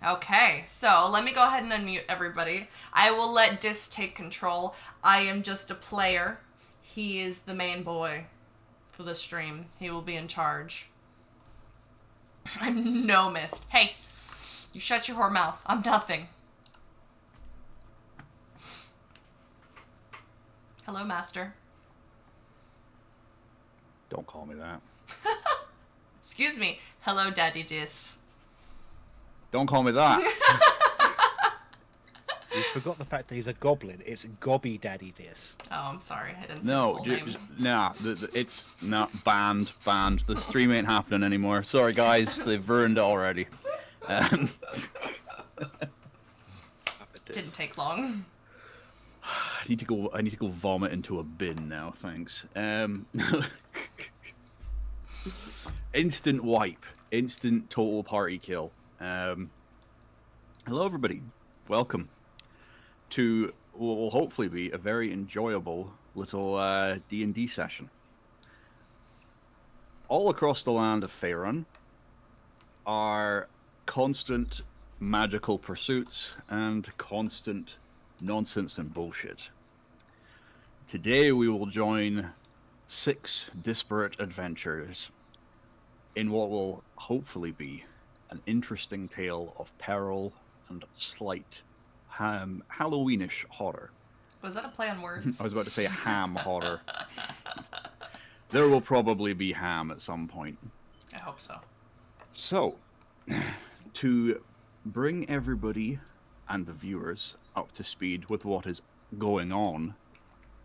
Okay, so let me go ahead and unmute everybody. I will let Dis take control. I am just a player. He is the main boy for the stream. He will be in charge. I'm no mist. Hey, you shut your whore mouth. I'm nothing. Hello, master. Don't call me that. Excuse me. Hello, Daddy Dis. Don't call me that. You forgot the fact that he's a goblin. It's Gobby Daddy Dis. Oh, I'm sorry. I didn't say the full name. Nah, it's not banned. The stream ain't happening anymore. Sorry, guys, they've ruined it already. Didn't take long. I need to go vomit into a bin now. Thanks. Instant wipe. Instant total party kill. Hello, everybody. Welcome to what will hopefully be a very enjoyable little D&D session. All across the land of Faerun are constant magical pursuits and constant nonsense and bullshit. Today we will join 6 disparate adventures in what will hopefully be an interesting tale of peril and slight Halloweenish horror. Was that a play on words? I was about to say ham horror. There will probably be ham at some point. I hope so. So, to bring everybody and the viewers up to speed with what is going on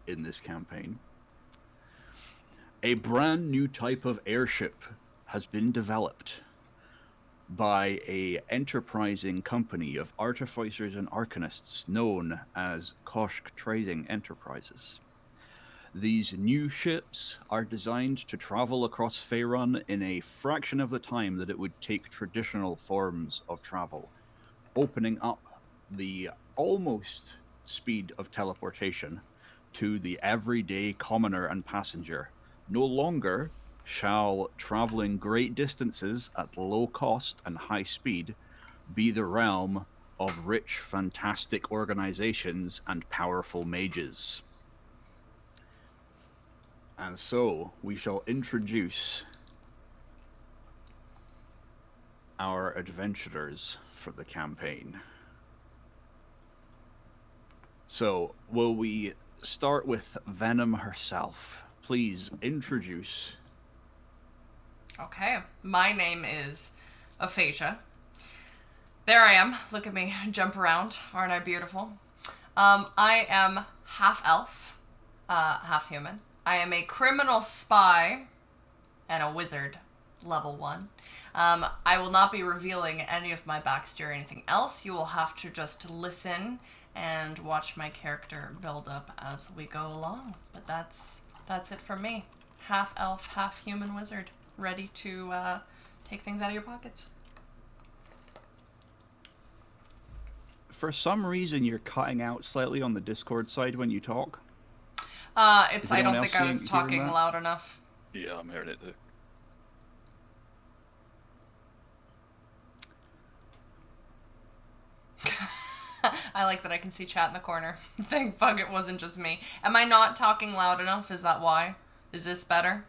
in this campaign, a brand new type of airship has been developed by a enterprising company of artificers and arcanists known as Koshk Trading Enterprises. These new ships are designed to travel across Faerun in a fraction of the time that it would take traditional forms of travel, opening up the almost speed of teleportation to the everyday commoner and passenger. No longer shall traveling great distances at low cost and high speed be the realm of rich, fantastic organizations and powerful mages. And so, we shall introduce our adventurers for the campaign. So, will we start with Venom herself? Please introduce. Okay, my name is Aphasia. There I am. Look at me jump around. Aren't I beautiful? I am half elf, half human. I am a criminal spy and a wizard, level 1. I will not be revealing any of my backstory or anything else. You will have to just listen and watch my character build up as we go along. But that's it for me. Half elf, half human wizard, ready to take things out of your pockets. For some reason, you're cutting out slightly on the Discord side when you talk. I don't think I was talking loud enough. Yeah, I'm hearing it too. I like that I can see chat in the corner. Thank fuck it wasn't just me. Am I not talking loud enough? Is that why? Is this better?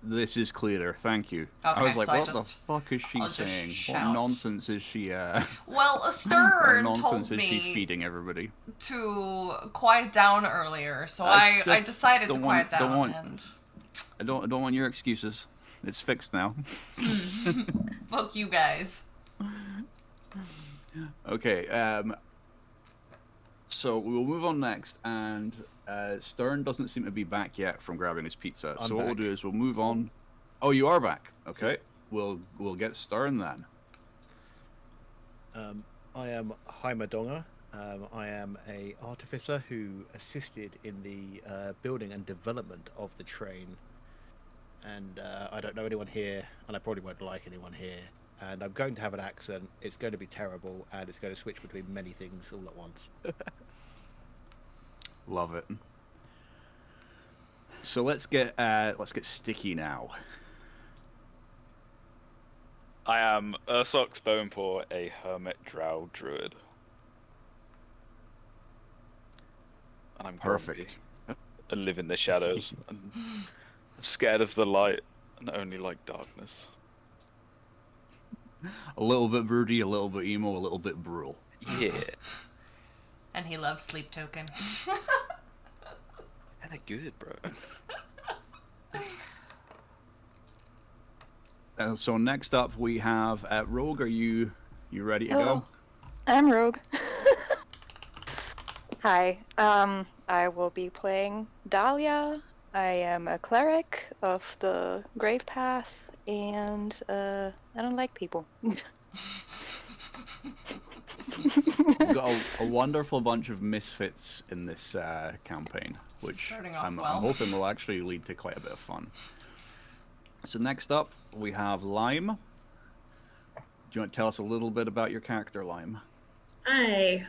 This is clearer, thank you. Okay, I was like, so what the fuck is she saying? What nonsense is she, Well, Stern nonsense told is she me feeding everybody? to quiet down earlier, so I decided to quiet down. I don't want your excuses. It's fixed now. Fuck you guys. Okay, so we will move on next, and Stern doesn't seem to be back yet from grabbing his pizza. I'm so what back. we'll do is we'll move on. Oh, you are back. Okay, we'll get Stern then. I am Heimer. I am a artificer who assisted in the building and development of the train. And I don't know anyone here, and I probably won't like anyone here. And I'm going to have an accent. It's going to be terrible, and it's going to switch between many things all at once. Love it. So let's get sticky now. I am Irsoc Bonepaw, a hermit drow druid. And I'm Perfect. grumpy. I live in the shadows. And scared of the light and only like darkness. A little bit broody, a little bit emo, a little bit brutal. Yeah. And he loves Sleep Token. And they're good, bro. So next up we have Rogue. Are you ready to Hello. go? I'm Rogue. Hi. I will be playing Dahlia. I am a cleric of the Grave Path, and I don't like people. We've got a wonderful bunch of misfits in this campaign, which Starting off I'm well. hoping will actually lead to quite a bit of fun. So next up we have Lime. Do you want to tell us a little bit about your character, Lime? Hi.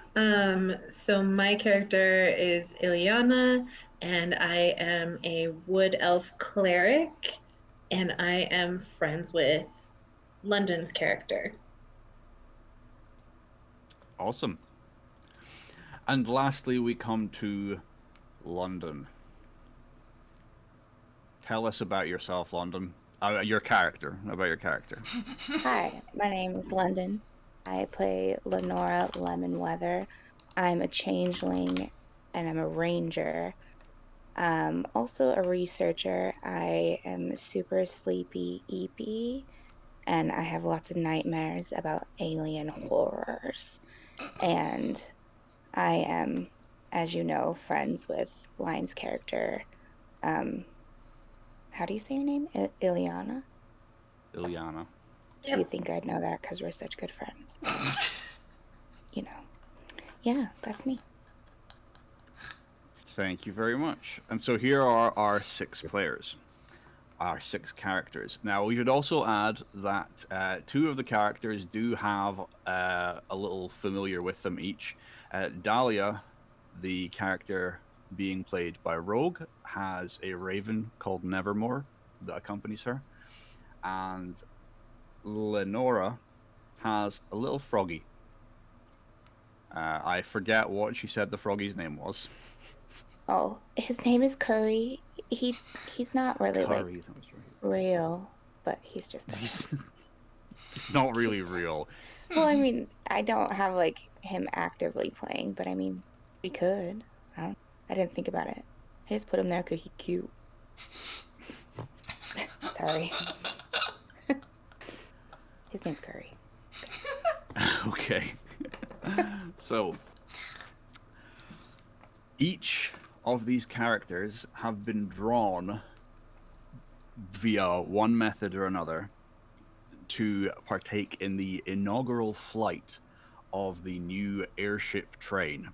So my character is Ilyana, and I am a wood elf cleric, and I am friends with London's character. Awesome. And lastly, we come to London. Tell us about yourself, London. Your character. About your character. Hi, my name is London. I play Lenora Lemonweather. I'm a changeling and I'm a ranger. Also a researcher. I am super sleepy eepy and I have lots of nightmares about alien horrors. And I am, as you know, friends with Lime's character. How do you say your name? Ilyana? Ilyana. Do you think I'd know that because we're such good friends? You know. Yeah, that's me. Thank you very much. And so here are our 6 players. Our 6 characters. Now, we should also add that 2 of the characters do have a little familiar with them each. Dahlia, the character being played by Rogue, has a raven called Nevermore that accompanies her. And Lenora has a little froggy. I forget what she said the froggy's name was. Oh, his name is Curry. He's not really Curry, like that was right. real, but he's just. He's not really real. Well, I mean, I don't have like him actively playing, but I mean, we could. I didn't think about it. I just put him there because he's cute. Sorry. His name's Curry. Okay. So, each of these characters have been drawn via one method or another to partake in the inaugural flight of the new airship train.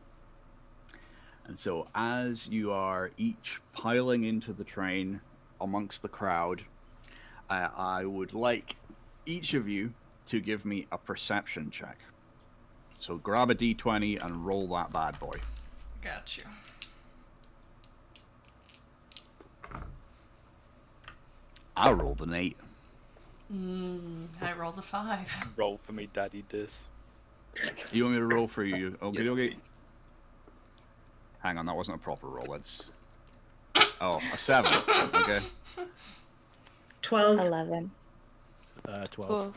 And so, as you are each piling into the train amongst the crowd, I would like each of you to give me a perception check. So grab a d20 and roll that bad boy. Got you. I rolled an 8. I rolled a 5. Roll for me, daddy, this. You want me to roll for you? Okay, Yes, okay. please. Hang on, that wasn't a proper roll. That's... Oh, a 7. Okay. 12. 11. 12. Cool.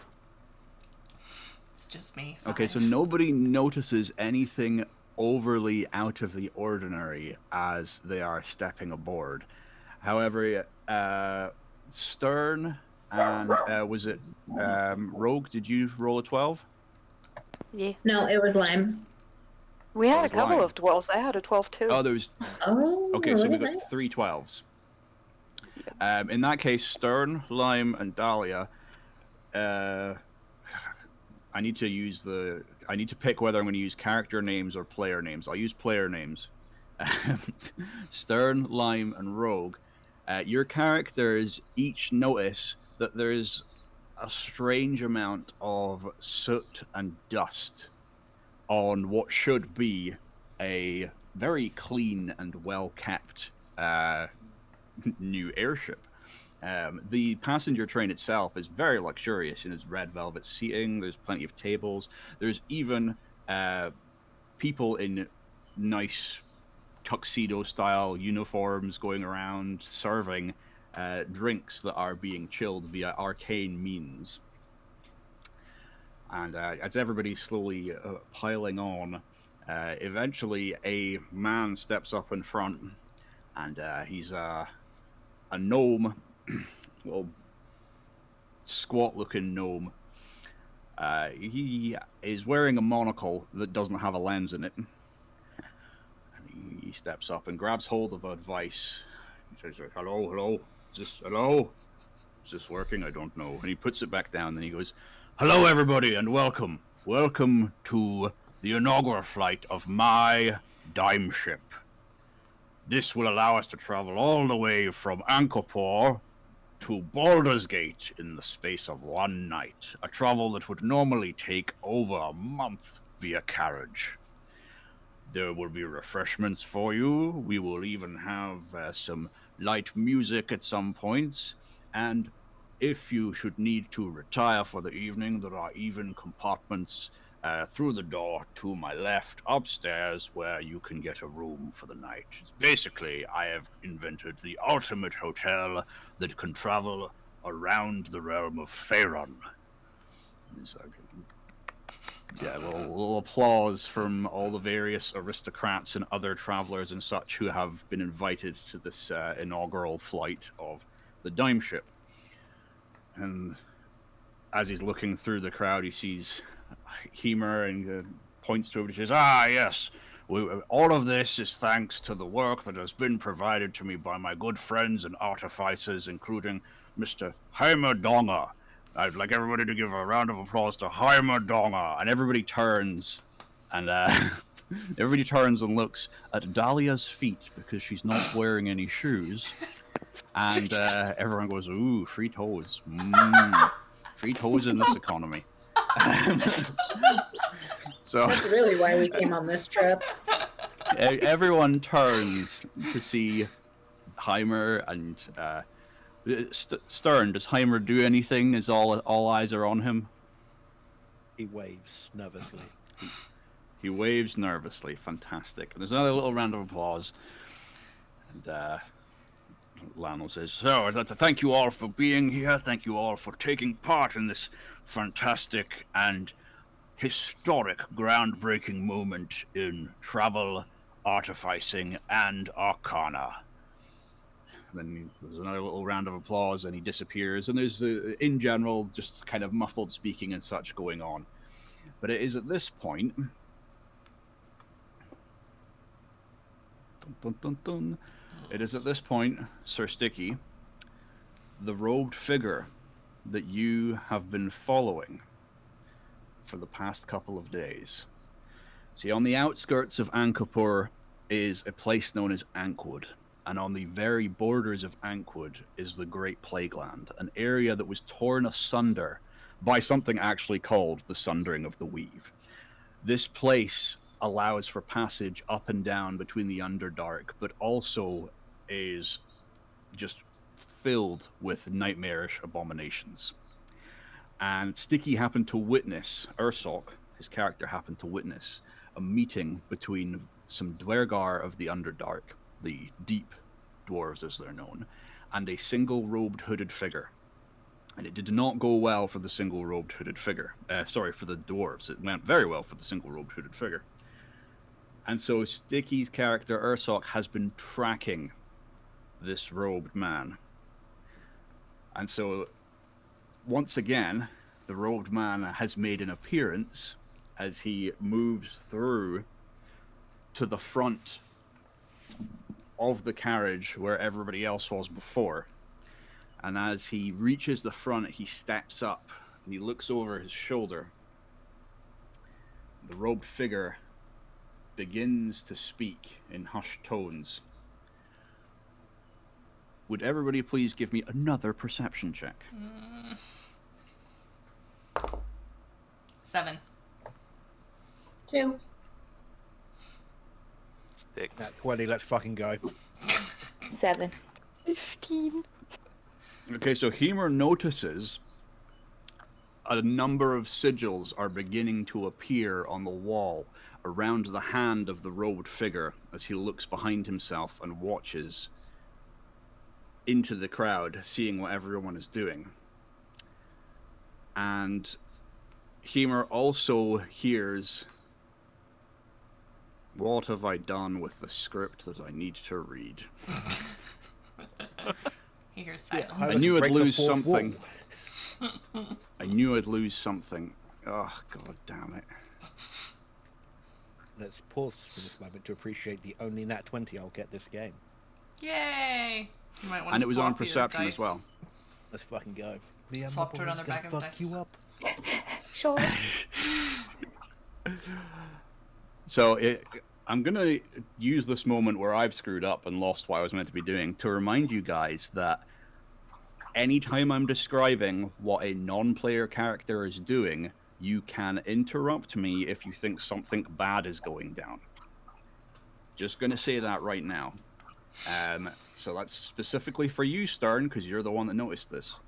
It's just me. Okay, so 5. nobody notices anything overly out of the ordinary as they are stepping aboard. However, Stern and was it Rogue? Did you roll a 12? Yeah. No, it was Lime. We I had a was couple lying. of 12s. I had a 12 too. Oh, there was. Oh, Okay, so we look at got that. 3 12s. In that case, Stern, Lime, and Dahlia. I need to pick whether I'm going to use character names or player names. I'll use player names. Stern, Lime, and Rogue. Your characters each notice that there's a strange amount of soot and dust on what should be a very clean and well kept new airship. The passenger train itself is very luxurious in its red velvet seating. There's plenty of tables. There's even people in nice tuxedo-style uniforms going around serving drinks that are being chilled via arcane means. And as everybody's slowly piling on, eventually a man steps up in front, and he's a gnome, well, squat-looking gnome. He is wearing a monocle that doesn't have a lens in it. And he steps up and grabs hold of a device. He says, hello? Hello? Is this working? I don't know. And he puts it back down, and he goes, hello, everybody, and welcome. Welcome to the inaugural flight of my dime ship. This will allow us to travel all the way from Ankopor to Baldur's Gate in the space of one night. A travel that would normally take over a month via carriage. There will be refreshments for you. We will even have some light music at some points. And if you should need to retire for the evening, there are even compartments through the door to my left upstairs where you can get a room for the night. It's basically, I have invented the ultimate hotel that can travel around the realm of Faerun. Yeah, a little applause from all the various aristocrats and other travelers and such who have been invited to this inaugural flight of the dime ship. And as he's looking through the crowd, he sees Heimer and points to it and says, yes, all of this is thanks to the work that has been provided to me by my good friends and artificers, including Mr. Heimer Donga. I'd like everybody to give a round of applause to Heimer Donga. And everybody turns and looks at Dahlia's feet because she's not wearing any shoes. And everyone goes, ooh, free toes. Free toes in this economy. So that's really why we came on this trip. Everyone turns to see Heimer and Stern. Does Heimer do anything? Is all eyes are on him? He waves nervously. He waves nervously. Fantastic. And there's another little round of applause. And Lionel says, so, thank you all for being here. Thank you all for taking part in this fantastic and historic, groundbreaking moment in travel, artificing, and arcana. Then there's another little round of applause, and he disappears. And there's, in general, just kind of muffled speaking and such going on. But it is at this point... Dun, dun, dun, dun. It is at this point, Sir Sticky, the robed figure that you have been following for the past couple of days. See, on the outskirts of Ankopor is a place known as Ankwood, and on the very borders of Ankwood is the Great Plagueland, an area that was torn asunder by something actually called the Sundering of the Weave. This place allows for passage up and down between the Underdark, but also is just filled with nightmarish abominations. And Sticky happened to witness, Irsoc, his character happened to witness, a meeting between some Dwergar of the Underdark, the deep dwarves as they're known, and a single-robed hooded figure. And it did not go well for the single-robed hooded figure. For the dwarves. It went very well for the single-robed hooded figure. And so Sticky's character, Irsoc, has been tracking this robed man. And so, once again, the robed man has made an appearance as he moves through to the front of the carriage where everybody else was before. And as he reaches the front, he steps up and he looks over his shoulder. The robed figure begins to speak in hushed tones. Would everybody please give me another perception check? 7. 2. Six. At 20, let's fucking go. 7. 15. Okay, so Heimer notices a number of sigils are beginning to appear on the wall around the hand of the robed figure as he looks behind himself and watches into the crowd, seeing what everyone is doing. And Heimer also hears, "What have I done with the script that I need to read?" He hears silence. I knew I'd lose something. I knew I'd lose something. Oh, god damn it. Let's pause for this moment to appreciate the only nat 20 I'll get this game. Yay! You might want And to it was swap on your perception dice. as well. Let's fucking go. Me and Swap my to another boys gonna bag of fuck dice. you up. Sure. So I'm going to use this moment where I've screwed up and lost what I was meant to be doing to remind you guys that anytime I'm describing what a non-player character is doing, you can interrupt me if you think something bad is going down. Just going to say that right now. So that's specifically for you, Stern, because you're the one that noticed this.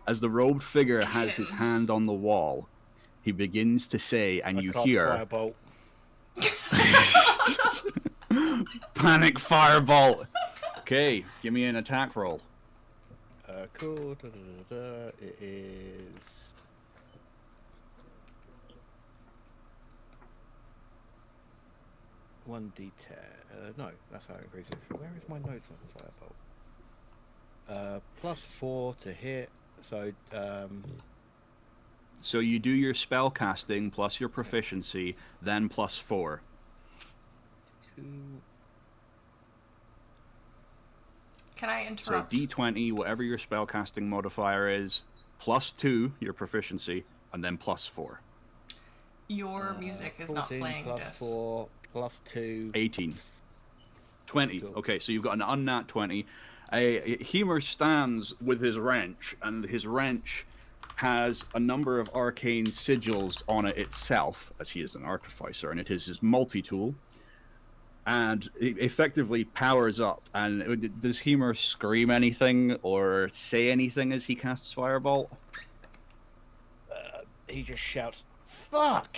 As the robed figure has his hand on the wall, he begins to say, and you hear... Firebolt. Panic Firebolt! Okay, give me an attack roll. Cool. It is... One d10. No, that's how it increases. Where is my notes on Firebolt? +4 to hit. So, So you do your spell casting plus your proficiency, then +4. 2. Can I So interrupt? D20, whatever your spell casting modifier is, +2, your proficiency, and then +4. Your music is not 14 playing plus this. 4 plus 2. 18. 20. Cool. Okay, so you've got an unnat 20. Heimer stands with his wrench, and his wrench has a number of arcane sigils on it itself, as he is an artificer, and it is his multi-tool. And it effectively powers up. And does Heimer scream anything or say anything as he casts Firebolt? He just shouts, "Fuck!"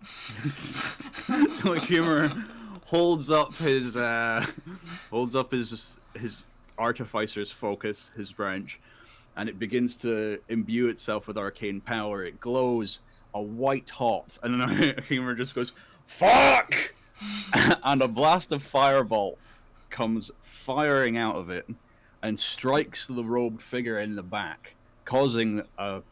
So Heimer holds up his artificer's focus, his wrench, and it begins to imbue itself with arcane power. It glows a white hot, and then Heimer just goes, "Fuck!" And a blast of firebolt comes firing out of it and strikes the robed figure in the back, causing a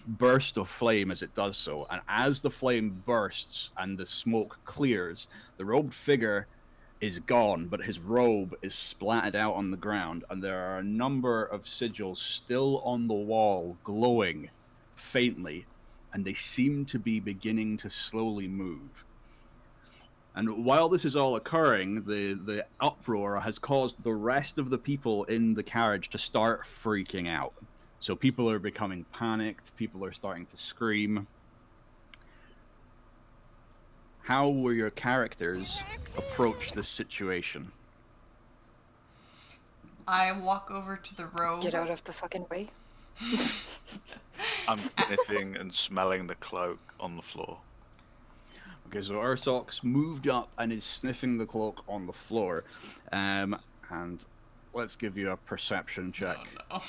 burst of flame as it does so. And as the flame bursts and the smoke clears, the robed figure is gone, but his robe is splattered out on the ground, and there are a number of sigils still on the wall glowing faintly, and they seem to be beginning to slowly move. And while this is all occurring, the uproar has caused the rest of the people in the carriage to start freaking out. So people are becoming panicked, people are starting to scream. How will your characters approach this situation? I walk over to the robe. Get out of the fucking way. I'm sniffing and smelling the cloak on the floor. Okay, so Irsoc's moved up and is sniffing the cloak on the floor. And let's give you a perception check. Oh, no.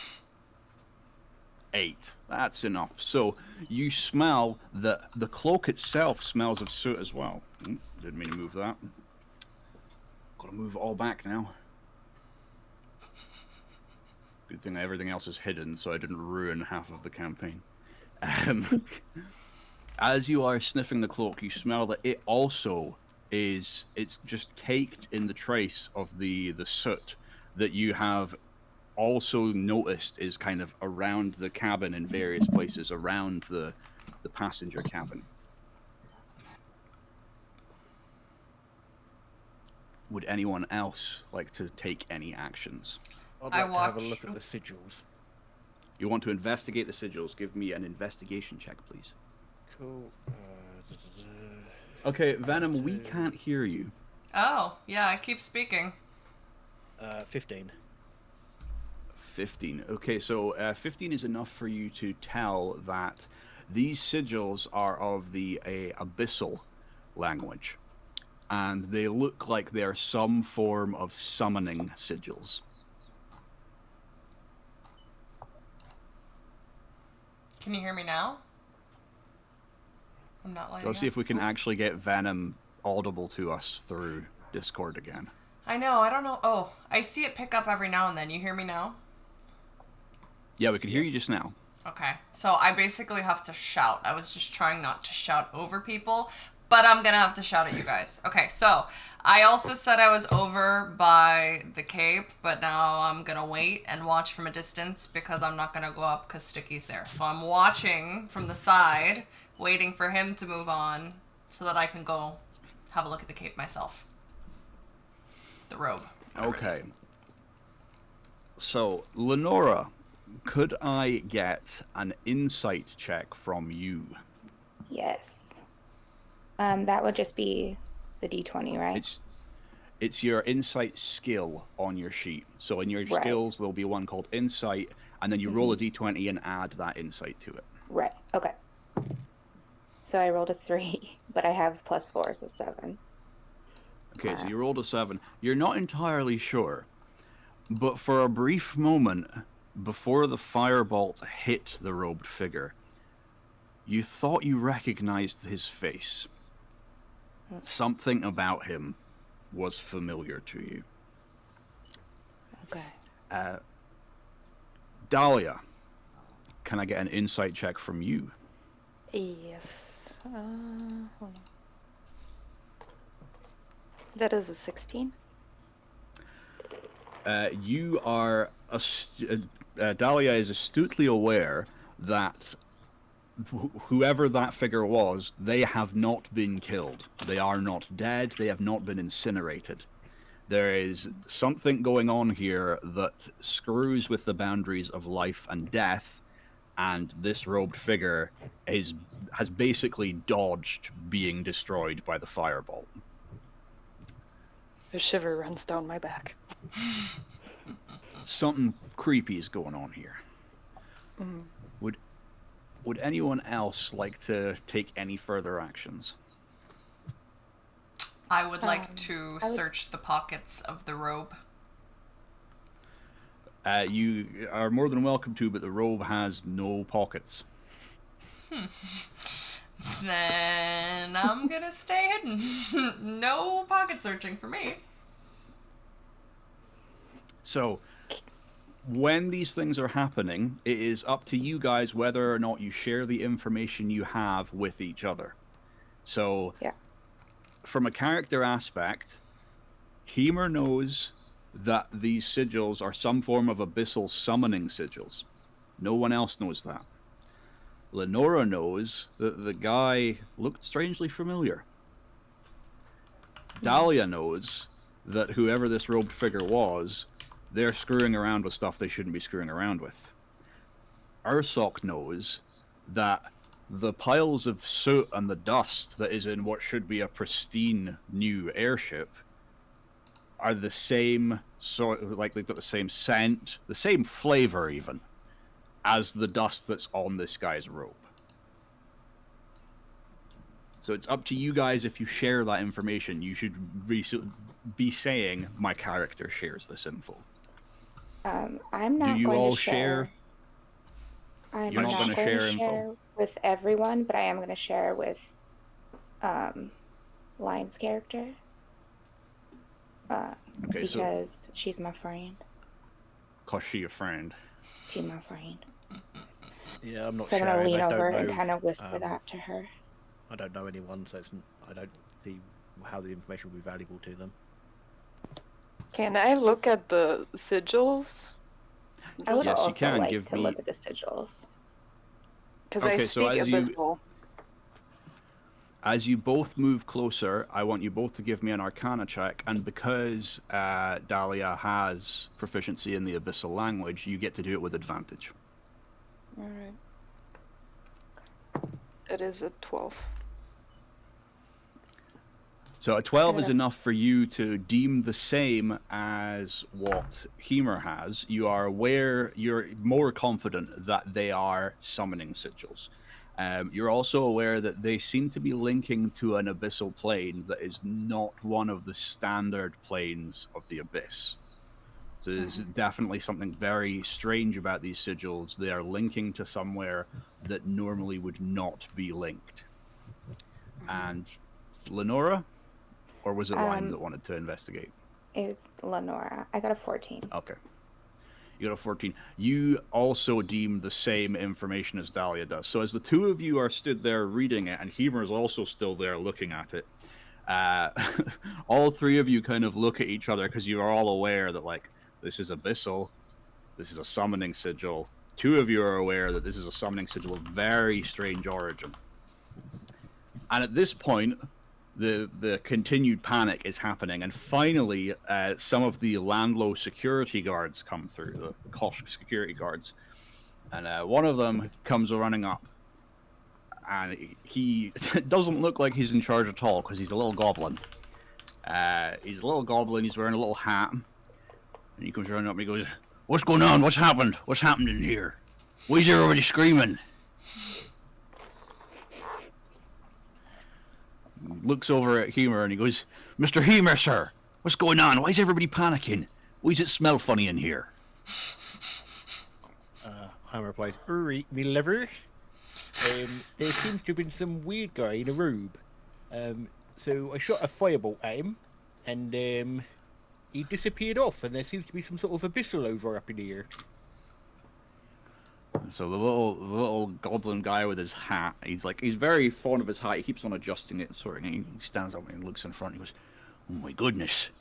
8. That's enough. So you smell that the cloak itself smells of soot as well. Didn't mean to move that. Gotta move it all back now. Good thing everything else is hidden, so I didn't ruin half of the campaign. As you are sniffing the cloak, you smell that it also it's just caked in the trace of the soot that you have also noticed is kind of around the cabin in various places around the passenger cabin. Would anyone else like to take any actions? I'd I like to have a watch- look at the sigils. You want to investigate the sigils? Give me an investigation check, please. Cool. Okay, Venom, we can't hear you. Oh, yeah, I keep speaking. 15. 15. Okay, so 15 is enough for you to tell that these sigils are of the abyssal language, and they look like they're some form of summoning sigils. Can you hear me now? I'm not lighting Let's see up. if we can actually get Venom audible to us through Discord again. I know, I don't know. Oh, I see it pick up every now and then. You hear me now? Yeah, we can hear you just now. Okay, so I basically have to shout. I was just trying not to shout over people, but I'm gonna have to shout at you guys. Okay, so I also said I was over by the cape, but now I'm gonna wait and watch from a distance because I'm not gonna go up because Sticky's there. So I'm watching from the side, waiting for him to move on so that I can go have a look at the cape myself. The robe. whatever it Okay. is. So, Lenora, could I get an insight check from you? Yes. That would just be the D20, right? It's your insight skill on your sheet. So in your Right. skills, there'll be one called insight, and then you roll a d20 and add that insight to it. Right. Okay. So I rolled a 3, but I have +4, so 7. Okay, so you rolled a 7. You're not entirely sure, but for a brief moment before the firebolt hit the robed figure, you thought you recognized his face. Something about him was familiar to you. Okay. Dahlia, can I get an insight check from you? Yes. Hold on. That is a 16. You are Dahlia is astutely aware that whoever that figure was, they have not been killed. They are not dead. They have not been incinerated. There is something going on here that screws with the boundaries of life and death, and this robed figure has basically dodged being destroyed by the firebolt. A shiver runs down my back. Something creepy is going on here. Mm. Would anyone else like to take any further actions? I would like to I would- search the pockets of the robe. You are more than welcome to, but the robe has no pockets. Then I'm gonna stay hidden. No pocket searching for me. So, when these things are happening, it is up to you guys whether or not you share the information you have with each other. So, Yeah. from a character aspect, Heimer knows that these sigils are some form of abyssal summoning sigils. No one else knows that. Lenora knows that the guy looked strangely familiar. Dahlia knows that whoever this robed figure was, they're screwing around with stuff they shouldn't be screwing around with. Irsoc knows that the piles of soot and the dust that is in what should be a pristine new airship are the same sort of, like, they've got the same scent, the same flavor even, as the dust that's on this guy's robe. So it's up to you guys if you share that information. You should be saying, my character shares this info. I'm not Do you going all to share. I'm You're not not gonna going share to info? share with everyone, but I am going to share with Lime's character. Okay, so Because she's my friend. cause she a friend. She's my friend. Yeah, I'm not So I'm sharing. going to lean I don't over know, and kind of whisper um, that to her. I don't know anyone, so I don't see how the information will be valuable to them. Can I look at the sigils? I would Yes, you also can. like Give to me- look at the sigils. Because I Okay, so speak as you- Abyssal. As you both move closer, I want you both to give me an Arcana check, and because Dahlia has proficiency in the Abyssal language, you get to do it with advantage. Alright. It is a 12. So a 12 is Okay. enough for you to deem the same as what Heimer has. You are aware, you're more confident that they are summoning sigils. You're also aware that they seem to be linking to an abyssal plane that is not one of the standard planes of the abyss. So there's definitely something very strange about these sigils. They are linking to somewhere that normally would not be linked. And Lenora? Or was it Lime that wanted to investigate? It was Lenora. I got a 14. Okay. You got a 14. You also deem the same information as Dahlia does. So as the two of you are stood there reading it, and Heimer is also still there looking at it, all three of you kind of look at each other because you are all aware that, like, this is abyssal, this is a summoning sigil. Two of you are aware that this is a summoning sigil of very strange origin. And at this point, the continued panic is happening, and finally some of the Landlow security guards come through, the Kosh security guards, and one of them comes running up, and he doesn't look like he's in charge at all because he's a little goblin. He's wearing a little hat, and he comes running up and he goes, "What's going on? What's happened? What's happened in here? Why is everybody screaming?" Looks over at Heimer and he goes, "Mr. Heimer, sir, what's going on? Why is everybody panicking? Why does it smell funny in here?" Heimer replies, "Alright, me lover. There seems to have been some weird guy in a robe. So I shot a firebolt at him, and he disappeared off, and there seems to be some sort of abyssal over up in here." So the little goblin guy with his hat, he's very fond of his hat. He keeps on adjusting it and sorting it. He stands up and looks in front. And he goes, "Oh my goodness,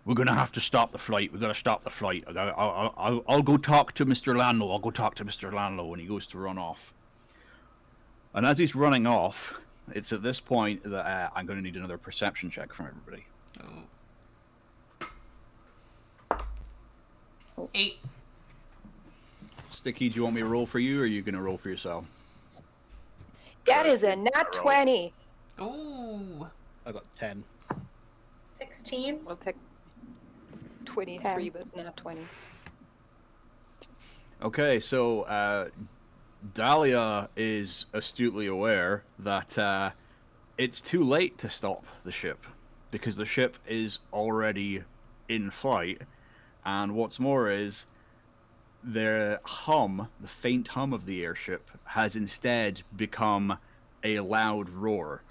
we're gonna have to stop the flight. We gotta stop the flight. I'll go talk to Mr. Landlow. I'll go talk to Mr. Landlow." And he goes to run off. And as he's running off, it's at this point that I'm going to need another perception check from everybody. Oh. 8. Sticky, do you want me to roll for you, or are you going to roll for yourself? That is a nat 20. Ooh. I got 10. 16. We'll take 23, but not 20. Okay, so Dahlia is astutely aware that it's too late to stop the ship, because the ship is already in flight, and what's more is the faint hum of the airship has instead become a loud roar.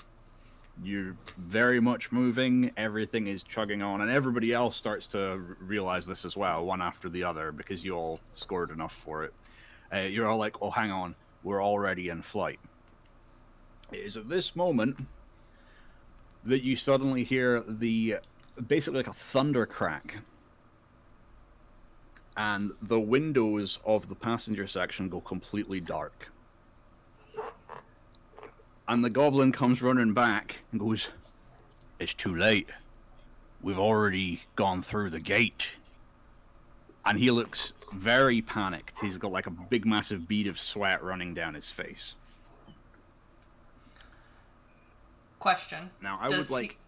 You're very much moving, everything is chugging on, and everybody else starts to realize this as well, one after the other, because you all scored enough for it. You're all like, "Oh, hang on, we're already in flight." It is at this moment that you suddenly hear basically like a thunder crack, and the windows of the passenger section go completely dark. And the goblin comes running back and goes, "It's too late. We've already gone through the gate." And he looks very panicked. He's got like a big massive bead of sweat running down his face. Question. Now, I would like...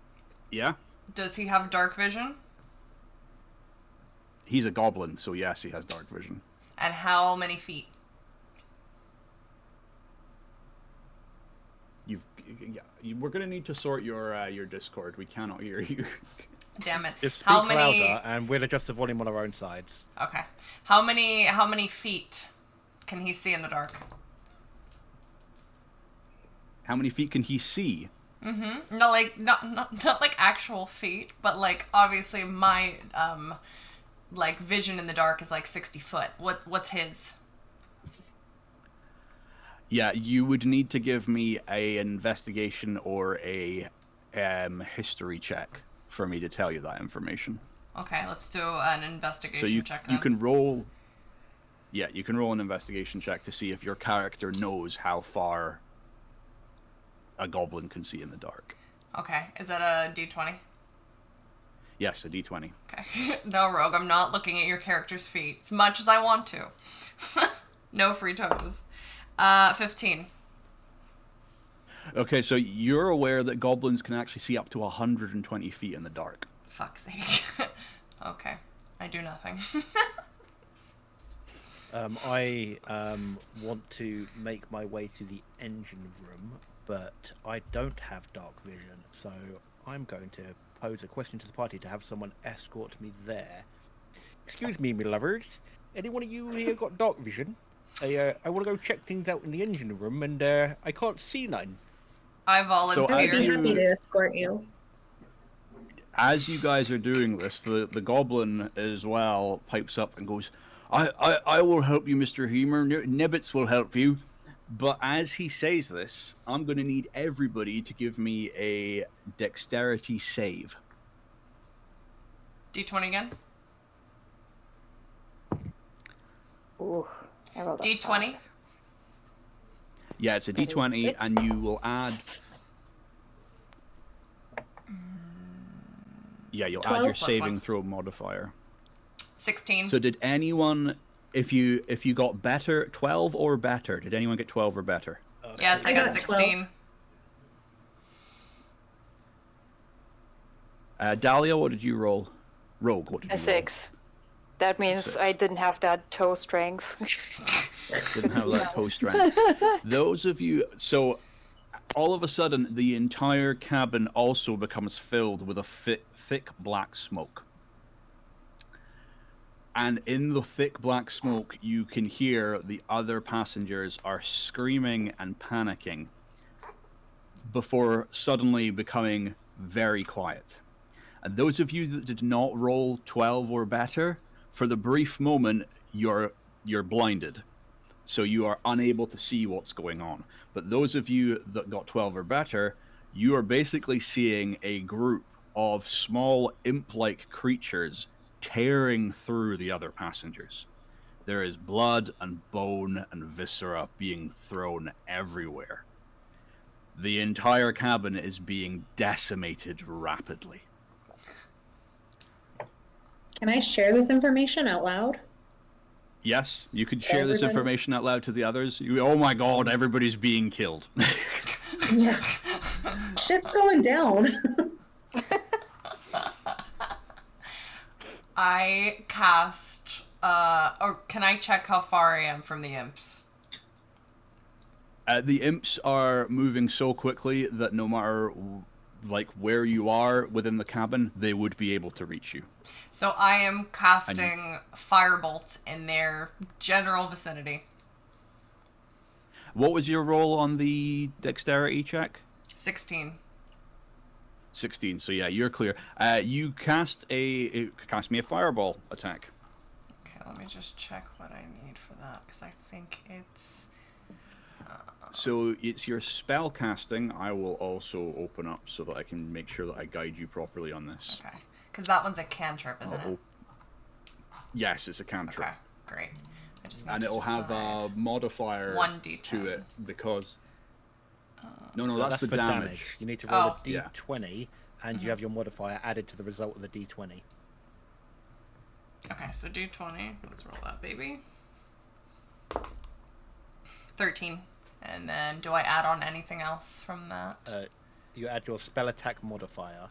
Yeah? Does he have dark vision? He's a goblin, so yes, he has dark vision. And how many feet? We're gonna need to sort your Discord. We cannot hear you. Damn it. Just speak How many? louder, and we'll adjust the volume on our own sides. Okay. How many feet can he see in the dark? How many feet can he see? Mm-hmm. No, like not like actual feet, but like obviously my like vision in the dark is like 60 foot. What's his? Yeah, you would need to give me a investigation or a history check for me to tell you that information. Okay, let's do an investigation so check you then. can roll. Yeah, you can roll an investigation check to see if your character knows how far a goblin can see in the dark. Okay, is that a D20? Yes, a D20. Okay. No, Rogue, I'm not looking at your character's feet as much as I want to. No free toes. 15. Okay, so you're aware that goblins can actually see up to 120 feet in the dark. Fuck's sake. Okay. I do nothing. I want to make my way to the engine room, but I don't have dark vision, so I'm going to pose a question to the party to have someone escort me there. Excuse me, my lovers. Anyone of you here got dark vision? I want to go check things out in the engine room, and I can't see none. I I'd volunteer. be happy to escort you. As you guys are doing this, the goblin as well pipes up and goes, I will help you, Mr. Heimer. Nibbits will help you. But as he says this, I'm going to need everybody to give me a dexterity save. D20 again. Ooh, I rolled a D20. 5. Yeah, it's a That is d20, six. and you will add... Yeah, you'll add 12 your plus saving one. throw modifier. 16. So did anyone, if you got better, 12 or better, did anyone get 12 or better? Yes, I I got got 16. Dahlia, what did you roll? Rogue, what did you A 6. That means Six. I didn't have that toe strength. roll? Didn't have that toe strength. Those of you, so all of a sudden the entire cabin also becomes filled with a thick black smoke. And in the thick black smoke, you can hear the other passengers are screaming and panicking before suddenly becoming very quiet. And those of you that did not roll 12 or better, for the brief moment, you're blinded. So you are unable to see what's going on. But those of you that got 12 or better, you are basically seeing a group of small imp-like creatures tearing through the other passengers. There is blood and bone and viscera being thrown everywhere. The entire cabin is being decimated rapidly. Can I share this information out loud? Yes, you could share this Everybody? information out loud to the others. Oh my god, everybody's being killed. Yeah. Shit's going down. I cast, or can I check how far I am from the imps? The imps are moving so quickly that no matter like where you are within the cabin, they would be able to reach you. So I am casting Firebolt in their general vicinity. What was your roll on the dexterity check? 16. 16. So yeah, you're clear. You cast me a fireball attack. Okay, let me just check what I need for that, because I think it's... So it's your spell casting. I will also open up so that I can make sure that I guide you properly on this. Okay, because that one's a cantrip, isn't it? Yes, it's a cantrip. Okay, great. I just need And to it'll have a decide. modifier 1d10. to it because... No, No, that's the for damage. You need to roll Oh. a d20, and you have your modifier added to the result of the d20. Okay, so d20. Let's roll that, baby. 13. And then do I add on anything else from that? You add your spell attack modifier.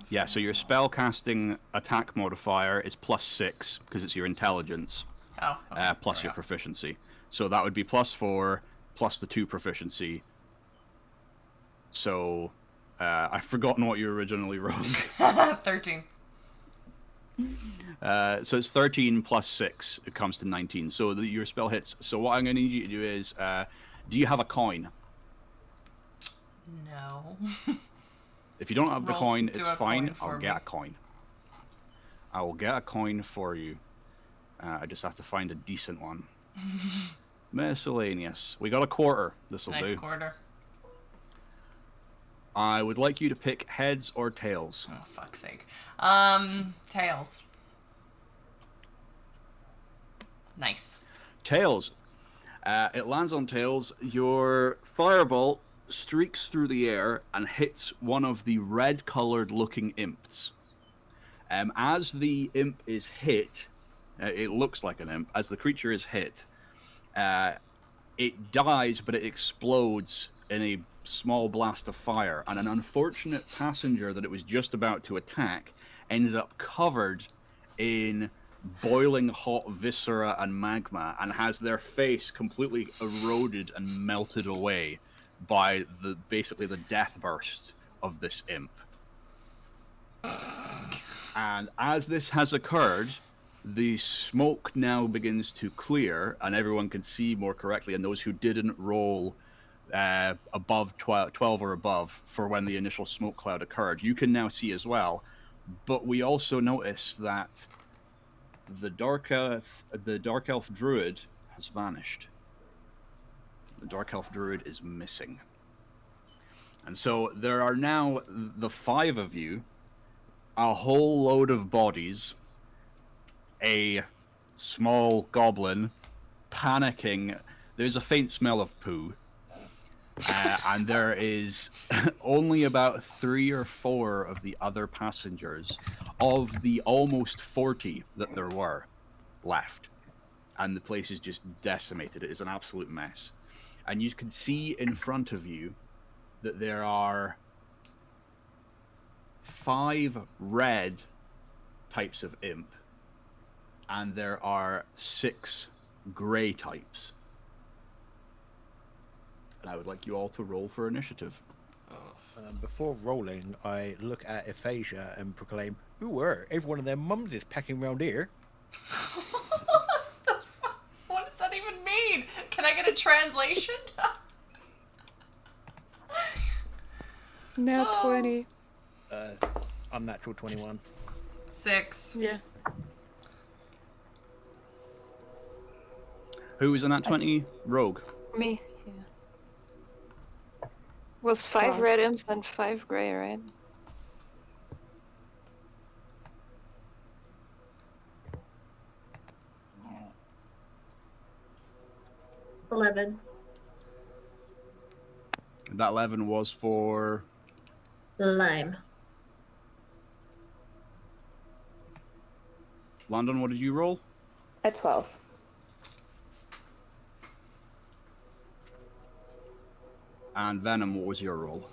Yeah, so your spell casting attack modifier is +6 because it's your intelligence, Oh. Okay, plus there your we proficiency. So that would be +4 plus the 2 proficiency. So I've forgotten what you originally rolled. go. 13. So it's 13 plus 6. It comes to 19. So your spell hits. So what I'm going to need you to do is, do you have a coin? No. If you don't have the Roll- coin, do it's a fine. coin for I'll get me. a coin. I will get a coin for you. I just have to find a decent one. Miscellaneous. We got a quarter. This'll Nice do. quarter. I would like you to pick heads or tails. Oh, fuck's sake. Tails. Nice. Tails. It lands on tails. Your firebolt streaks through the air and hits one of the red-colored looking imps. As the imp is hit, it looks like an imp. As the creature is hit, it dies, but it explodes in a small blast of fire, and an unfortunate passenger that it was just about to attack ends up covered in boiling hot viscera and magma and has their face completely eroded and melted away by basically the death burst of this imp. And as this has occurred, the smoke now begins to clear and everyone can see more correctly, and those who didn't roll above 12 or above for when the initial smoke cloud occurred, you can now see as well. But we also notice that the dark elf druid has vanished. The dark elf druid is missing. And so there are now the 5 of you, a whole load of bodies, a small goblin panicking. There's a faint smell of poo. And there is only about 3 or 4 of the other passengers of the almost 40 that there were left. And the place is just decimated. It is an absolute mess. And you can see in front of you that there are 5 red types of imp, and there are 6 grey types. And I would like you all to roll for initiative. Before rolling, I look at Aphasia and proclaim, "Ooh, every one of their mums is packing round here." What does that even mean? Can I get a translation? Now 20. Unnatural 21. 6. Yeah. Who is on that 20? Rogue. Me. Yeah. Was 5 Wow. red imps and 5 grey, right? Yeah. 11. That 11 was for... Lime. London, what did you roll? A 12. And Venom, what was your roll?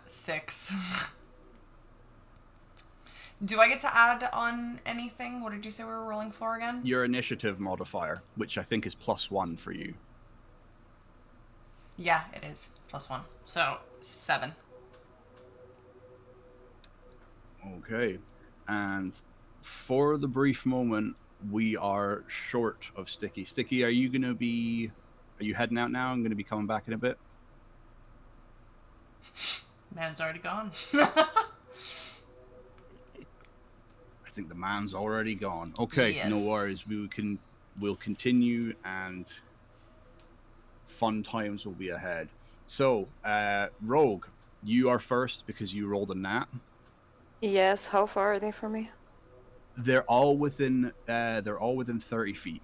6. Do I get to add on anything? What did you say we were rolling for again? Your initiative modifier, which I think is +1 for you. Yeah, it is. +1. So, 7. Okay. And for the brief moment, we are short of Sticky. Sticky, are you heading out now? I'm going to be coming back in a bit. Man's already gone. I think the man's already gone. Okay, Yes. No worries. We'll continue, and fun times will be ahead. So, Rogue, you are first because you rolled a nat. Yes, how far are they from me? They're all within 30 feet.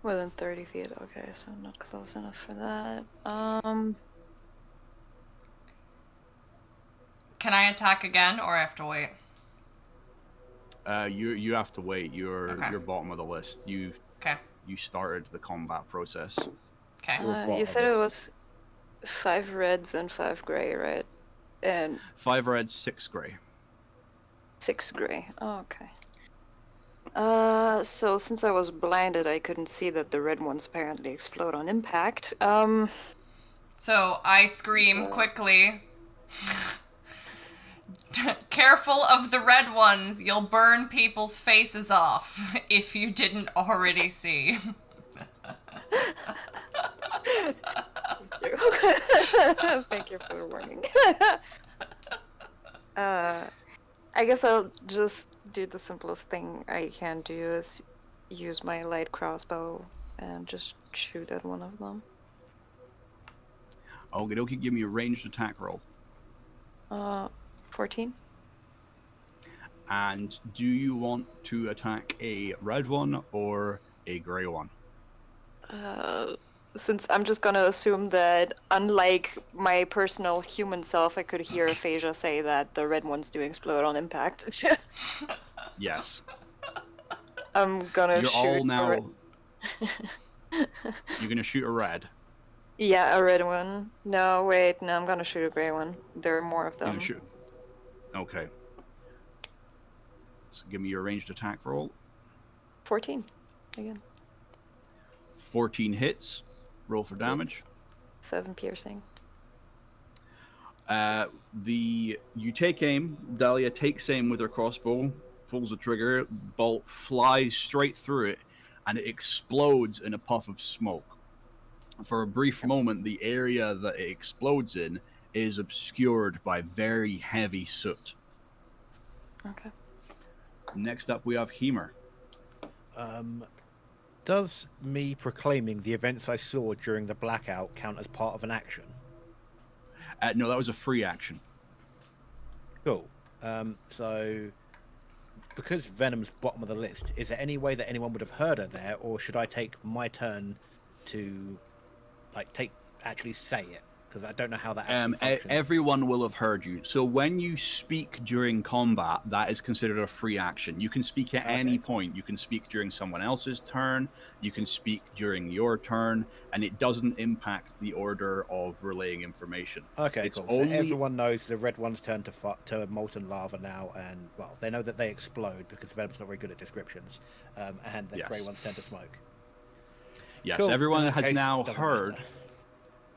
Within 30 feet, okay, so I'm not close enough for that. Can I attack again, or I have to wait? You have to wait. You're Okay. bottom of the list. You Okay. started the combat process. Okay. You said it was 5 reds and 5 grey, right? And 5 red, 6 grey. 6 grey. Oh, okay. So since I was blinded, I couldn't see that the red ones apparently explode on impact. So I scream quickly. Careful of the red ones. You'll burn people's faces off if you didn't already see. Thank you for the warning. I guess I'll just do the simplest thing I can do is use my light crossbow and just shoot at one of them. Okie dokie, give me a ranged attack roll. 14? And do you want to attack a red one or a grey one? Since I'm just gonna assume that, unlike my personal human self, I could hear Aphasia say that the red ones do explode on impact. Yes. I'm gonna You're shoot. all now. You're gonna shoot a red. Yeah, a red one. No, wait, no, I'm gonna shoot a gray one. There are more of You're them. gonna shoot. Okay. So give me your ranged attack roll. 14, again. 14 hits. Roll for damage. 7 piercing. You take aim. Dahlia takes aim with her crossbow, pulls the trigger, bolt flies straight through it, and it explodes in a puff of smoke. For a brief moment, the area that it explodes in is obscured by very heavy soot. Okay. Next up, we have Heimer. Does me proclaiming the events I saw during the blackout count as part of an action? No, that was a free action. Cool. So, because Venom's bottom of the list, is there any way that anyone would have heard her there, or should I take my turn to, actually say it? Because I don't know how that actually functions. Everyone will have heard you. So when you speak during combat, that is considered a free action. You can speak at any point. You can speak during someone else's turn. You can speak during your turn, and it doesn't impact the order of relaying information. Okay, it's cool. Only... So everyone knows the red ones turn to molten lava now, and well, they know that they explode because Venom's not very good at descriptions, and the grey ones turn to smoke. Yes, cool. Everyone has now doesn't heard. matter.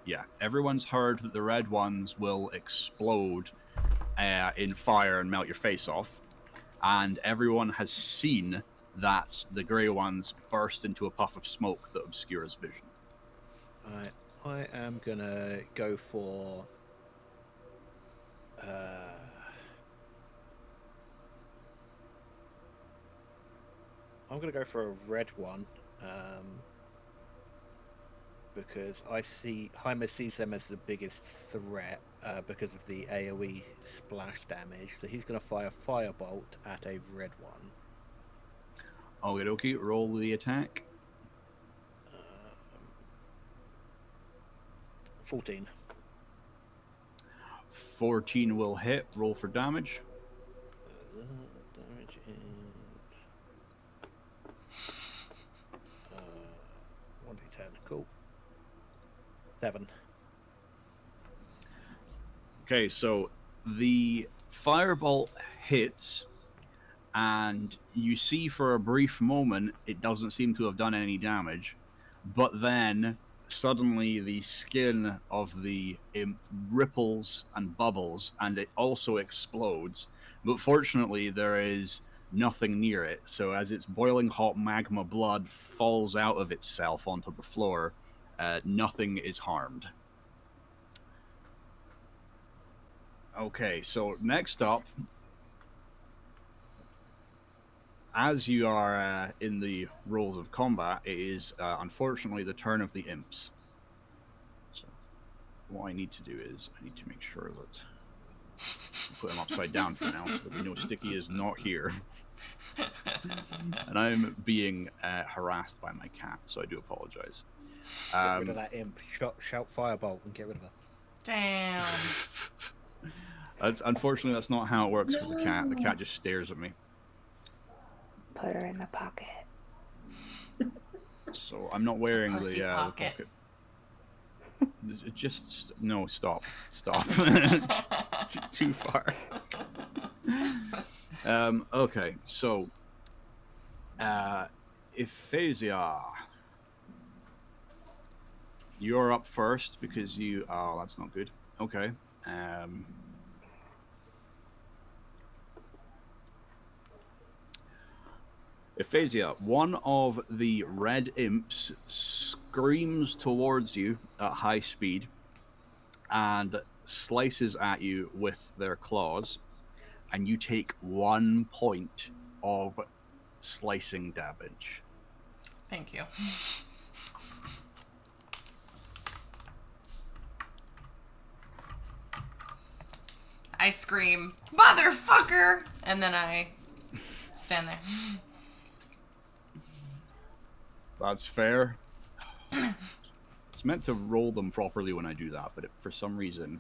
Yeah, everyone's heard that the red ones will explode in fire and melt your face off, and everyone has seen that the grey ones burst into a puff of smoke that obscures vision. Alright, I am gonna go for I'm gonna go for a red one. Because I see Heimer sees them as the biggest threat because of the AoE splash damage. So he's going to fire Firebolt at a red one. Okay, roll the attack. 14. 14 will hit. Roll for damage. Damage is 1d10. Cool. 7. Okay, so the firebolt hits, and you see for a brief moment it doesn't seem to have done any damage, but then suddenly the skin of the imp ripples and bubbles, and it also explodes. But fortunately, there is nothing near it, so as its boiling hot magma blood falls out of itself onto the floor, nothing is harmed. Okay, so next up, as you are in the rules of combat, it is unfortunately the turn of the imps. So what I need to do is I need to make sure that I put him upside down for now, so that we know Sticky is not here. And I'm being harassed by my cat, so I do apologize. Get rid of that imp. Shout Firebolt and get rid of her. Damn. Unfortunately, that's not how it works with the cat. The cat just stares at me. Put her in the pocket. So I'm not wearing Pussy the pocket. pocket. Just no, stop. too far. Okay, so Iphasia, you're up first because you. Oh, that's not good. Okay. Iphasia, one of the red imps screams towards you at high speed and slices at you with their claws, and you take 1 point of slicing damage. Thank you. I scream, "Motherfucker!" and then I stand there. That's fair. It's meant to roll them properly when I do that, but for some reason...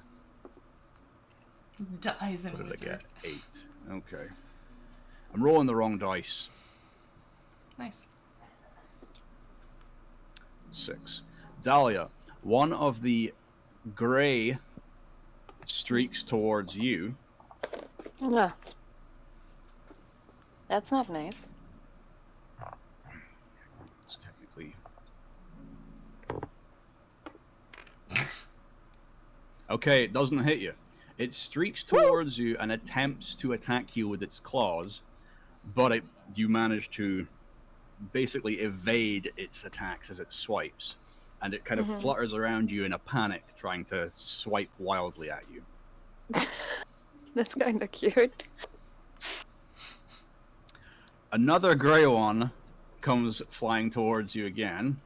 Dies in What did wizard. I get? 8. Okay. I'm rolling the wrong dice. Nice. 6. Dahlia, one of the gray streaks towards you. Ugh. That's not nice. It's technically... Okay, it doesn't hit you. It streaks towards you and attempts to attack you with its claws, but you manage to basically evade its attacks as it swipes, and it kind of flutters around you in a panic, trying to swipe wildly at you. That's kind of cute. Another grey one comes flying towards you again.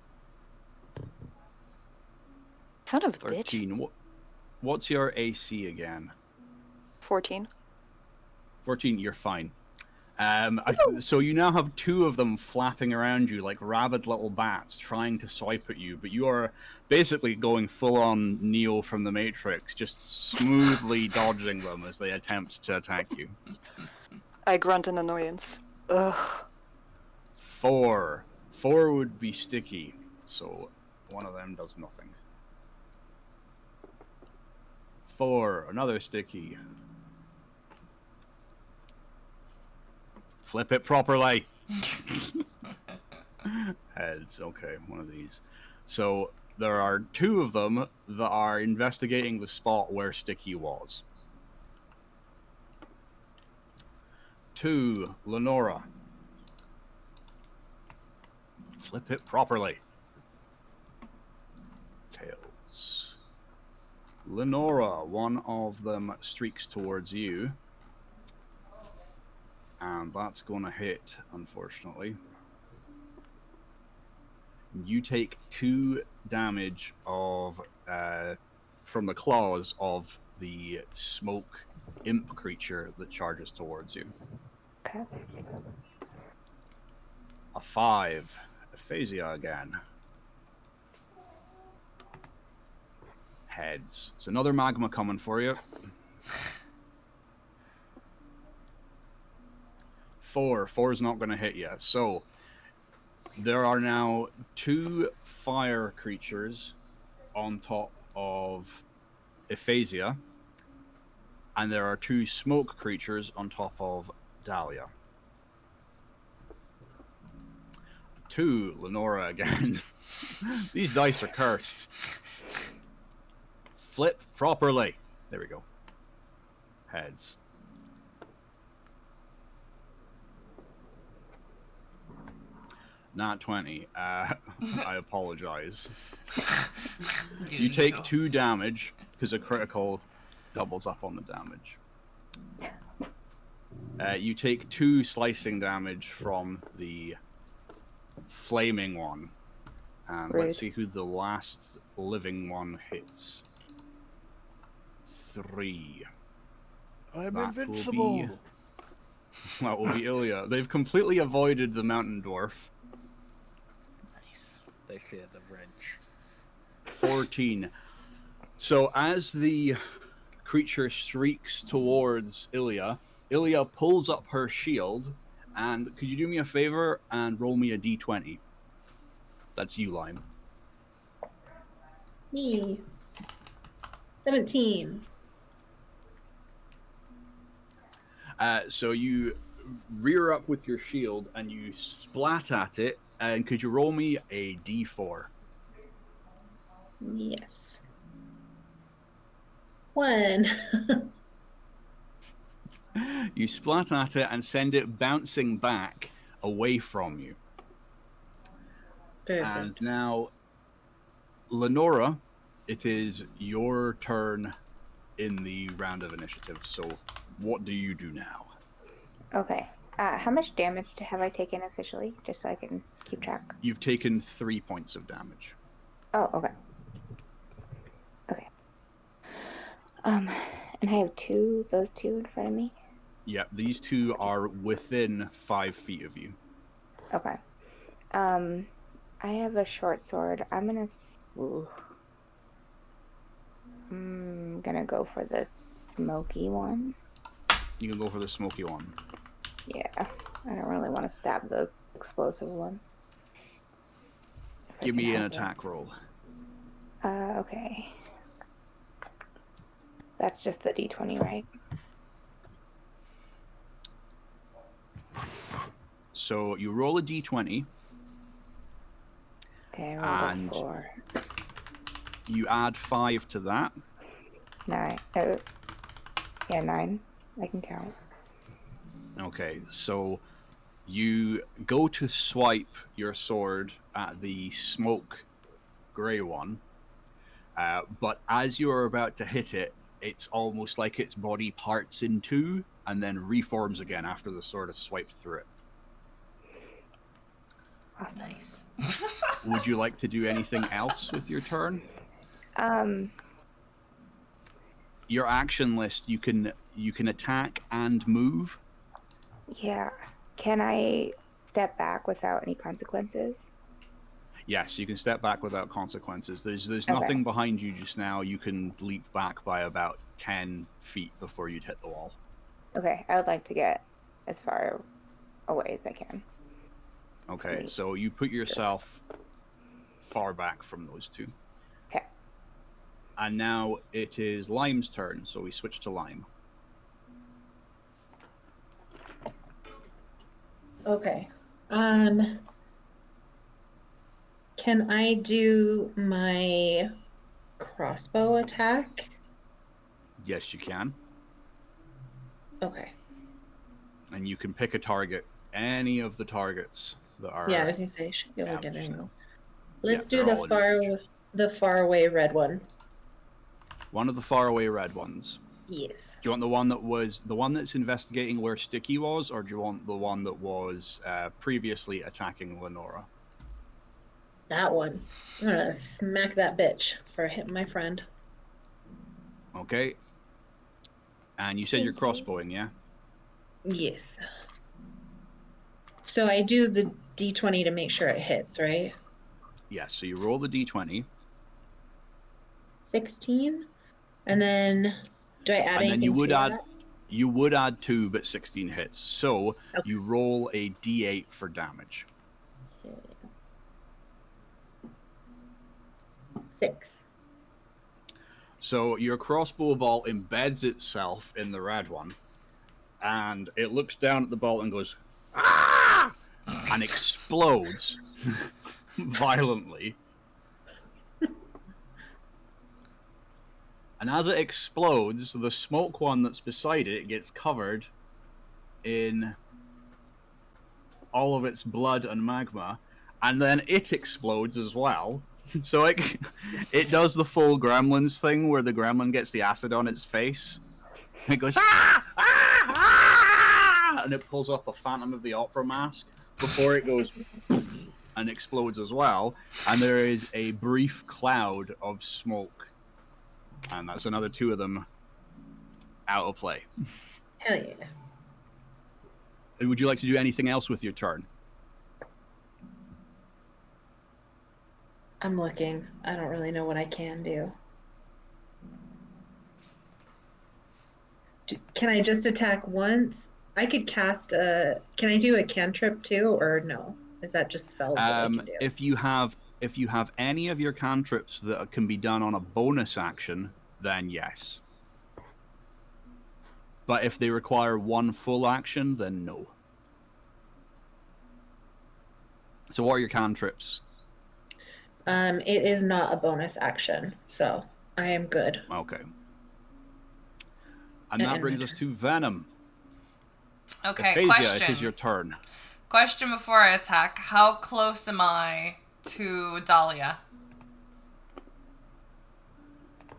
Son of a 13. bitch. What's your AC again? 14. 14, you're fine. So you now have 2 of them flapping around you like rabid little bats trying to swipe at you, but you are basically going full-on Neo from the Matrix, just smoothly dodging them as they attempt to attack you. I grunt in annoyance. Ugh. 4. 4 would be sticky, so one of them does nothing. 4, another sticky. Flip it properly. Heads, okay, one of these. So there are 2 of them that are investigating the spot where Sticky was. 2, Lenora. Flip it properly. Tails. Lenora, one of them streaks towards you. And that's going to hit, unfortunately. You take 2 damage of from the claws of the smoke imp creature that charges towards you. Okay. A 5. Aphasia again. Heads. It's another magma coming for you. 4. 4 is not going to hit you. So there are now 2 fire creatures on top of Aphasia, and there are 2 smoke creatures on top of Dahlia. 2, Lenora again. These dice are cursed. Flip properly. There we go. Heads. Not 20. I apologize. You take 2 damage, because a critical doubles up on the damage. You take 2 slicing damage from the flaming one. And let's see who the last living one hits. 3. I'm That invincible. That will be Ilya. They've completely avoided the mountain dwarf. Nice. They fear the wrench. 14. So as the creature streaks towards Ilya, Ilya pulls up her shield, and could you do me a favor and roll me a d20? That's you, Lime. Me. 17. So you rear up with your shield and you splat at it, and could you roll me a d4? Yes. 1. You splat at it and send it bouncing back away from you. Perfect. And now, Lenora, it is your turn in the round of initiative. So, what do you do now? Okay. How much damage have I taken officially, just so I can keep track? You've taken 3 points of damage. Oh, okay. Okay. And I have those two in front of me? Yeah, these 2 are within 5 feet of you. Okay. I have a short sword. I'm gonna go for the smoky one. You can go for the smoky one. Yeah. I don't really want to stab the explosive one. Give can me an have it. attack roll. Okay. That's just the D20, right? So you roll a d20, Okay, I rolled a and 4. you add 5 to that. 9. Oh, yeah, 9. I can count. Okay, so you go to swipe your sword at the smoke grey one, but as you're about to hit it, it's almost like its body parts in two and then reforms again after the sword has swiped through it. Awesome. Nice. Would you like to do anything else with your turn? Your action list, you can attack and move. Yeah. Can I step back without any consequences? Yes, you can step back without consequences. There's Okay. nothing behind you just now. You can leap back by about 10 feet before you'd hit the wall. Okay, I would like to get as far away as I can. Okay, so you put yourself far back from those two. Okay. And now it is Lime's turn, so we switch to Lime. Okay. Can I do my crossbow attack? Yes, you can. Okay. And you can pick a target, any of the targets that are... Yeah, I was gonna say, should be able to get just any. now. Let's Yeah, do they're all in the far away red one. One of the faraway red ones. Yes. Do you want the one that's investigating where Sticky was, or do you want the one that was previously attacking Lenora? That one. I'm gonna smack that bitch for hitting my friend. Okay. And you said you're crossbowing, yeah? Yes. So I do the D20 to make sure it hits, right? Yes, so you roll the d20. 16. And then do I add And anything then you would to add 2, but 16 hits. So Okay. you roll a d8 for damage. that? 6. So your crossbow bolt embeds itself in the red one, and it looks down at the bolt and goes, "Ah!" and explodes violently. And as it explodes, the smoke one that's beside it gets covered in all of its blood and magma, and then it explodes as well. So it does the full Gremlins thing where the gremlin gets the acid on its face. It goes, ah! Ah! Ah! And it pulls up a Phantom of the Opera mask before it goes and explodes as well. And there is a brief cloud of smoke. And that's another 2 of them out of play. Hell yeah. Would you like to do anything else with your turn? I'm looking. I don't really know what I can do. Can I just attack once? I could cast a... Can I do a cantrip too, or no? Is that just spells that I can do? If you have any of your cantrips that can be done on a bonus action, then yes. But if they require one full action, then no. So what are your cantrips? It is not a bonus action, so I am good. Okay. And that brings us to Venom. Okay, Aphasia, question. it is your turn. Question before I attack. How close am I to Dahlia?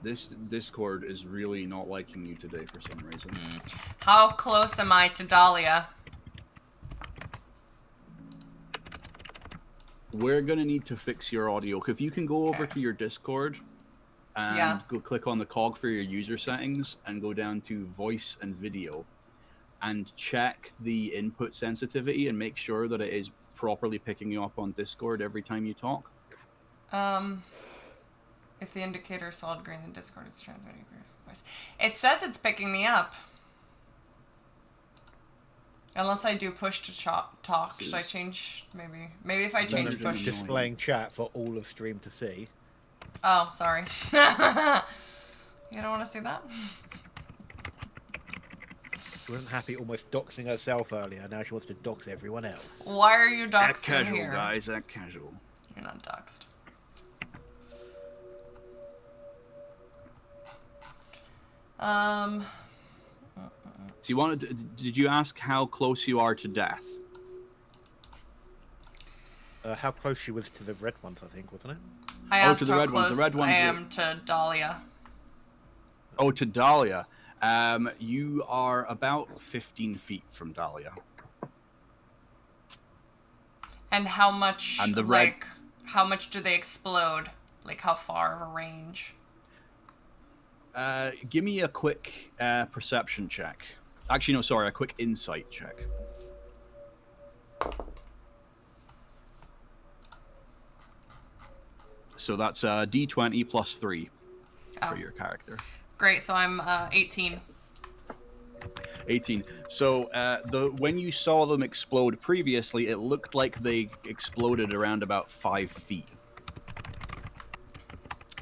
This Discord is really not liking you today for some reason. How close am I to Dahlia? We're going to need to fix your audio. If you can go over to your Discord and go click on the cog for your user settings and go down to voice and video and check the input sensitivity and make sure that it is properly picking you up on Discord every time you talk. If the indicator is solid green, then Discord is transmitting voice. It says it's picking me up. Unless I do push to talk. Should I change? Maybe if I change Venom push. is displaying chat for all of stream to see. Oh, sorry. You don't want to see that? She wasn't happy almost doxing herself earlier. Now she wants to dox everyone else. Why are you doxed Act casual, here? guys. Act casual. You're not doxed. So you wanted? Did you ask how close you are to death? How close she was to the red ones, I think, wasn't it? I asked to the how red ones. close The red ones I are- am to Dahlia. Oh, to Dahlia. You are about 15 feet from Dahlia. And how much, And the like, how much do they explode? Like, how far of a range? Give me a quick perception check. Actually, no, sorry, a quick insight check. So that's D20 plus 3 for your character. Great, so I'm 18. 18. So when you saw them explode previously, it looked like they exploded around about 5 feet.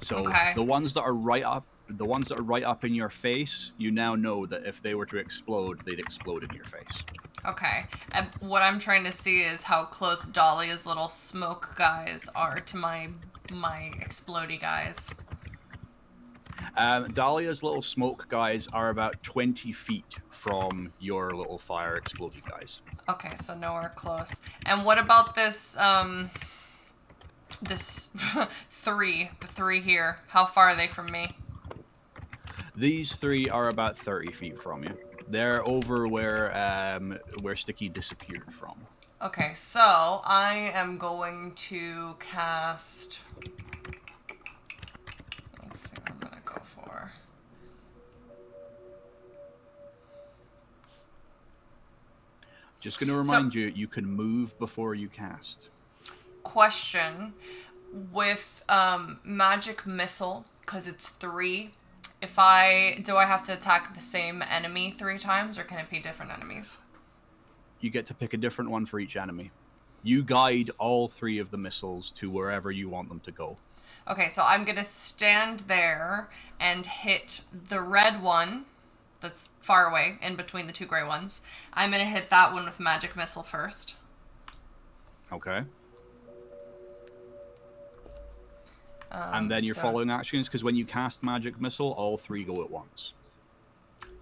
So Okay. the ones that are right up in your face, you now know that if they were to explode, they'd explode in your face. Okay, and what I'm trying to see is how close Dahlia's little smoke guys are to my explodey guys. Dahlia's little smoke guys are about 20 feet from your little fire exploded guys. Okay, so nowhere close. And what about this this the three here? How far are they from me? These 3 are about 30 feet from you. They're over where Sticky disappeared from. Okay, so I am going to cast. Let's see what I'm gonna go for. Just going to remind you, you can move before you cast. Question with magic missile, because it's 3. Do I have to attack the same enemy 3 times, or can it be different enemies? You get to pick a different one for each enemy. You guide all 3 of the missiles to wherever you want them to go. Okay, so I'm gonna stand there and hit the red one that's far away, in between the 2 gray ones. I'm gonna hit that one with magic missile first. Okay. And then your following actions, because when you cast magic missile, all 3 go at once.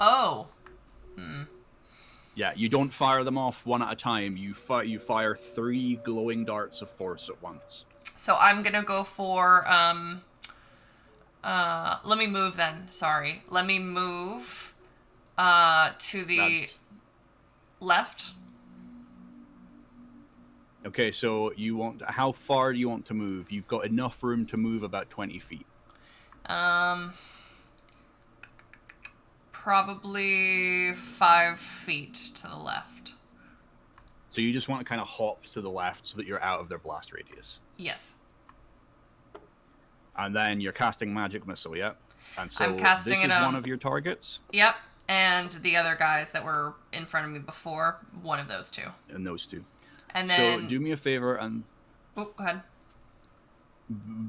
Oh. Yeah, you don't fire them off one at a time. You fire 3 glowing darts of force at once. So I'm gonna go for let me move then. Sorry. Let me move to the left. Okay, so how far do you want to move? You've got enough room to move about 20 feet. Probably 5 feet to the left. So you just want to kind of hop to the left so that you're out of their blast radius. Yes. And then you're casting magic missile, yeah? And so I'm casting this it is on- one of your targets? Yep. And the other guys that were in front of me before, one of those 2. And those 2. And then... So do me a favor and... Oh, go ahead.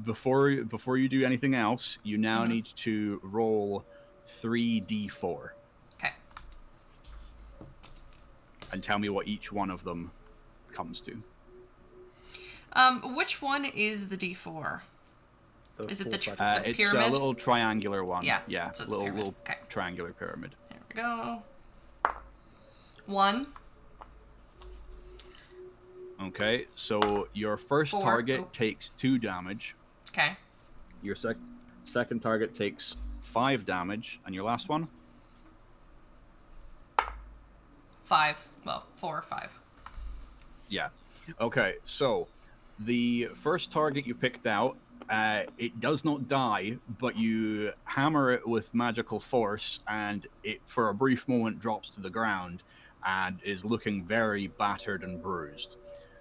Before you do anything else, you now need to roll 3d4. Okay. And tell me what each one of them comes to. Which one is the D4? Is it the four-sided It's pyramid? a little triangular one. Yeah, Yeah, so it's little pyramid. Okay. triangular pyramid. There we go. 1. Okay, so your first 4. target Oh. takes 2 damage. Okay. Your second target takes 5 damage, and your last one? 5. Well, 4 or 5. Yeah. Okay, so the first target you picked out, it does not die, but you hammer it with magical force, and it, for a brief moment, drops to the ground and is looking very battered and bruised.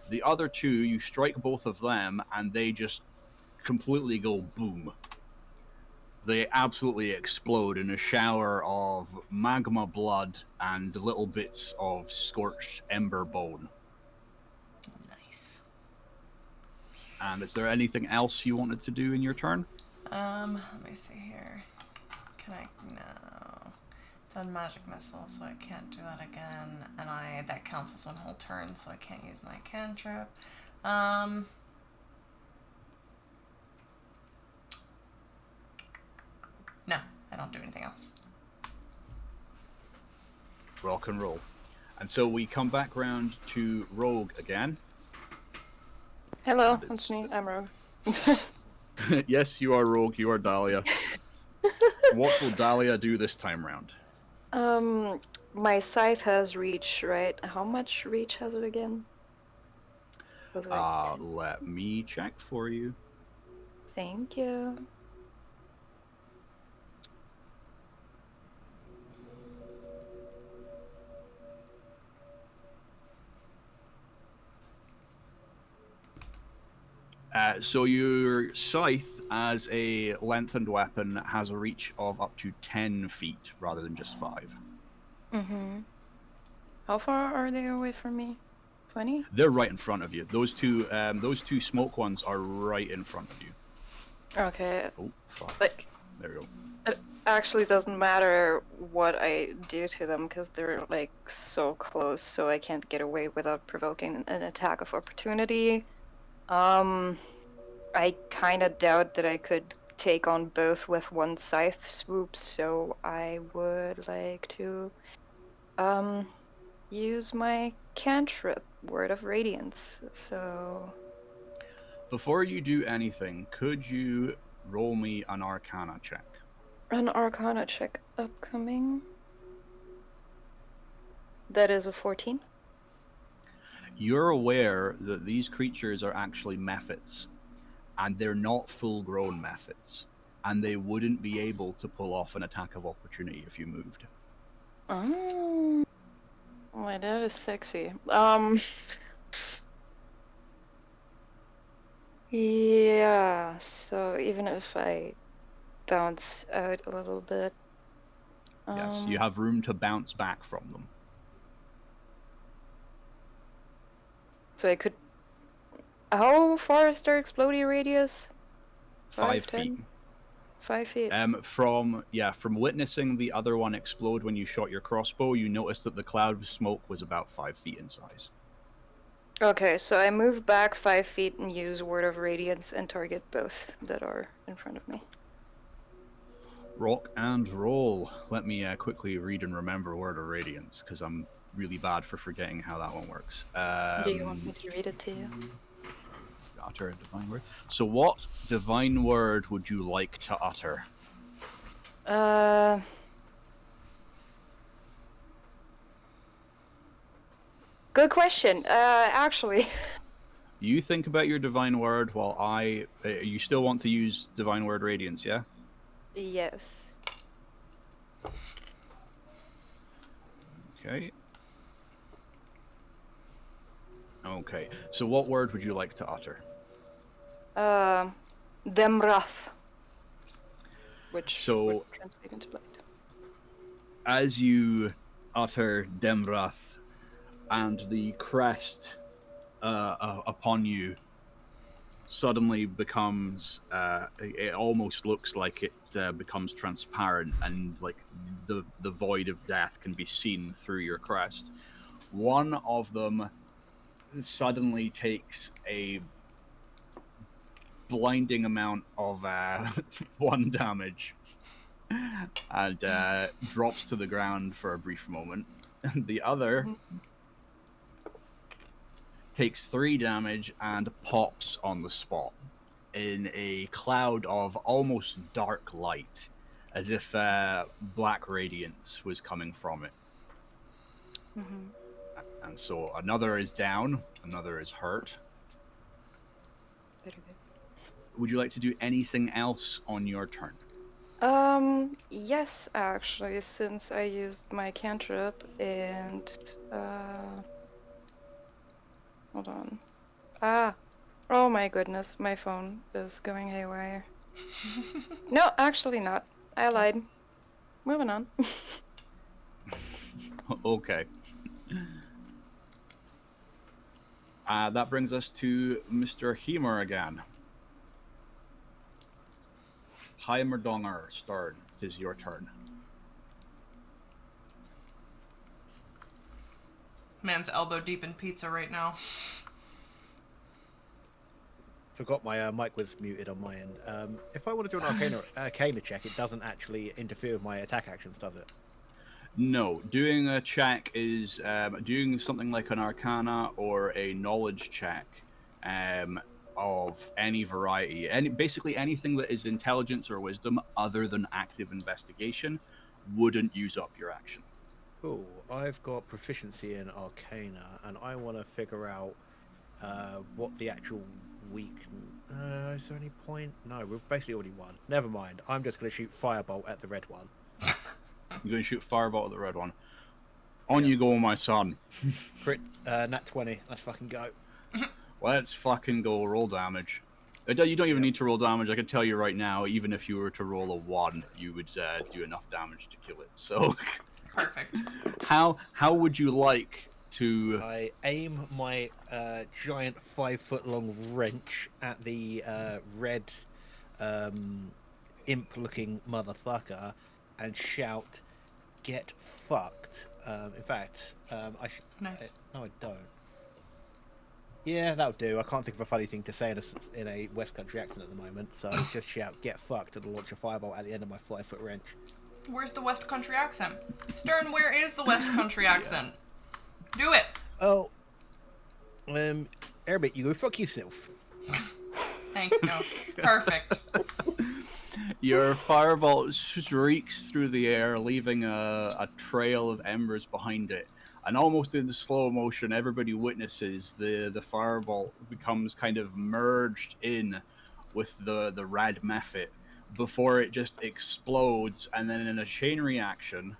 The other 2, you strike both of them, and they just completely go boom. They absolutely explode in a shower of magma blood and little bits of scorched ember bone. Nice. And is there anything else you wanted to do in your turn? Let me see here. Can I? No. It's on magic missile, so I can't do that again. And that counts as one whole turn, so I can't use my cantrip. No, I don't do anything else. Rock and roll. And so we come back round to Rogue again. Hello, And it's me. I'm Rogue. Yes, you are Rogue, you are Dahlia. What will Dahlia do this time round? My scythe has reach, right? How much reach has it again? Was it like 10? Let me check for you. Thank you. So your scythe, as a lengthened weapon, has a reach of up to 10 feet rather than just 5. Mm-hmm. How far are they away from me? 20? They're right in front of you. Those two smoke ones are right in front of you. Okay. Oh, fuck. Like, There you go. it actually doesn't matter what I do to them because they're like so close, so I can't get away without provoking an attack of opportunity. I kind of doubt that I could take on both with one scythe swoop, so I would like to use my cantrip, Word of Radiance. So Before you do anything, could you roll me an Arcana check? an Arcana check upcoming. That is a 14. You're aware that these creatures are actually mephits, and they're not full-grown mephits, and they wouldn't be able to pull off an attack of opportunity if you moved. Oh, my dad is sexy. Yeah, so even if I bounce out a little bit. Yes, you have room to bounce back from them. So I could. How far is their exploding radius? 5 10? feet. 5 feet. From witnessing the other one explode when you shot your crossbow, you noticed that the cloud of smoke was about 5 feet in size. Okay, so I move back 5 feet and use Word of Radiance and target both that are in front of me. Rock and roll. Let me quickly read and remember Word of Radiance, because I'm really bad for forgetting how that one works. Do you want me to read it to you? Utter a divine word. So what divine word would you like to utter? Good question. Actually. You think about your divine word while you still want to use divine word radiance, yeah? Yes. Okay. Okay. So what word would you like to utter? Demrath. Which So, would translate into light. as you utter Demrath and the crest upon you suddenly becomes it almost looks like it becomes transparent, and like the void of death can be seen through your crest. One of them suddenly takes a blinding amount of 1 damage and drops to the ground for a brief moment. The other takes 3 damage and pops on the spot in a cloud of almost dark light, as if black radiance was coming from it. Mm-hmm. And so another is down, another is hurt. Very good. Would you like to do anything else on your turn? Yes, actually, since I used my cantrip and, hold on. Oh my goodness, my phone is going haywire. No, actually not. I lied. Moving on. Okay. That brings us to Mr. Heimer again. Heimer Donger, Stern, it is your turn. Man's elbow deep in pizza right now. Forgot my mic was muted on my end. If I want to do an Arcana check, it doesn't actually interfere with my attack actions, does it? No, doing a check is doing something like an Arcana or a Knowledge check of any variety. Basically anything that is Intelligence or Wisdom other than active investigation wouldn't use up your action. Cool. I've got proficiency in Arcana, and I want to figure out what the actual weak... is there any point? No, we've basically already won. Never mind. I'm just going to shoot Firebolt at the red one. You're going to shoot Firebolt at the red one. On you go, my son. Crit, nat 20. Let's fucking go. Let's fucking go. Roll damage. You don't even need to roll damage. I can tell you right now, even if you were to roll a 1, you would do enough damage to kill it. So... Perfect. How would you like to... I aim my giant 5-foot-long wrench at the red imp-looking motherfucker and shout, "Get fucked." In fact, Nice. no, I don't. Yeah, that'll do. I can't think of a funny thing to say in a West Country accent at the moment, so I just shout, "Get fucked," and launch a fireball at the end of my 5-foot wrench. Where's the West Country accent? Stern, where is the West Country accent? Do it! Oh, Airbit, you go fuck yourself. Thank you. Perfect. Your firebolt streaks through the air, leaving a trail of embers behind it. And almost in slow motion, everybody witnesses the firebolt becomes kind of merged in with the red mephit before it just explodes, and then in a chain reaction,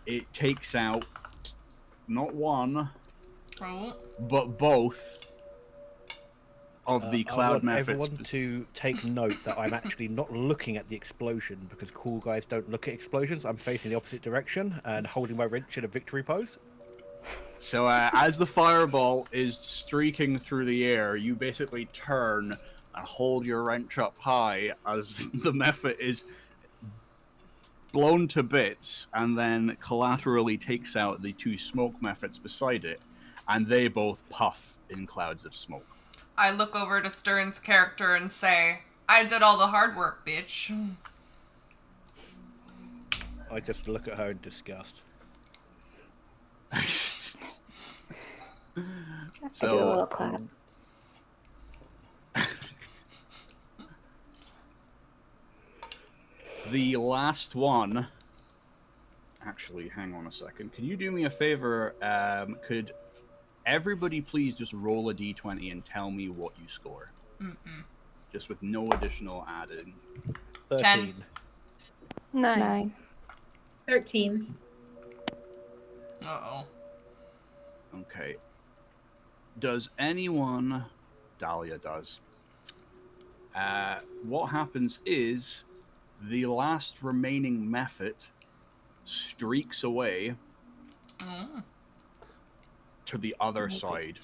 it takes out not one, but both of the cloud I want mephits. everyone to take note that I'm actually not looking at the explosion, because cool guys don't look at explosions. I'm facing the opposite direction and holding my wrench in a victory pose. So as the fireball is streaking through the air, you basically turn and hold your wrench up high as the mephit is blown to bits, and then collaterally takes out the 2 smoke mephits beside it, and they both puff in clouds of smoke. I look over to Stern's character and say, "I did all the hard work, bitch." I just look at her in disgust. I do a little clap. The last one... Actually, hang on a second. Can you do me a favor? Could everybody please just roll a d20 and tell me what you score? Just with no additional adding. 13. 9. 13. Uh-oh. Okay. Does anyone... Dahlia does. What happens is the last remaining mephit streaks away to the other side.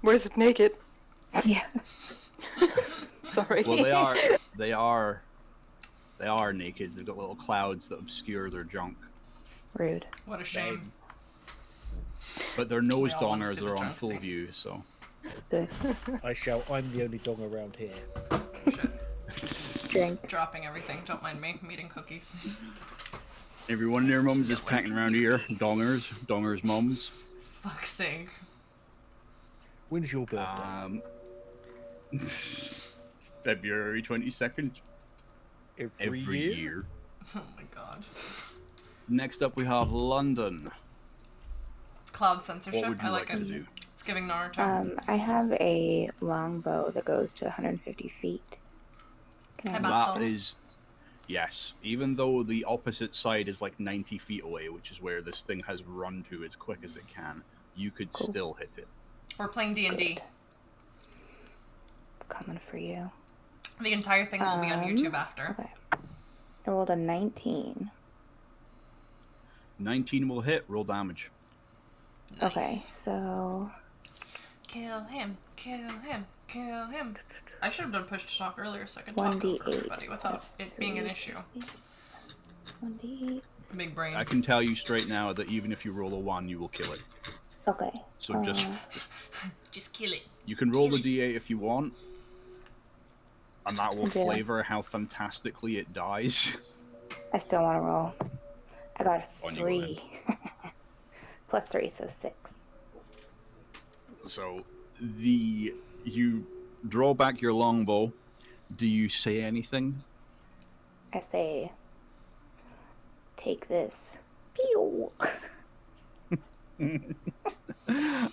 Where's it naked? Yeah. Sorry. Well, they are naked. They've got little clouds that obscure their junk. Rude. What a shame. But their nose We all wanna dongers see the are on junk full scene. view, so... Good. I shout, "I'm the only dong around here." Shit. Drink. Dropping everything. Don't mind me. I'm eating cookies. Everyone in their mums is packing around here. Dongers' mums. Fuck's sake. When's your birthday? February 22nd. Every year. Oh my god. Next up, we have London. Cloud censorship. What would you I like like to it. do? It's giving Naruto. I have a longbow that goes to 150 feet. Can I How have about That salt? is... Yes, even though the opposite side is like 90 feet away, which is where this thing has run to as quick as it can, you could Cool. still hit it. We're playing D&D. coming for you. The entire thing will be on YouTube after. Okay. I rolled a 19. 19 will hit. Roll damage. Nice. Okay, so... Kill him, kill him, kill him. I should have done push to talk earlier so I could talk over 1d8 everybody without it being an issue. 1d8. Big brain. I can tell you straight now that even if you roll a 1, you will kill it. Okay. So just kill it. You can roll the d8 if you want, and that will Yeah. flavor how fantastically it dies. I still want to roll. I got a On you go 3. Plus 3, so 6. So you draw back your longbow. Do you say anything? I say, take this. Pew!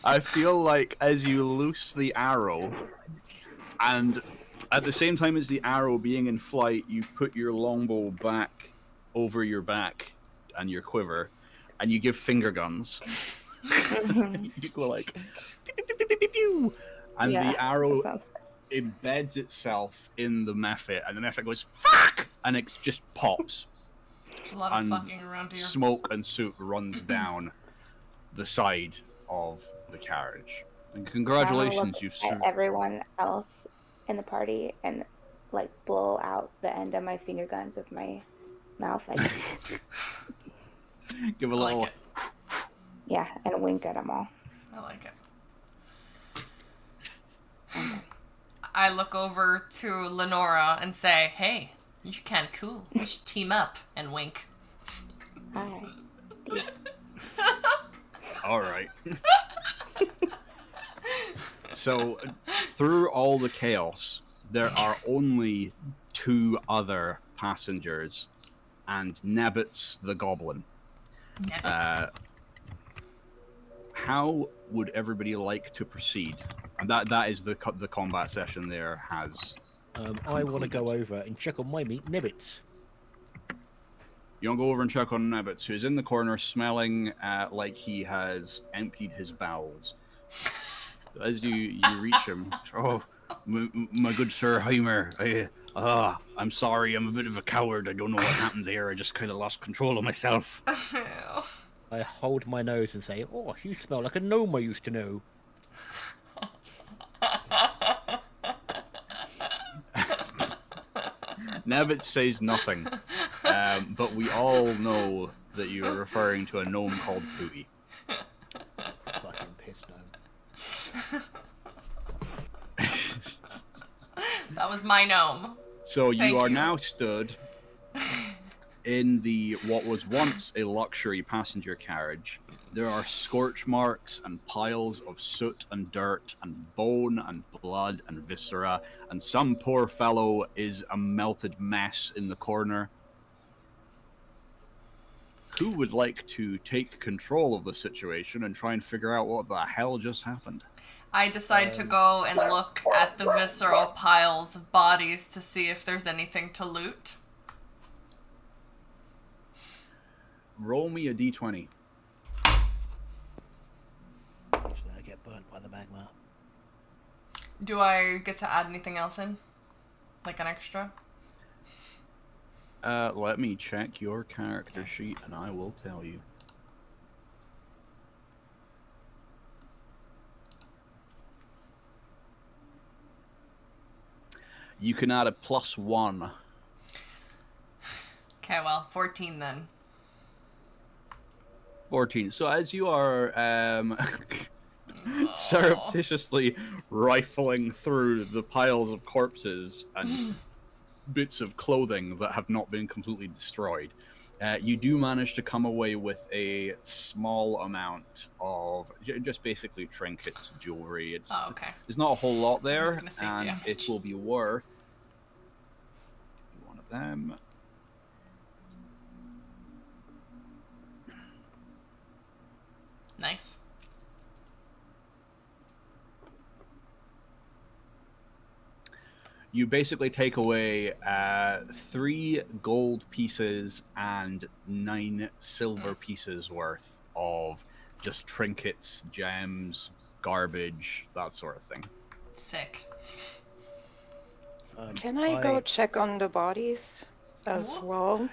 I feel like as you loose the arrow, and at the same time as the arrow being in flight, you put your longbow back over your back and your quiver, and you give finger guns. You go like, pew, pew, pew, pew, pew, pew, and Yeah, the arrow that sounds embeds itself in the mephit, and the mephit goes, fuck! And it just pops. There's a lot of And fucking around here. Smoke and soot runs down the side of the carriage. And congratulations, you've at everyone else in the party and like blow out the end of my finger guns with my mouth. give a I little. like it. Yeah, and wink at them all. I like it. I look over to Lenora and say, hey, you're kind of cool. We should team up, and wink. Hi. All right. So, through all the chaos, there are only 2 other passengers, and Nebbits the goblin. Nebbits. How would everybody like to proceed? And that is the combat session there has. I want to go over and check on my meat, Nibbits. You want to go over and check on Nebbits, who's in the corner smelling like he has emptied his bowels. As you reach him, oh, my good Sir Heimer, I'm sorry, I'm a bit of a coward. I don't know what happened there. I just kind of lost control of myself. I hold my nose and say, oh, you smell like a gnome I used to know. Nebbit says nothing, but we all know that you are referring to a gnome called Pooey. Fucking piss gnome. That was my gnome. So Thank you are you. now stood in the what was once a luxury passenger carriage. There are scorch marks and piles of soot and dirt and bone and blood and viscera, and some poor fellow is a melted mess in the corner. Who would like to take control of the situation and try and figure out what the hell just happened? I decide to go and look at the visceral piles of bodies to see if there's anything to loot. Roll me a d20. Just let her get burnt by the magma. Do I get to add anything else in? Like an extra? Let me check your character sheet and I will tell you. You can add a +1. Okay, well, 14 then. 14. So as you are surreptitiously rifling through the piles of corpses and bits of clothing that have not been completely destroyed, you do manage to come away with a small amount of just basically trinkets, jewelry. Oh, okay. There's not a whole lot I was there, gonna say and damage. it will be worth one of them. Nice. You basically take away 3 gold pieces and 9 silver pieces worth of just trinkets, gems, garbage, that sort of thing. Sick. Can I go check on the bodies as What? well?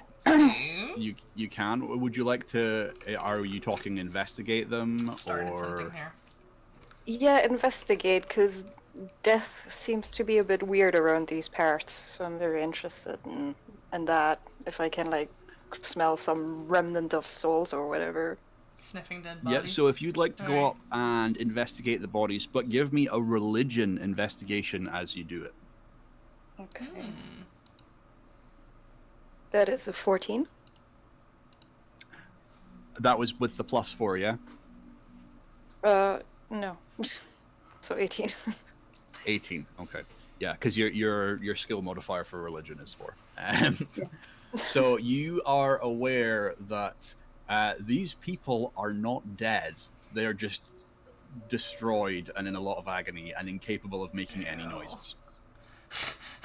You can. Would you like to? Are you talking investigate them Started or? something here. Yeah, investigate, because death seems to be a bit weird around these parts, so I'm very interested in that. If I can, like, smell some remnant of souls or whatever. Sniffing dead Yeah. bodies. So if you'd like to go Alright. up and investigate the bodies, but give me a religion investigation as you do it. Okay. Hmm. That is a 14. That was with the +4, yeah. No. So 18. 18. Okay. Yeah, because your skill modifier for religion is 4. So you are aware that these people are not dead. They are just destroyed and in a lot of agony and incapable of making any Ew. noises.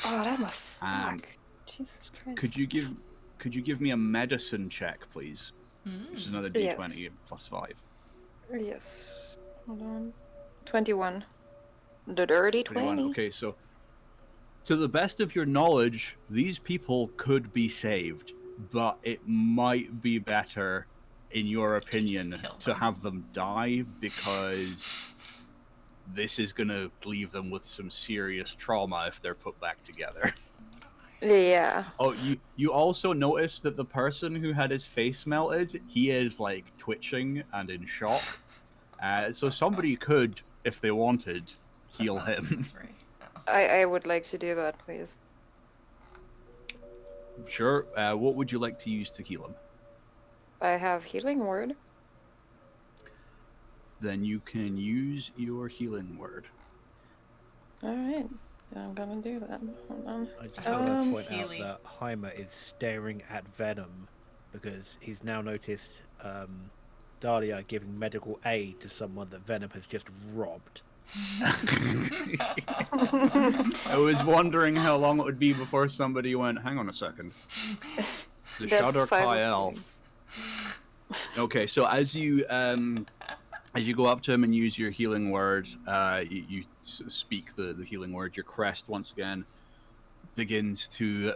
Oh, that must Um, suck. Jesus Christ. Could you give me a medicine check, please? Which is another Yes. d20 +5. Yes. Hold on. 21. The dirty 21. 20. Okay, so to the best of your knowledge, these people could be saved, but it might be better, in your opinion, kill to them. have them die because this is going to leave them with some serious trauma if they're put back together. Yeah. Oh, you also notice that the person who had his face melted, he is like twitching and in shock. So somebody could, if they wanted, heal him. I would like to do that, please. Sure. What would you like to use to heal him? I have healing word. Then you can use your healing word. Alright. I'm gonna do that. Hold on. I just want to point out Healy. that Heimer is staring at Venom because he's now noticed Dahlia giving medical aid to someone that Venom has just robbed. I was wondering how long it would be before somebody went, hang on a second. The That's Shadow 5 Kai of Elf. Okay, so as you go up to him and use your healing word, you speak the healing word, your crest once again begins to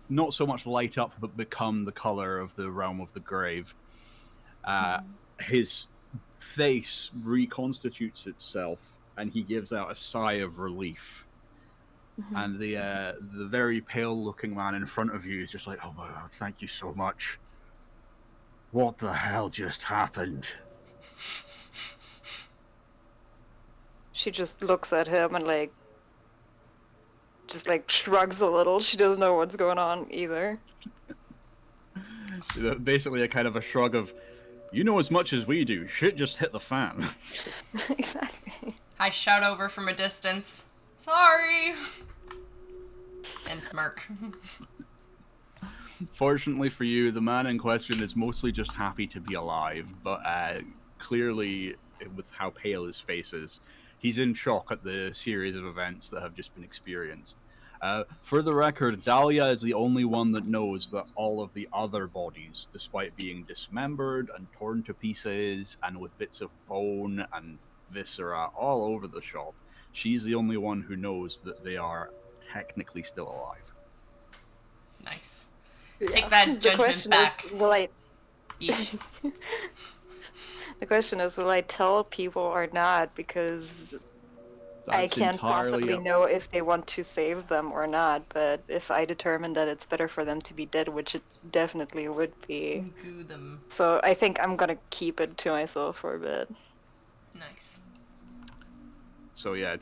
not so much light up, but become the color of the realm of the grave. His face reconstitutes itself, and he gives out a sigh of relief. And the very pale-looking man in front of you is just like, "Oh my God, thank you so much. What the hell just happened?" She just looks at him and just shrugs a little. She doesn't know what's going on either. Basically a kind of a shrug of, you know as much as we do, shit just hit the fan. Exactly. I shout over from a distance, sorry! And smirk. Fortunately for you, the man in question is mostly just happy to be alive, but clearly, with how pale his face is, he's in shock at the series of events that have just been experienced. For the record, Dahlia is the only one that knows that all of the other bodies, despite being dismembered and torn to pieces and with bits of bone and viscera all over the shop, she's the only one who knows that they are technically still alive. Nice. Yeah. Take that The judgment question back. is, will I... Each. The question is, will I tell people or not? Because I That's can't entirely possibly up- know if they want to save them or not. But if I determine that it's better for them to be dead, which it definitely would be, Goo them. so I think I'm gonna keep it to myself for a bit. Nice. So yeah,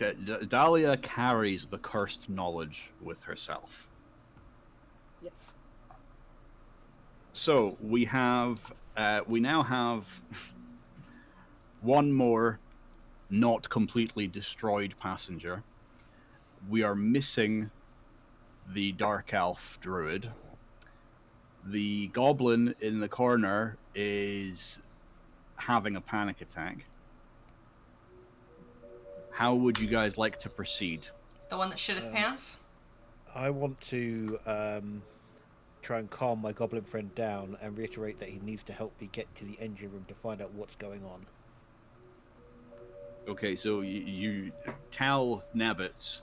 Dahlia carries the cursed knowledge with herself. Yes. So we now have one more not completely destroyed passenger. We are missing the Dark Elf Druid. The Goblin in the corner is having a panic attack. How would you guys like to proceed? The one that shit his pants? I want to try and calm my goblin friend down and reiterate that he needs to help me get to the engine room to find out what's going on. Okay, so you tell Nebbits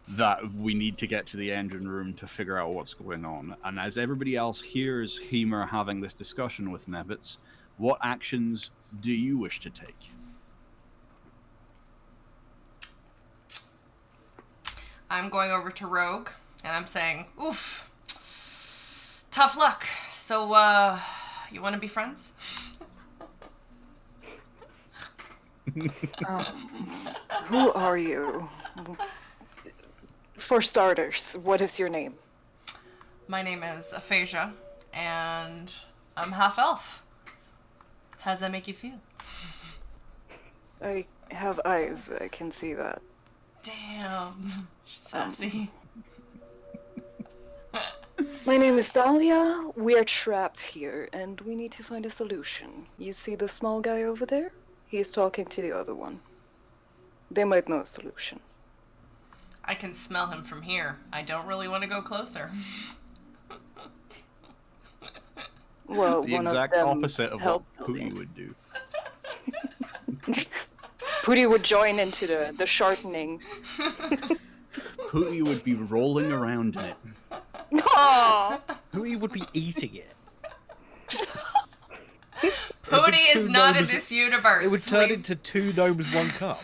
that we need to get to the engine room to figure out what's going on. And as everybody else hears Heimer having this discussion with Nebbits, what actions do you wish to take? I'm going over to Rogue, and I'm saying, oof, tough luck. So, you want to be friends? Who are you? For starters, what is your name? My name is Aphasia, and I'm half elf. How does that make you feel? I have eyes, I can see that. Damn. She's sassy. My name is Dahlia. We are trapped here, and we need to find a solution. You see the small guy over there? He's talking to the other one. They might know a solution. I can smell him from here. I don't really want to go closer. Well, The one exact of them opposite of what helped Pooty building. would do. Pooty would join into the sharpening. Pooty would be rolling around in it. Aww. Who would be eating it? Pooty is two not in gnomes- this universe. It would turn leave, into 2 gnomes, 1 cup.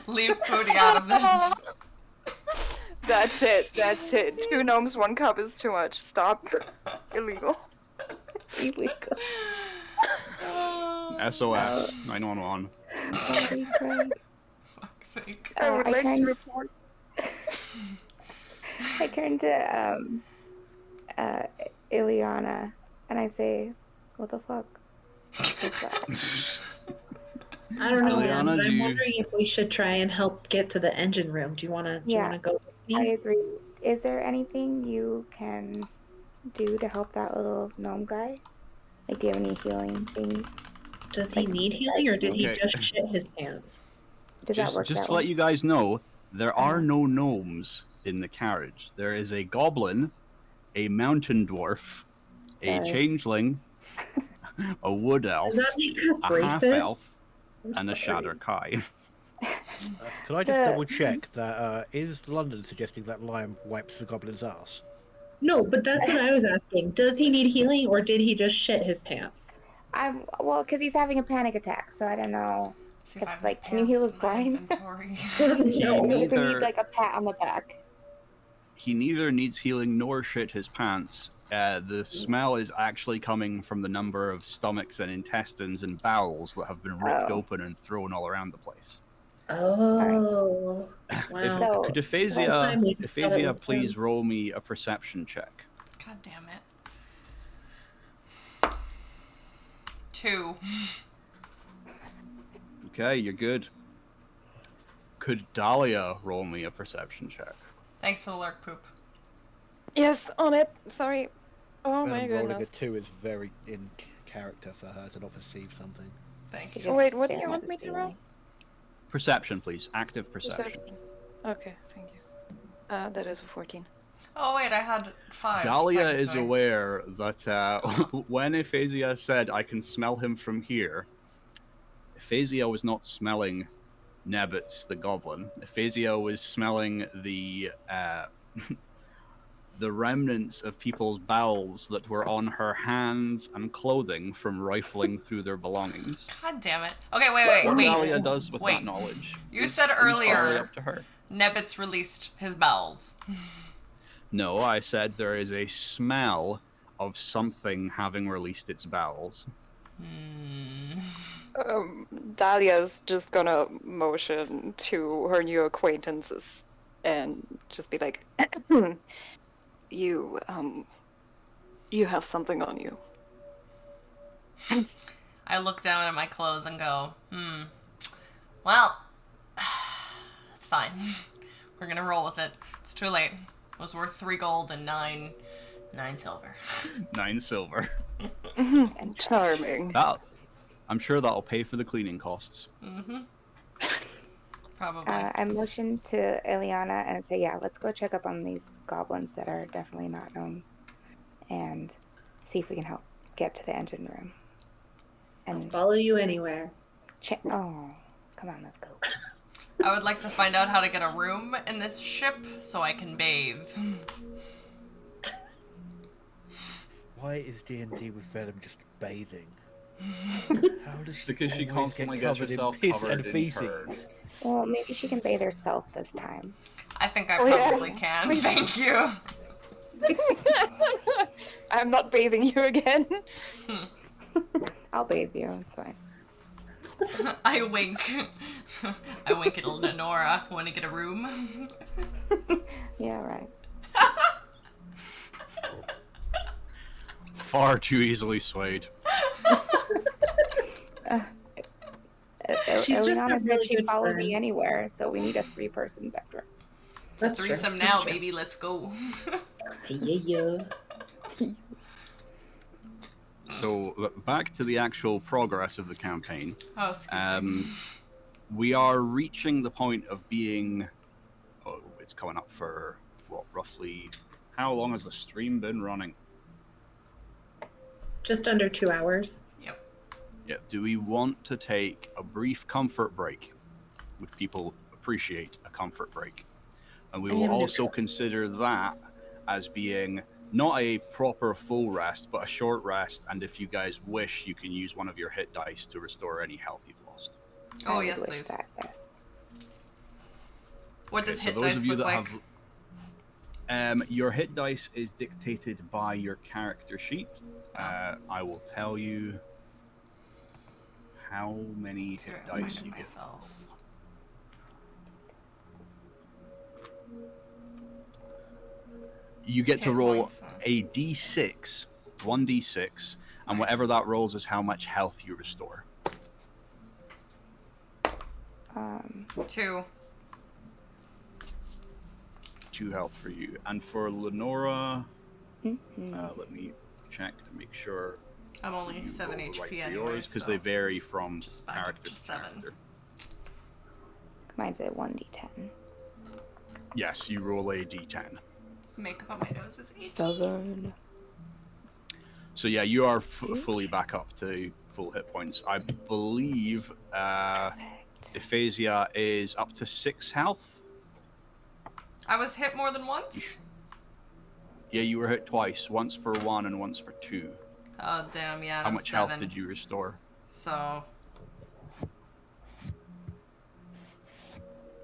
leave Pooty out of this. That's it. 2 gnomes, 1 cup is too much. Stop. Illegal. Illegal. SOS 911. Holy crap. Fuck's sake. I would I like to can- report. I turn to Ilyana and I say, "What the fuck?" What's that? I don't know, man, Ilyana, but do I'm you- wondering if we should try and help get to the engine room. Do you want to Yeah. go with I me? agree. Is there anything you can do to help that little gnome guy? Like, do you have any healing things? Does he like, need healing, or did he Okay. just shit his pants? Does that work Just that to let way? you guys know, there are Uh-huh. no gnomes in the carriage. There is a goblin, a mountain dwarf, a Sorry. changeling, a wood elf, Does that make us a half racist? elf, I'm and a sorry. shatter kai. Can I just The- double check that is London suggesting that Lime wipes the goblin's ass? No, but that's what I was asking. Does he need healing, or did he just shit his pants? Well, because he's having a panic attack, so I don't know. See if I have Like, can you heal his pants in my brain? inventory. No. He doesn't Neither- need like a pat on the back. He neither needs healing nor shit his pants. The smell is actually coming from the number of stomachs and intestines and bowels that have been ripped Oh. open and thrown all around the place. Oh, wow. So- Could Last time we just thought it Aphasia was please him. roll me a perception check? God damn it. 2. Okay, you're good. Could Dahlia roll me a perception check? Thanks for the lurk poop. Yes, on it. Sorry. Oh my Venom rolling a goodness. 2 is very in character for her to not perceive something. Thank She's you. just Wait, what do you staring want at me the to roll? ceiling. Perception, please. Active perception. Perception. Okay, thank you. That is a 14. Oh wait, I had 5. Dahlia is technically. aware that when Aphasia said, I can smell him from here, Aphasia was not smelling Nebbits the goblin. Aphasia was smelling the the remnants of people's bowels that were on her hands and clothing from rifling through their belongings. God damn it. Okay, wait. What Wait. Dahlia does with Wait. that knowledge You is said entirely earlier- up to her. Nebbits released his bowels. No, I said there is a smell of something having released its bowels. Dahlia's just gonna motion to her new acquaintances and just be like, you have something on you. I look down at my clothes and go, well, it's fine. We're gonna roll with it. It's too late. It was worth 3 gold and 9 silver. 9 silver. Charming. I'm sure that'll pay for the cleaning costs. Probably. I motion to Ilyana and say, yeah, let's go check up on these goblins that are definitely not gnomes and see if we can help get to the engine room. I'll And follow you anywhere. oh, come on, let's go. I would like to find out how to get a room in this ship so I can bathe. Why is D&D with Venom just bathing? How does she Because she always constantly get gets covered herself in piss covered and in feces? turd. Well, maybe she can bathe herself this time. I think I Oh, yeah. probably can. Thank you. I'm not bathing you again. I'll bathe you. It's fine. I wink. I wink at Lenora. Want to get a room? Yeah, right. Far too easily swayed. She's just Ilyana a said really she'd good follow friend. me anywhere, so we need a 3-person vector. It's a That's true. threesome That's now, true. baby. Let's go. Yeah. So back to the actual progress of the campaign. Oh, excuse me. We are reaching the point of being. Oh, it's coming up for what, roughly? How long has the stream been running? Just under 2 hours. Yep. Yeah. Do we want to take a brief comfort break? Would people appreciate a comfort break? And we I will am also neutral. consider that as being not a proper full rest, but a short rest. And if you guys wish, you can use one of your hit dice to restore any health you've lost. Oh, I would yes, wish please. that, yes. What does Okay, hit so those dice of you look that like? have your hit dice is dictated by your character sheet. I will tell you how many To hit remind dice you get. myself. You get to Hit roll points, a d6, 1d6, and Nice. whatever that rolls is how much health you restore. 2. 2 health for you. And for Lenora, Mhm. let me check to make sure I'm only you 7 roll the right HP for anyway, yours, because so they vary from just back up character to to 7. character. Mine's at 1d10. Yes, you roll a d10. makeup on my nose is itchy. 7. So yeah, you are fully back up to full hit points. I believe Perfect. Ephasia is up to 6 health. I was hit more than once? Yeah, you were hit twice. Once for 1 and once for 2. Oh, damn, yeah, and How I'm much 7. health did you restore? So...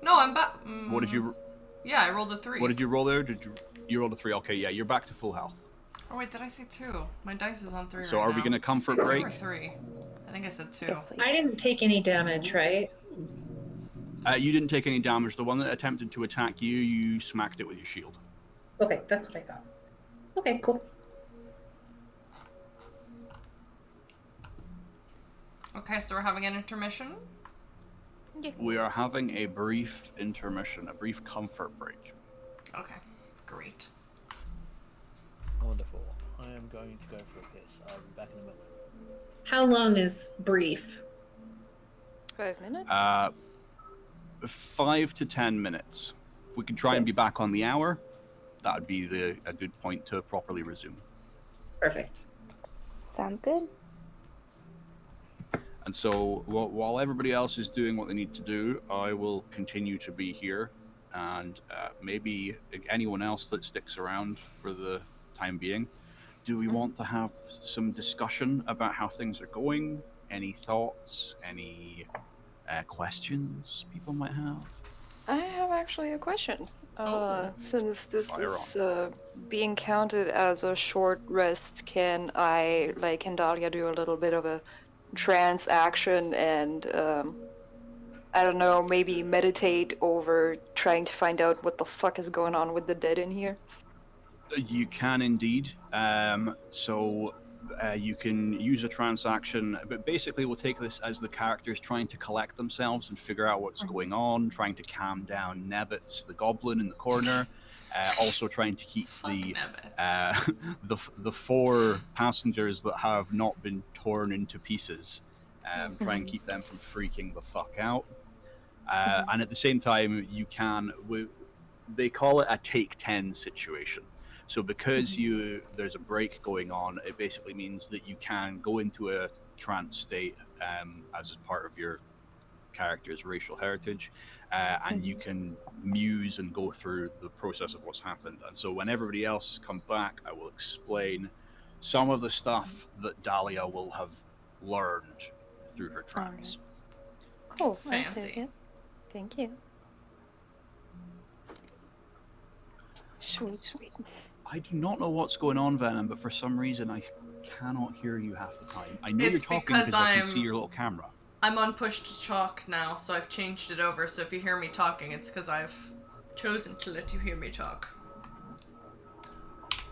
No, I'm back. What did you... Yeah, I rolled a 3. What did you roll there? You rolled a 3. Okay, yeah, you're back to full health. Oh, wait, did I say 2? My dice is on 3 So right are now. we gonna comfort Did I say 2 break? or 3? I think I said 2. Yes, please. I didn't take any damage, right? You didn't take any damage. The one that attempted to attack you, you smacked it with your shield. Okay, that's what I thought. Okay, cool. Okay, so we're having an intermission? We are having a brief intermission, a brief comfort break. Okay, great. Wonderful. I am going to go for a piss. I'll be back in a moment. How long is brief? 5 minutes? 5 to 10 minutes. If we can try and be back on the hour, that would be a good point to properly resume. Perfect. Sounds good. And so while everybody else is doing what they need to do, I will continue to be here. And maybe anyone else that sticks around for the time being, do we want to have some discussion about how things are going? Any thoughts? Any questions people might have? I have actually a question. Since this Fire is being counted as a short rest, can Dahlia do a little bit of a trance action and, I don't know, maybe meditate over trying to find out what the fuck is going on with the dead in here? You can indeed. You can use a transaction, but basically we'll take this as the characters trying to collect themselves and figure out what's going on, trying to calm down Nebbits, the goblin in the corner, also trying to keep the 4 passengers that have not been torn into pieces, try and keep them from freaking the fuck out. And at the same time, you can... they call it a take 10 situation. So because there's a break going on, it basically means that you can go into a trance state as part of your character's racial heritage, and you can muse and go through the process of what's happened. And so when everybody else has come back, I will explain some of the stuff that Dahlia will have learned through her trance. Cool. I'll Fancy. take it. Thank you. Sweet, sweet. I do not know what's going on, Venom, but for some reason I cannot hear you half the time. I know It's you're talking because because I can I'm- see your little camera. I'm on push to talk now, so I've changed it over. So if you hear me talking, it's because I've chosen to let you hear me talk.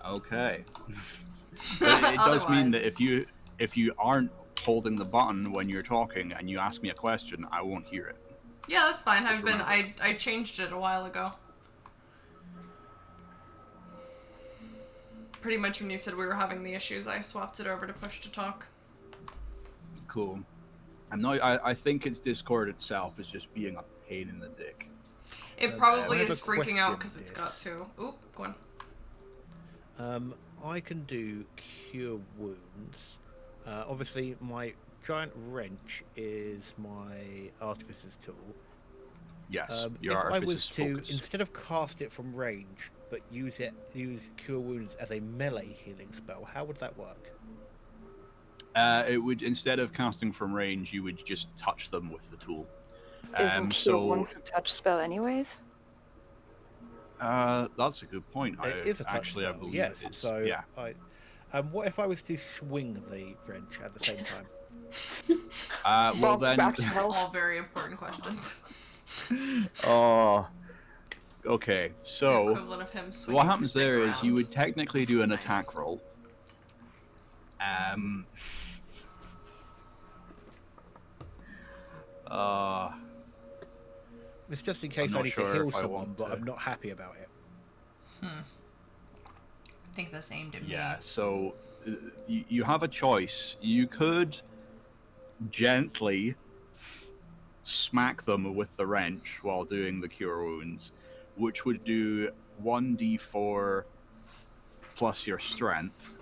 Okay. But it does mean that Otherwise- if you aren't holding the button when you're talking and you ask me a question, I won't hear it. Yeah, that's fine. Just remember. I changed it a while ago. Pretty much when you said we were having the issues, I swapped it over to push to talk. Cool. I think it's Discord itself is just being a pain in the dick. It probably I have is a freaking out question, because it's yes. got to. Oop, go on. I can do cure wounds. Obviously, my giant wrench is my artificer's tool. Yes, your if I was artificer's to, focus. instead of cast it from range, but use cure wounds as a melee healing spell, how would that work? It would, instead of casting from range, you would just touch them with the tool. Isn't Cure Wounds a touch spell anyways? That's a good point. It is a touch actually, I spell, believe yes. it is. So, yeah. what if I was to swing the wrench at the same time? Well Bonk then. back spell. All very important questions. Oh. Okay, The so equivalent of him swinging what the happens stick there is you around. would technically do an Nice. attack roll. It's just in case not I need sure to heal if I someone, want but to- I'm not happy about it. I think that's aimed at me. Yeah, so you have a choice. You could gently smack them with the wrench while doing the cure wounds, which would do 1d4 plus your strength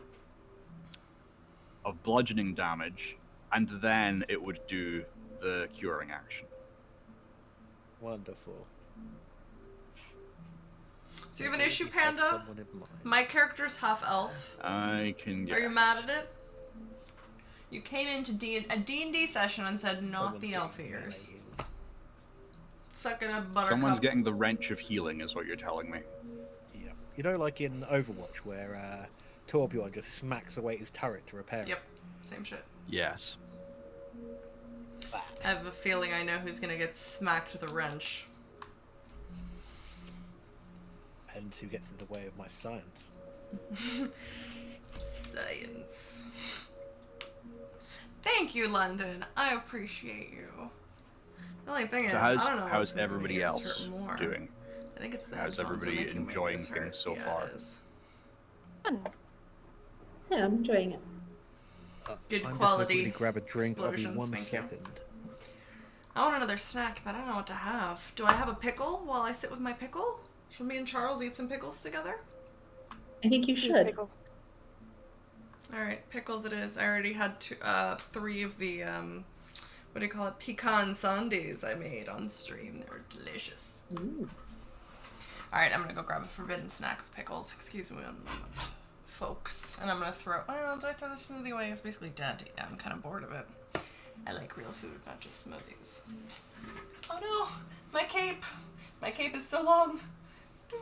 of bludgeoning damage, and then it would do the curing action. Wonderful. Do you have an issue, Maybe have Panda? someone in mind. My character's half elf. I can guess. Are you mad at it? You came into a D&D session and said not Someone's the getting elf ears. melee. Suck it up, buttercup. Someone's getting the wrench of healing, is what you're telling me. Yeah. You know, like in Overwatch, where Torbjorn just smacks away his turret to repair Yep, same shit. Yes. I have a feeling I know who's gonna get smacked with a wrench. it. And who gets in the way of my science. Science. Thank you, London. I appreciate you. The only thing So is, how's, I don't know how's what's making everybody my ears else hurt more. doing? I think it's the How's headphones are everybody making my enjoying ears things hurt. so Yeah, far? it is. Fun. Yeah, I'm enjoying it. Good I'm quality just gonna grab a drink. I'll be explosions, 1 thank you. second. I want another snack, but I don't know what to have. Do I have a pickle while I sit with my pickle? Should me and Charles eat some pickles together? I think you should. Pickle. Alright, pickles it is. I already had 3 of the, what do you call it? Pecan sundaes I made on stream. They were delicious. Ooh. Alright, I'm gonna go grab a forbidden snack of pickles. Excuse me one moment, folks. And I'm gonna throw, oh, do I throw the smoothie away? It's basically dead. Yeah, I'm kind of bored of it. I like real food, not just smoothies. Oh no, my cape! My cape is so long. Doop.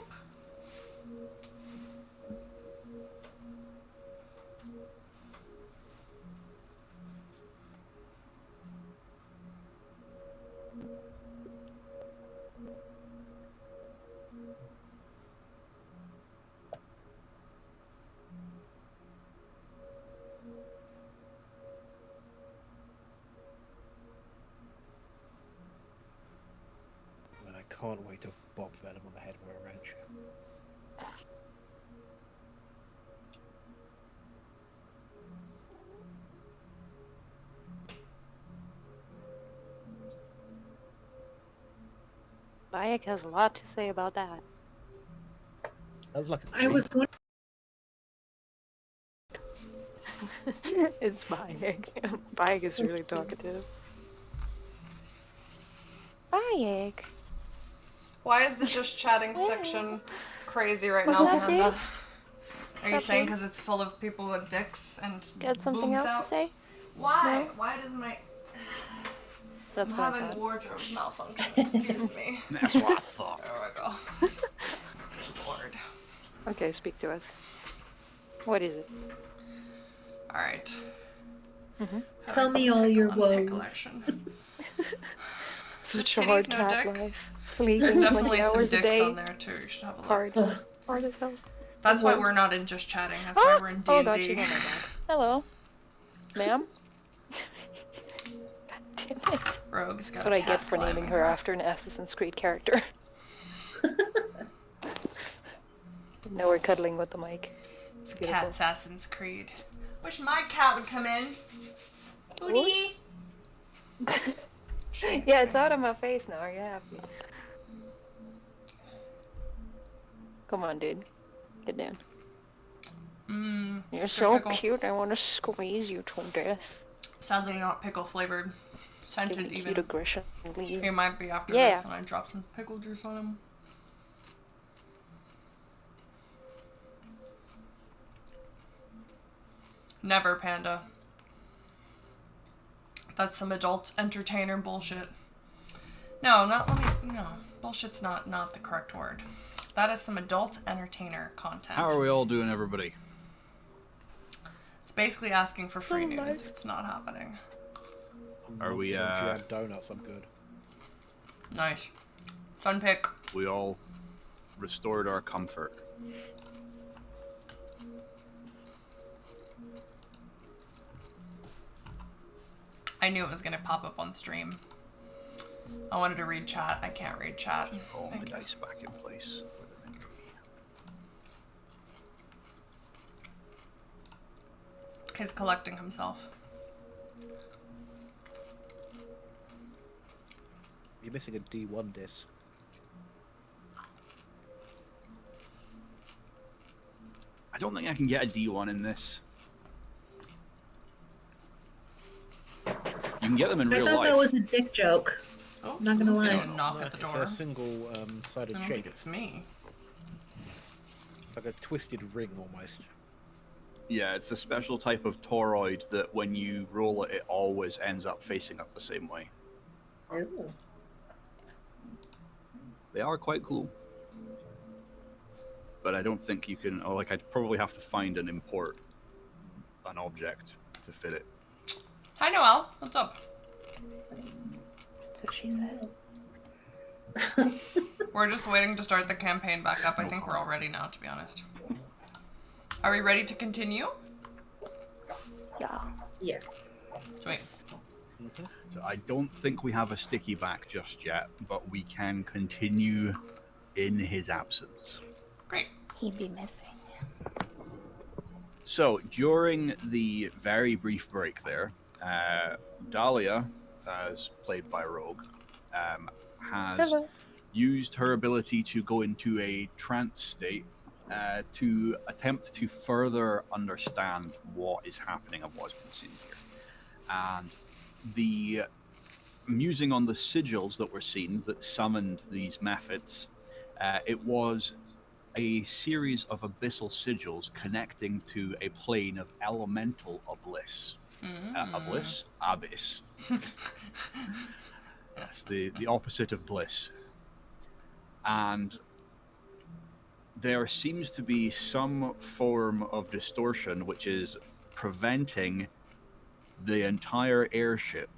And I can't wait to bob Venom on the head with a wrench. Bayek has a lot to say about that. That was like a I was wondering. It's Bayek. Bayek is really talkative. Bayek. Why is the just chatting section crazy right What's now, that, Panda? dude? Are you saying because it's full of people with dicks and Got something boobs else out? to say? Why? No? Why does my... That's I'm what I having thought. wardrobe malfunction. Excuse me. That's what I thought. There we go. Lord. Okay, speak to us. What is it? All right. Tell me all your Pick woes. collection. Such Just a hard titties, no cat dicks. life. Sleeping There's 20 definitely some hours a dicks day. on there too. You should have a look. Hard. Ugh. Hard as hell. That's why Woes. we're not in just chatting. That's why we're in D&D. Oh god, she's on my back. Hello. Ma'am? God damn it. Rogue's got That's a what I get cat for naming climbing her after an Assassin's Creed character. Now we're cuddling with the mic. It's Beautiful. Cat Assassin's Creed. Wish my cat would come in. Booty. Yeah, it's out of my face now. Are you happy? Come on, dude. Get down. You're so pickle. cute. I want to squeeze you to death. Sadly not pickle flavored. Give Scented me cute even. aggression. Leave. He might be after Yeah. this and I drop some pickle juice on him. Never, Panda. That's some adult entertainer bullshit. No, no. Bullshit's not the correct word. That is some adult entertainer content. How are we all doing, everybody? It's basically asking for free nudes. It's not happening. Are we, munching on jam donuts? I'm good. Nice. Fun pick. We all restored our comfort. I knew it was going to pop up on stream. I wanted to read chat. I can't read chat. All my Thank you. dice back in place. for the victory. He's collecting himself. You're missing a D1 disc. I don't think I can get a D1 in this. You can get them in I real thought life. that was a dick joke. Oh, Not gonna someone's lie. gonna knock No, at the it's door. a single-sided I don't shape. think it's me. It's like a twisted ring almost. Yeah, it's a special type of toroid that when you roll it, it always ends up facing up the same way. Oh. They are quite cool. But I don't think you can... Oh, like, I'd probably have to find and import an object to fit it. Hi, Noelle. What's up? That's what she said. We're just waiting to start the campaign back up. I think we're all ready now, to be honest. Are we ready to continue? Yeah. Yes. Sweet. So I don't think we have a sticky back just yet, but we can continue in his absence. Great. He'd be missing. So during the very brief break there, Dahlia, as played by Rogue, has Hello. used her ability to go into a trance state to attempt to further understand what is happening and what's been seen here. And the musing on the sigils that were seen that summoned these methods, it was a series of abyssal sigils connecting to a plane of elemental abyss. Abyss. Yes, the opposite of bliss. And there seems to be some form of distortion which is preventing the entire airship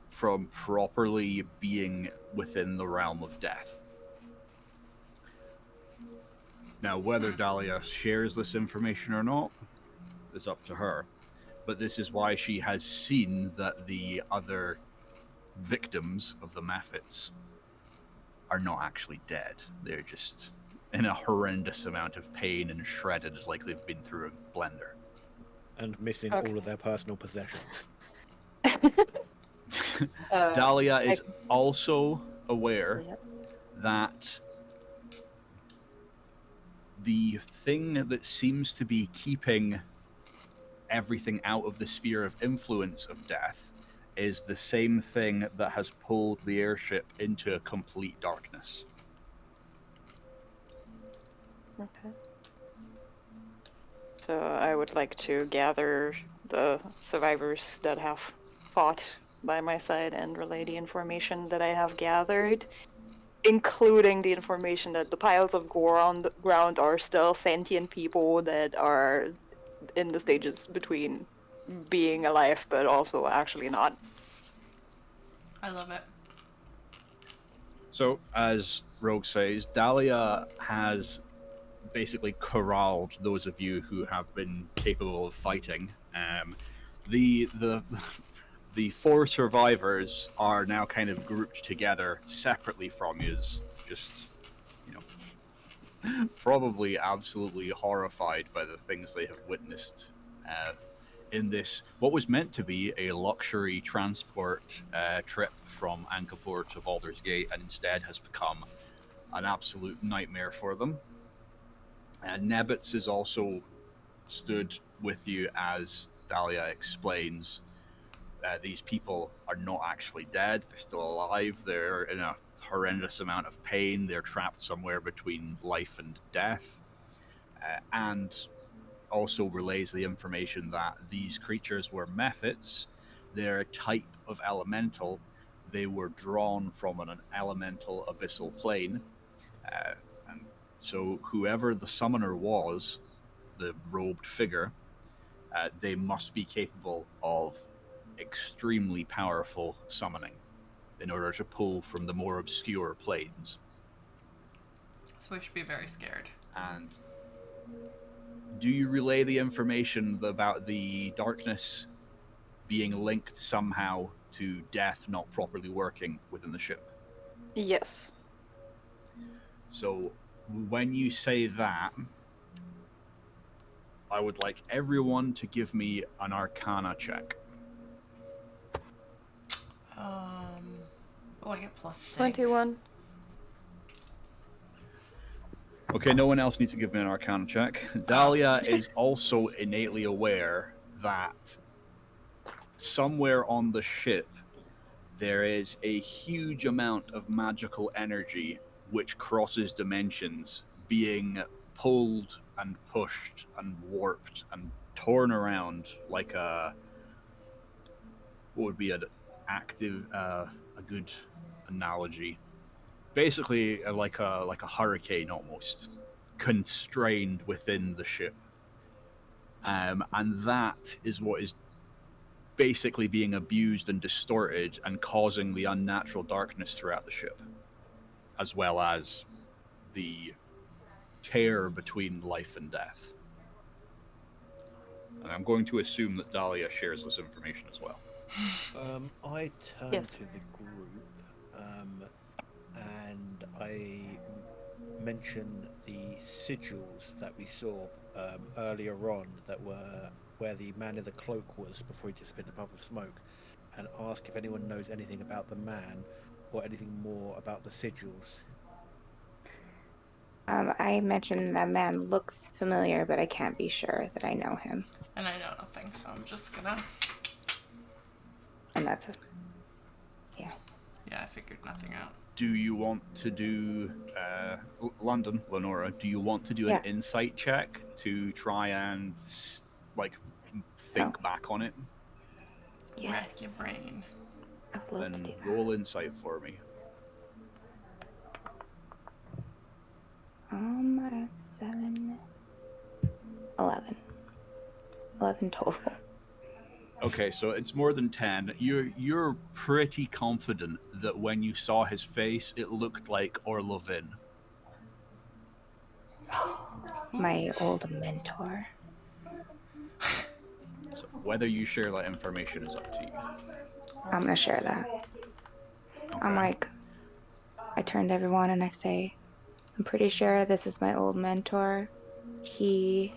from properly being within the realm of death. Now, whether Dahlia shares this information or not is up to her. But this is why she has seen that the other victims of the Mephits are not actually dead. They're just in a horrendous amount of pain and shredded like they've been through a blender. And missing Okay. all of their personal possessions. Dahlia is also aware Yep. that the thing that seems to be keeping everything out of the sphere of influence of death is the same thing that has pulled the airship into complete darkness. Okay. So I would like to gather the survivors that have fought by my side and relay the information that I have gathered, including the information that the piles of gore on the ground are still sentient people that are in the stages between being alive but also actually not. I love it. So, as Rogue says, Dahlia has basically corralled those of you who have been capable of fighting. The the four survivors are now kind of grouped together separately from you, just you know, probably absolutely horrified by the things they have witnessed in this what was meant to be a luxury transport trip from Angkor to Baldur's Gate, and instead has become an absolute nightmare for them. Nebbits is also stood with you as Dahlia explains. These people are not actually dead. They're still alive. They're in a horrendous amount of pain. They're trapped somewhere between life and death. And also relays the information that these creatures were mephits. They're a type of elemental. They were drawn from an elemental abyssal plane. And so whoever the summoner was, the robed figure, they must be capable of extremely powerful summoning in order to pull from the more obscure planes. So we should be very scared. And do you relay the information about the darkness being linked somehow to death not properly working within the ship? Yes. So when you say that, I would like everyone to give me an Arcana check. I get +6. 21. Okay, no one else needs to give me an Arcana check. Dahlia is also innately aware that somewhere on the ship there is a huge amount of magical energy which crosses dimensions, being pulled and pushed and warped and torn around like a what would be an active a good analogy. Basically, like a hurricane almost, constrained within the ship, and that is what is basically being abused and distorted and causing the unnatural darkness throughout the ship, as well as the tear between life and death. And I'm going to assume that Dahlia shares this information as well. I turn Yes. to the group and I mention the sigils that we saw earlier on that were where the man in the cloak was before he disappeared in a puff of smoke, and ask if anyone knows anything about the man or anything more about the sigils. I mentioned that man looks familiar, but I can't be sure that I know him. And I know nothing, so I'm just gonna... And that's Yeah, I figured nothing out. Do you want to do London, Lenora? Do you want to do Yeah. an insight check to try and think back on it? Rack your yes. brain. I'd love to Then do that. roll insight for me. I have 7, 11. 11 total. Okay, so it's more than 10. You're pretty confident that when you saw his face, it looked like LvdyVenom. My old mentor. So whether you share that information is up to you. I'm gonna share that. I'm Okay. like, I turn to everyone and I say, I'm pretty sure this is my old mentor. He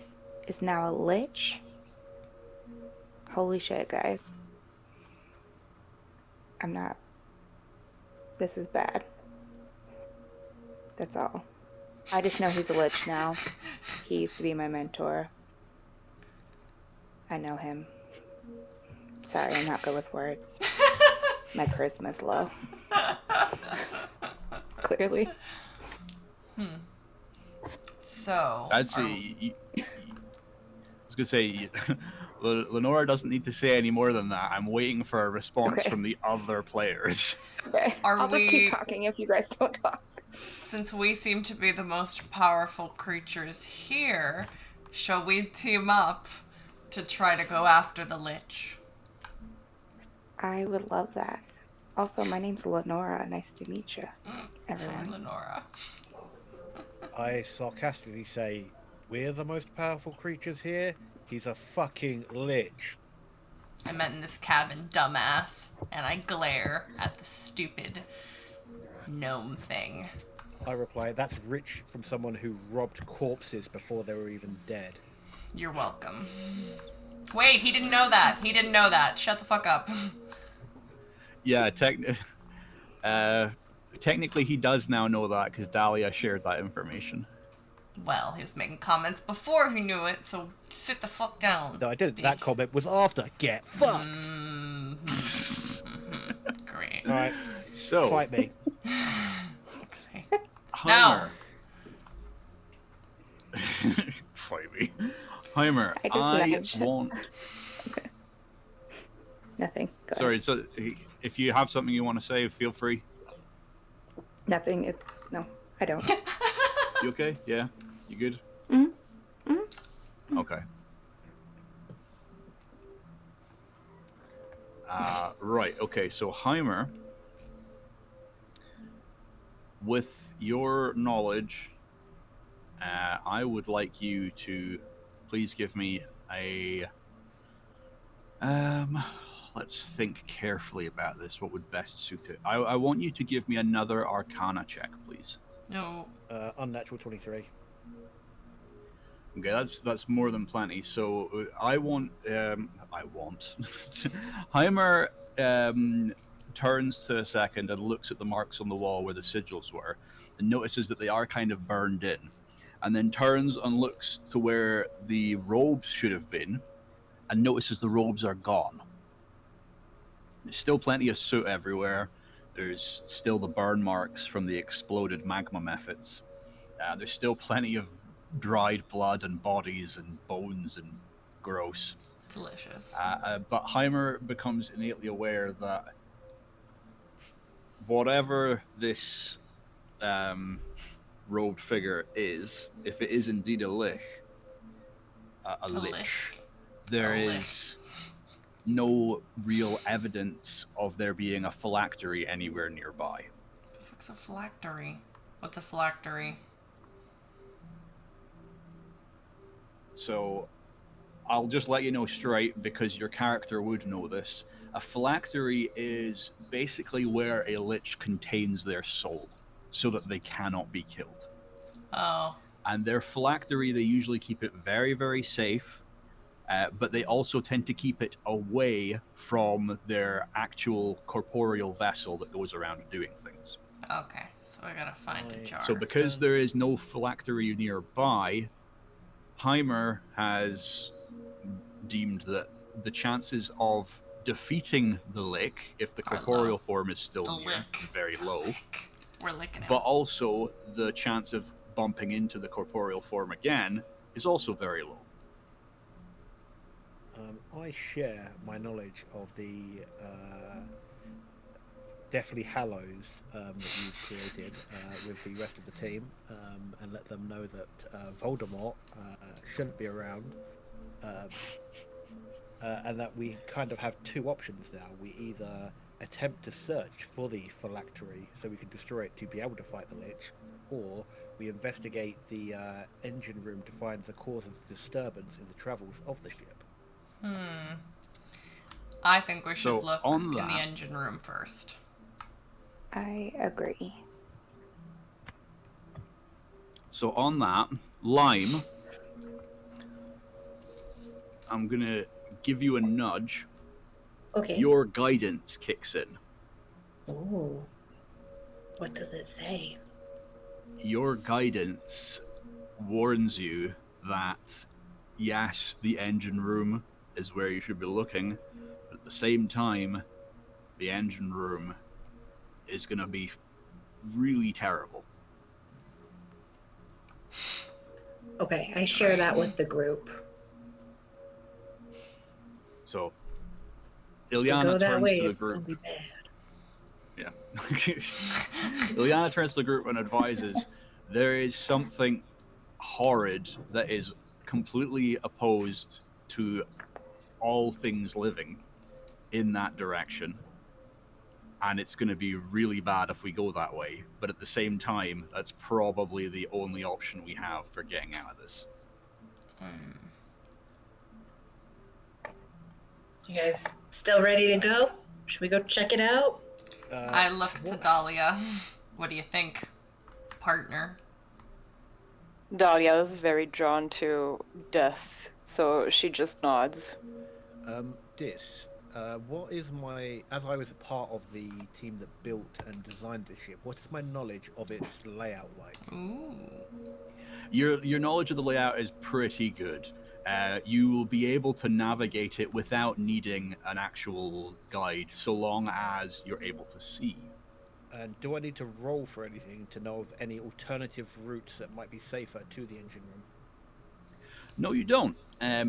is now a lich. Holy shit, guys. I'm not. This is bad. That's all. I just know he's a lich now. He used to be my mentor. I know him. Sorry, I'm not good with words. My charisma's low. Clearly. So. I'd say. I was gonna say, Lenora doesn't need to say any more than that. I'm waiting for a response Okay. from the other players. Okay. I'll just keep talking if you guys don't talk. Since we seem to be the most powerful creatures here, shall we team up to try to go after the Lich? I would love that. Also, my name's Lenora. Nice to meet you, everyone. Hi, Lenora. I sarcastically say, we're the most powerful creatures here. He's a fucking lich. I met in this cabin, dumbass, and I glare at the stupid gnome thing. I reply, that's rich from someone who robbed corpses before they were even dead. You're welcome. Wait, he didn't know that. He didn't know that. Shut the fuck up. Yeah, technically he does now know that because Dahlia shared that information. Well, he was making comments before he knew it, so sit the fuck down. No, I didn't. bitch. That comment was after. Get fucked. Great. All right, So, fight me. Heimer. Fight me. Heimer, I just I nudged. want... Okay. Nothing. Go Sorry, ahead. so if you have something you want to say, feel free. Nothing. No, I don't. You okay? Yeah? You good? Mm-hmm. Okay. Right, okay, so Heimer, with your knowledge, I would like you to please give me a... let's think carefully about this, what would best suit it. I want you to give me another Arcana check, please. No. Unnatural 23. Okay, that's more than plenty. So I want Heimer turns to a second and looks at the marks on the wall where the sigils were, and notices that they are kind of burned in, and then turns and looks to where the robes should have been, and notices the robes are gone. There's still plenty of soot everywhere. There's still the burn marks from the exploded magma methods. There's still plenty of dried blood and bodies and bones and gross. Delicious. But Heimer becomes innately aware that whatever this robed figure is, if it is indeed a lich, a lich, there is no real evidence of there being a phylactery anywhere nearby. What the fuck's a phylactery? What's a phylactery? So I'll just let you know straight, because your character would know this. A phylactery is basically where a lich contains their soul, so that they cannot be killed. Oh. And their phylactery, they usually keep it very, very safe, but they also tend to keep it away from their actual corporeal vessel that goes around doing things. Okay, so I gotta find a jar. So because there is no phylactery nearby, Heimer has deemed that the chances of defeating the Lick, if the corporeal form is still near, Lick. very low. We're licking it. But also the chance of bumping into the corporeal form again is also very low. I share my knowledge of the Deathly Hallows that you've created with the rest of the team, and let them know that Voldemort shouldn't be around, and that we kind of have two options now. We either attempt to search for the phylactery so we can destroy it to be able to fight the Lich, or we investigate the engine room to find the cause of the disturbance in the travels of the ship. I think we should look on in that- the engine room first. I agree. So on that, Lime, I'm going to give you a nudge. Okay. Your guidance kicks in. Oh. What does it say? Your guidance warns you that, yes, the engine room is where you should be looking, but at the same time, the engine room is going to be really terrible. Okay, I share that with the group. So, If we Ilyana go that turns way, to the it's gonna group. be bad. Yeah. Ilyana turns to the group and advises there is something horrid that is completely opposed to all things living in that direction. And it's going to be really bad if we go that way. But at the same time, that's probably the only option we have for getting out of this. You guys still ready to go? Should we go check it out? I look to Dahlia. What do you think, partner? Dahlia is very drawn to death, so she just nods. What is my, as I was a part of the team that built and designed this ship, what is my knowledge of its layout like? Ooh. Your knowledge of the layout is pretty good. You will be able to navigate it without needing an actual guide, so long as you're able to see. And do I need to roll for anything to know of any alternative routes that might be safer to the engine room? No, you don't.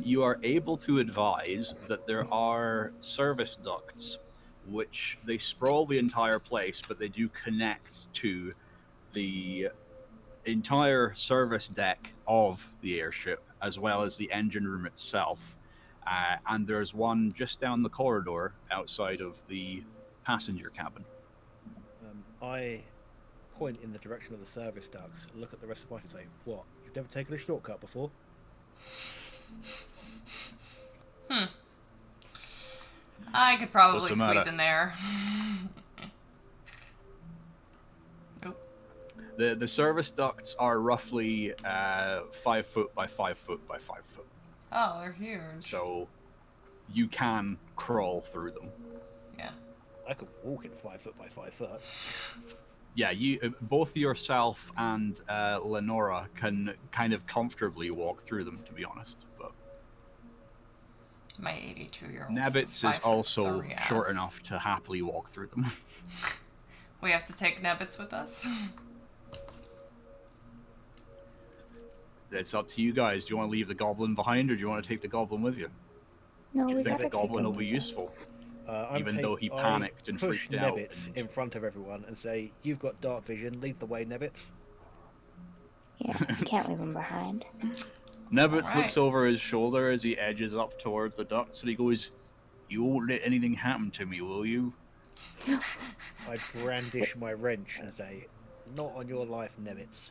You are able to advise that there are service ducts, which they sprawl the entire place, but they do connect to the entire service deck of the airship, as well as the engine room itself. And there's one just down the corridor outside of the passenger cabin. I point in the direction of the service ducts, look at the rest of the party and say, what, you've never taken a shortcut before? I could probably What's the squeeze matter? in there. The service ducts are roughly 5 foot by 5 foot by 5 foot. Oh, they're huge. So you can crawl through them. Yeah. I could walk in 5 foot by 5 foot. Yeah, you both yourself and Lenora can kind of comfortably walk through them, to be honest. But My 82-year-old. Nebbits is also short enough to happily walk through them. We have to take Nebbits with us. It's up to you guys. Do you want to leave the goblin behind, or do you want to take the goblin with you? No, Do you we think gotta the goblin will take be him. useful? Even though he panicked and push freaked out. Nebbits in front of everyone and say, you've got dark vision, lead the way, Nebbits. Yeah, can't leave him behind. Nebbits Alright. looks over his shoulder as he edges up towards the ducts, and he goes, "You won't let anything happen to me, will you?" I brandish my wrench and say, not on your life, Nebbits.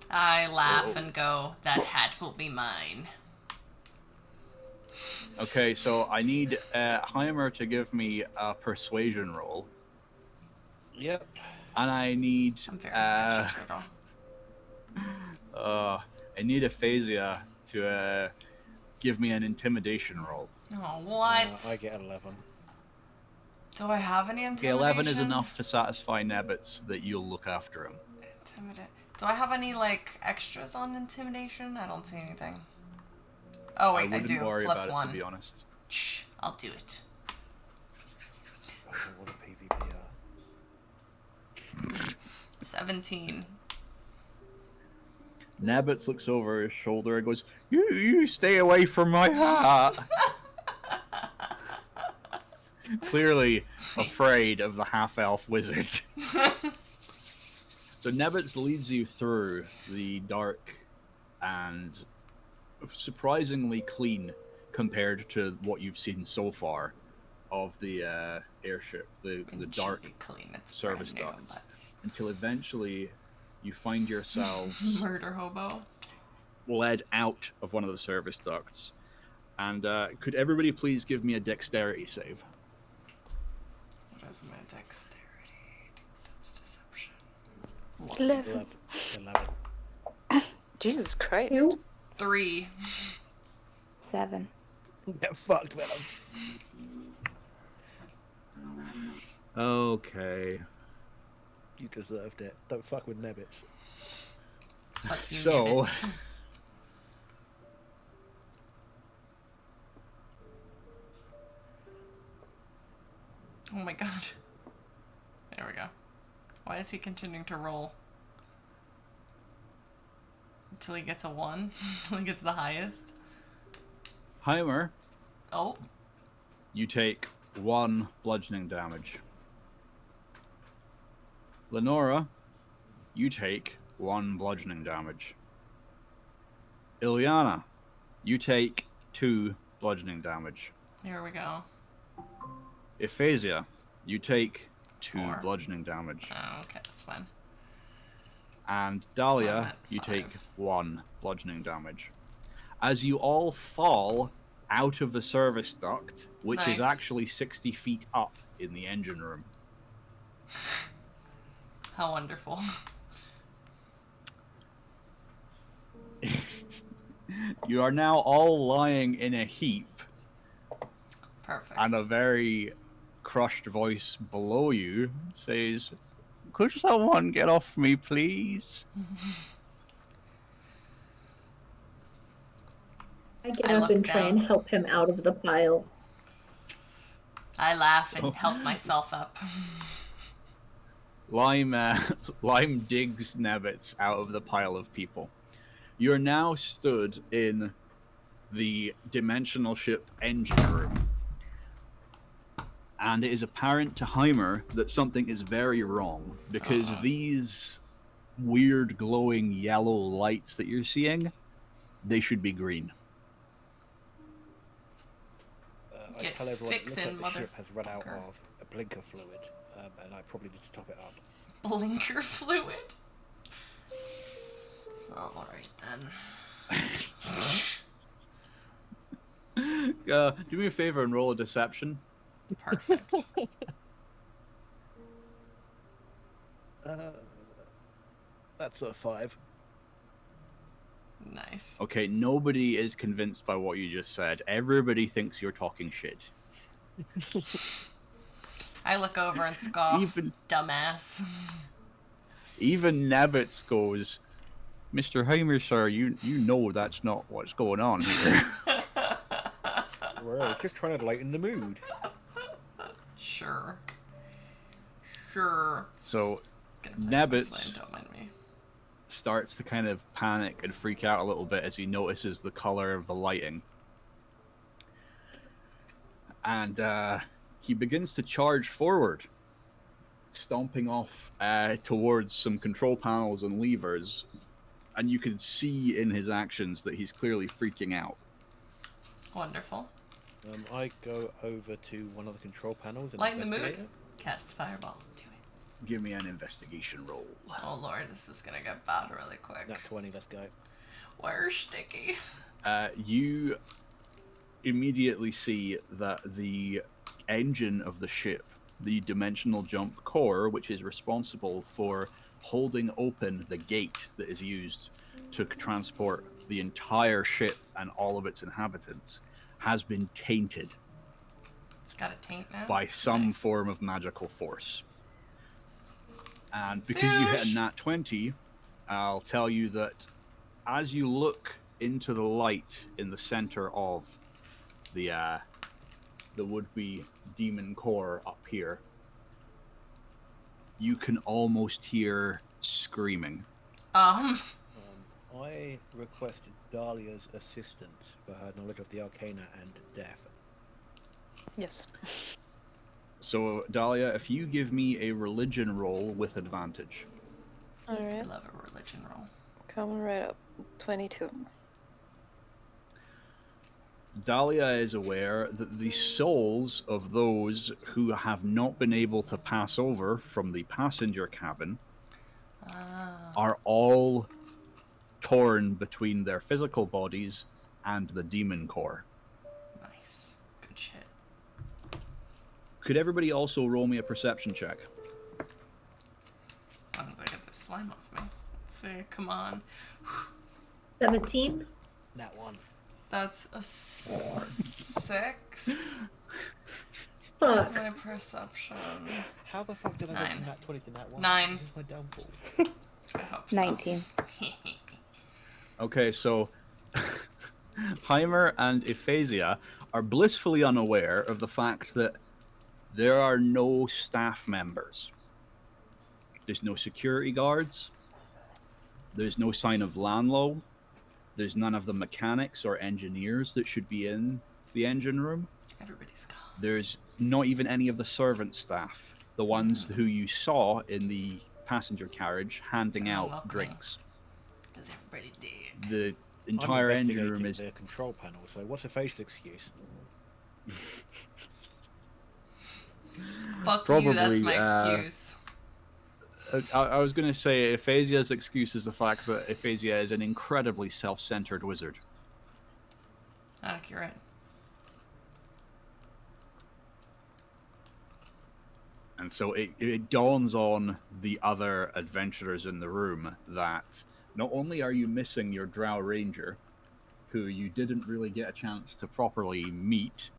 I laugh and go, that hat will be mine. Okay, so I need Heimer to give me a persuasion roll, Yep. and I need I'm very sketchy, turtle. I need Aphasia to give me an intimidation roll. Oh, what? I get 11. Do I have any Okay, intimidation? 11 is enough to satisfy Nebbits that you'll look after him. Do I have any, like, extras on intimidation? I don't see anything. Oh, wait, I wouldn't do. worry Plus about it, 1. to be honest. Shh, I'll do it. Oh, what a PvPR. 17. Nebbits looks over his shoulder and goes, You stay away from my hat! Clearly afraid of the half-elf wizard. So Nebbits leads you through the dark and surprisingly clean compared to what you've seen so far of the airship, the dark Clean. It's service brand new, ducts, until eventually you find yourselves but- Murder hobo. led out of one of the service ducts. And could everybody please give me a dexterity save? What is my dexterity? That's deception. 11. 11. Jesus Christ. Ew. 3. 7. Get fucked, Venom. Okay. You deserved it. Don't fuck with Nebbits. Fuck you, So- Nibbits. Oh my god. There we go. Why is he continuing to roll? till he gets a 1. Till he gets the highest. Heimer, Oh. you take 1 bludgeoning damage. Lenora, you take 1 bludgeoning damage. Ilyana, you take 2 bludgeoning damage. Here we go. Iphasia, you take 2 4. bludgeoning damage. Oh, okay, that's fine. And So I'm Dahlia, at you 5. take 1 bludgeoning damage. As you all fall out of the service duct, which is Nice. actually 60 feet up in the engine room. How wonderful. You are now all lying in a heap, Perfect. and a very crushed voice below you says, "Could someone get off me, please?" I get I up look and try and down. help him out of the pile. I laugh and help myself up. Lime digs Nebbits out of the pile of people. You're now stood in the dimensional ship engine room. And it is apparent to Heimer that something is very wrong, because these weird glowing yellow lights that you're seeing, they should be green. I Get tell everyone it looks fixin', like the ship has run out motherfucker. of a blinker fluid, and I probably need to top it up. Blinker fluid? Alright then. Do me a favor and roll a deception. Perfect. That's a 5. Nice. Okay, nobody is convinced by what you just said. Everybody thinks you're talking shit. I look over and scoff. Even- Dumbass. Even Nebbits goes, "Mr. Heimer, sir, you know that's not what's going on here." Well, I was just trying to lighten the mood. Sure. Sure. So Gonna play my Nebbits slime, don't mind me. starts to kind of panic and freak out a little bit as he notices the color of the lighting. And he begins to charge forward, stomping off towards some control panels and levers. And you can see in his actions that he's clearly freaking out. Wonderful. I go over to one of the control panels and Lighten the mood. investigate it. Cast fireball. Do it. Give me an investigation roll. Oh lord, this is gonna get bad really quick. Nat 20, let's go. Where's Sticky? You immediately see that the engine of the ship, the dimensional jump core, which is responsible for holding open the gate that is used to transport the entire ship and all of its inhabitants, has been tainted It's got a taint now. by some Nice. form of magical force. And because you hit a Zoosh. nat 20, I'll tell you that as you look into the light in the center of the would-be demon core up here, you can almost hear screaming. I requested Dahlia's assistance for her knowledge of the arcana and death. Yes. So, Dahlia, if you give me a religion roll with advantage. I Alright, love a religion roll. coming right up. 22. Dahlia is aware that the souls of those who have not been able to pass over from the passenger cabin are all torn between their physical bodies and the demon core. Nice. Good shit. Could everybody also roll me a perception check? As long as I get this slime off me. Let's see. Come on. 17. Nat 1. That's a 6. Fuck. Where's my perception? How the fuck did I go 9. from Nat 20 to Nat 1? 9. This is my downfall. I hope so. 19. Okay, so Heimer and Iphasia are blissfully unaware of the fact that there are no staff members. There's no security guards. There's no sign of Lanlo. There's none of the mechanics or engineers that should be in the engine room. Everybody's gone. There's not even any of the servant staff, the ones who you saw in the passenger carriage handing out Luckily. drinks. Because everybody did. The I'm entire engine room investigating is the control panel. So what's a facial excuse? Fuck you, that's Probably, my excuse. I was going to say Aphasia's excuse is the fact that Aphasia is an incredibly self-centered wizard. Accurate. And so it dawns on the other adventurers in the room that not only are you missing your Drow Ranger, who you didn't really get a chance to properly meet,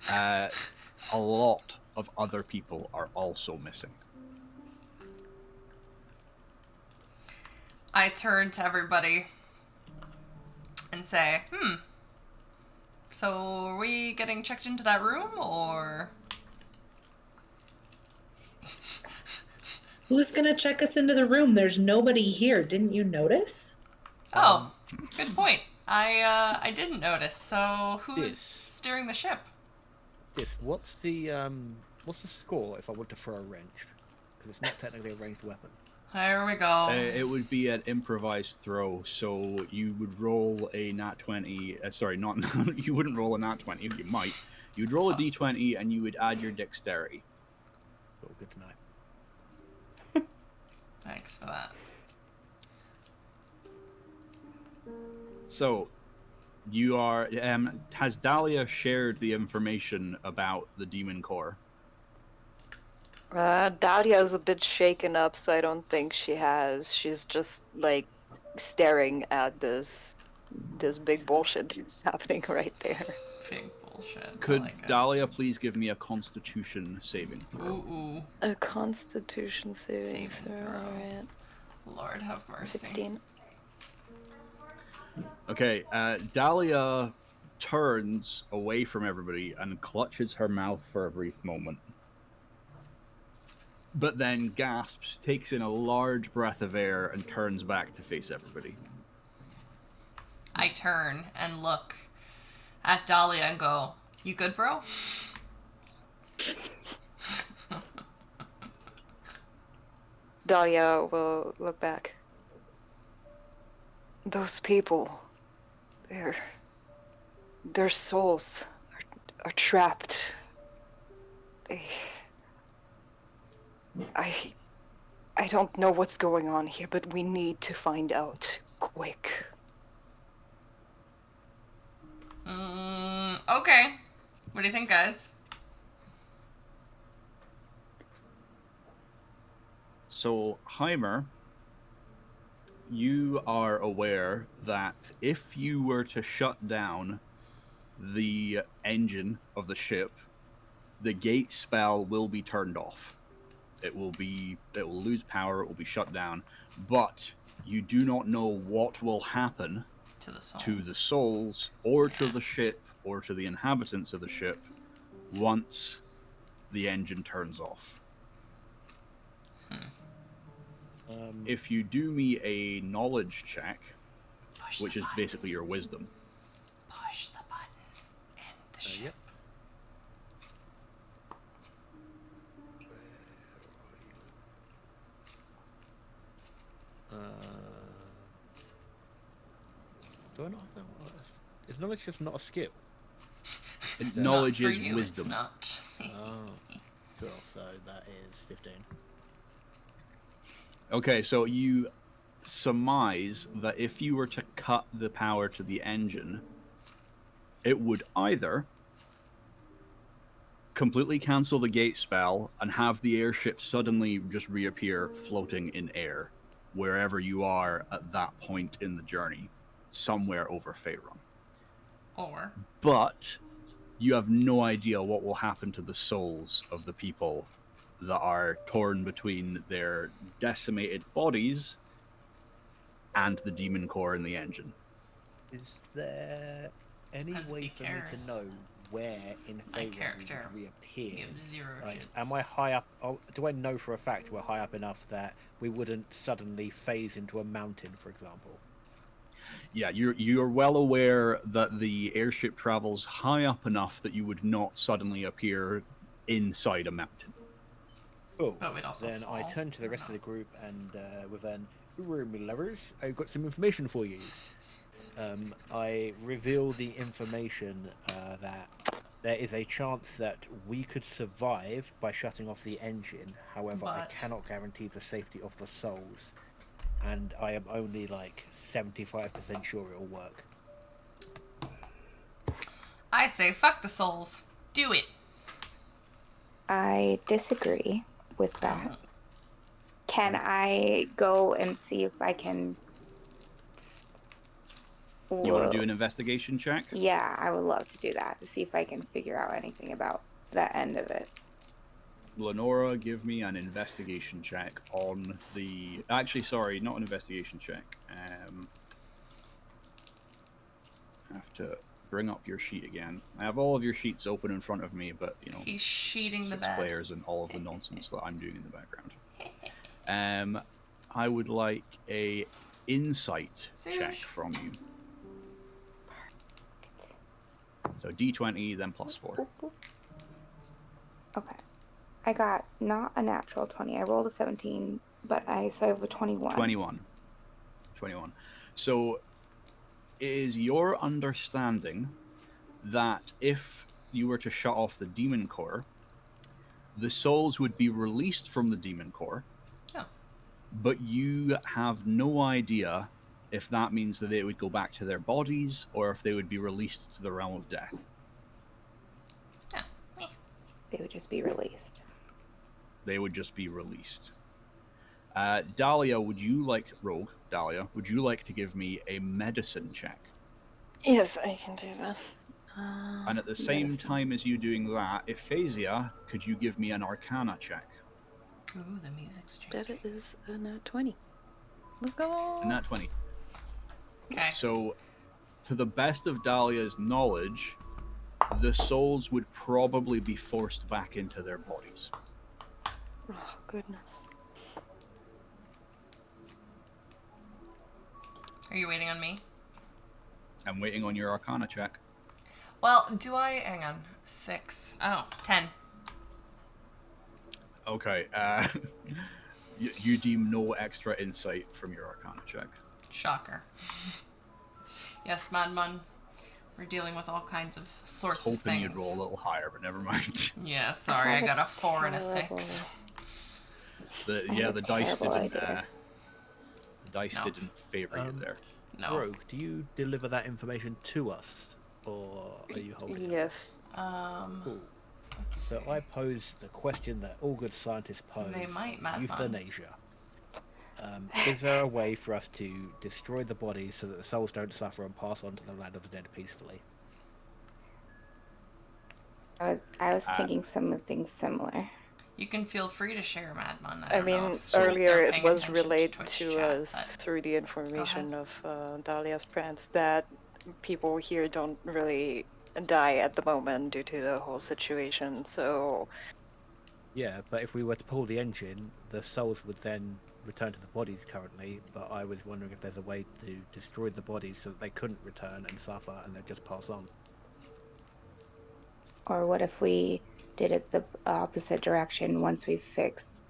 a lot of other people are also missing. I turn to everybody and say, so are we getting checked into that room, or... Who's gonna check us into the room? There's nobody here. Didn't you notice? Oh, good point. I didn't notice. So who's Yes. steering the ship? Yes. What's the score if I want to throw a wrench? Because it's not technically a ranged weapon. There we go. It would be an improvised throw, so you would roll a nat 20. Sorry, not you wouldn't roll a nat 20. You might. You'd roll a d20 and you would add your dexterity. Cool, good to know. Thanks for that. So, you are. Has Dahlia shared the information about the demon core? Dahlia's a bit shaken up, so I don't think she has. She's just like staring at this big bullshit that's happening right there. Big bullshit. Could I like it. Dahlia please give me a Constitution saving throw? Ooh. A Constitution saving throw. throw. Alright. Lord have mercy. 16. Okay, Dahlia turns away from everybody and clutches her mouth for a brief moment. But then gasps, takes in a large breath of air, and turns back to face everybody. I turn and look at Dahlia and go, "You good, bro?" Dahlia will look back. Those people, their souls are trapped. I don't know what's going on here, but we need to find out quick. Okay. What do you think, guys? So, Heimer, you are aware that if you were to shut down the engine of the ship, the gate spell will be turned off. It will lose power, it will be shut down, but you do not know what will happen To the souls. to the souls or to the ship or to the inhabitants of the ship once the engine turns off. If you do me a knowledge check, Push which the is button. basically your wisdom, Push the button. End the ship. Yep. Do I not have that? Is knowledge just not a skill? knowledge Not for is you, wisdom. It's not. Oh, cool. So that is 15. Okay, so you surmise that if you were to cut the power to the engine, it would either completely cancel the gate spell and have the airship suddenly just reappear floating in air wherever you are at that point in the journey, somewhere over Faerun. Or But you have no idea what will happen to the souls of the people that are torn between their decimated bodies and the demon core in the engine. Is there any Depends way if he for me cares. to know where in My Faerun character we reappear? give zero Like, shits. am I high up? Oh, do I know for a fact we're high up enough that we wouldn't suddenly phase into a mountain, for example? Yeah, you're well aware that the airship travels high up enough that you would not suddenly appear inside a mountain. Cool. But we'd also Then I fall, turn to the or rest of no? the group and with an "Hooroo, me lovers, I've got some information for you." I reveal the information that there is a chance that we could survive by shutting off the engine. However, I But- cannot guarantee the safety of the souls, and I am only like 75% sure it'll work. I say fuck the souls. Do it. I disagree with that. Oh. Can I go and see if I can? You want to do an investigation check? Yeah, I would love to do that to see if I can figure out anything about that end of it. Lenora, give me an investigation check on the... Actually, sorry, not an investigation check. I have to bring up your sheet again. I have all of your sheets open in front of me, but, you know... He's sheeting the 6 bed. players and all of the nonsense that I'm doing in the background. I would like a insight check Sush. from you. So D20, then +4. Okay. I got not a natural 20. I rolled a 17, but so I have a 21. 21. So it is your understanding that if you were to shut off the demon core, the souls would be released from the demon core, but you have no idea if that means that they would go back to their bodies or if they would be released to the realm of death. They would just be released. They would just be released. Dahlia, would you like to give me a medicine check? Yes, I can do that. And at the same medicine. time as you doing that, Ephasia, could you give me an arcana check? Ooh, the music's changing. That is a nat 20. Let's go. And that 20. Okay. So, to the best of Dahlia's knowledge, the souls would probably be forced back into their bodies. Oh, goodness. Are you waiting on me? I'm waiting on your arcana check. Well, do I... Hang on. 6. Oh, 10. Okay, you deem no extra insight from your arcana check. Shocker. Yes, Madman. We're dealing with all kinds of sorts of Hoping things. you'd roll a little higher, but never mind. Yeah, sorry, I got a 4 and a 6. The dice terrible didn't. idea. The dice No. didn't favor you there. No. Rogue, do you deliver that information to us, or are you holding it? Yes. Cool. Let's So see. I pose the question that all good scientists pose: They might, Madman. euthanasia. Is there a way for us to destroy the bodies so that the souls don't suffer and pass on to the land of the dead peacefully? I was thinking something similar. You can feel free to share, Madman. I don't know mean, if earlier they're it paying was attention relayed Twitch to chat, us but- through the information of Dahlia's friends that people here don't really die at the moment due to the whole situation, so... Yeah, but if we were to pull the engine, the souls would then return to the bodies currently, but I was wondering if there's a way to destroy the bodies so that they couldn't return and suffer and they'd just pass on. Or what if we did it the opposite direction? Once we fix,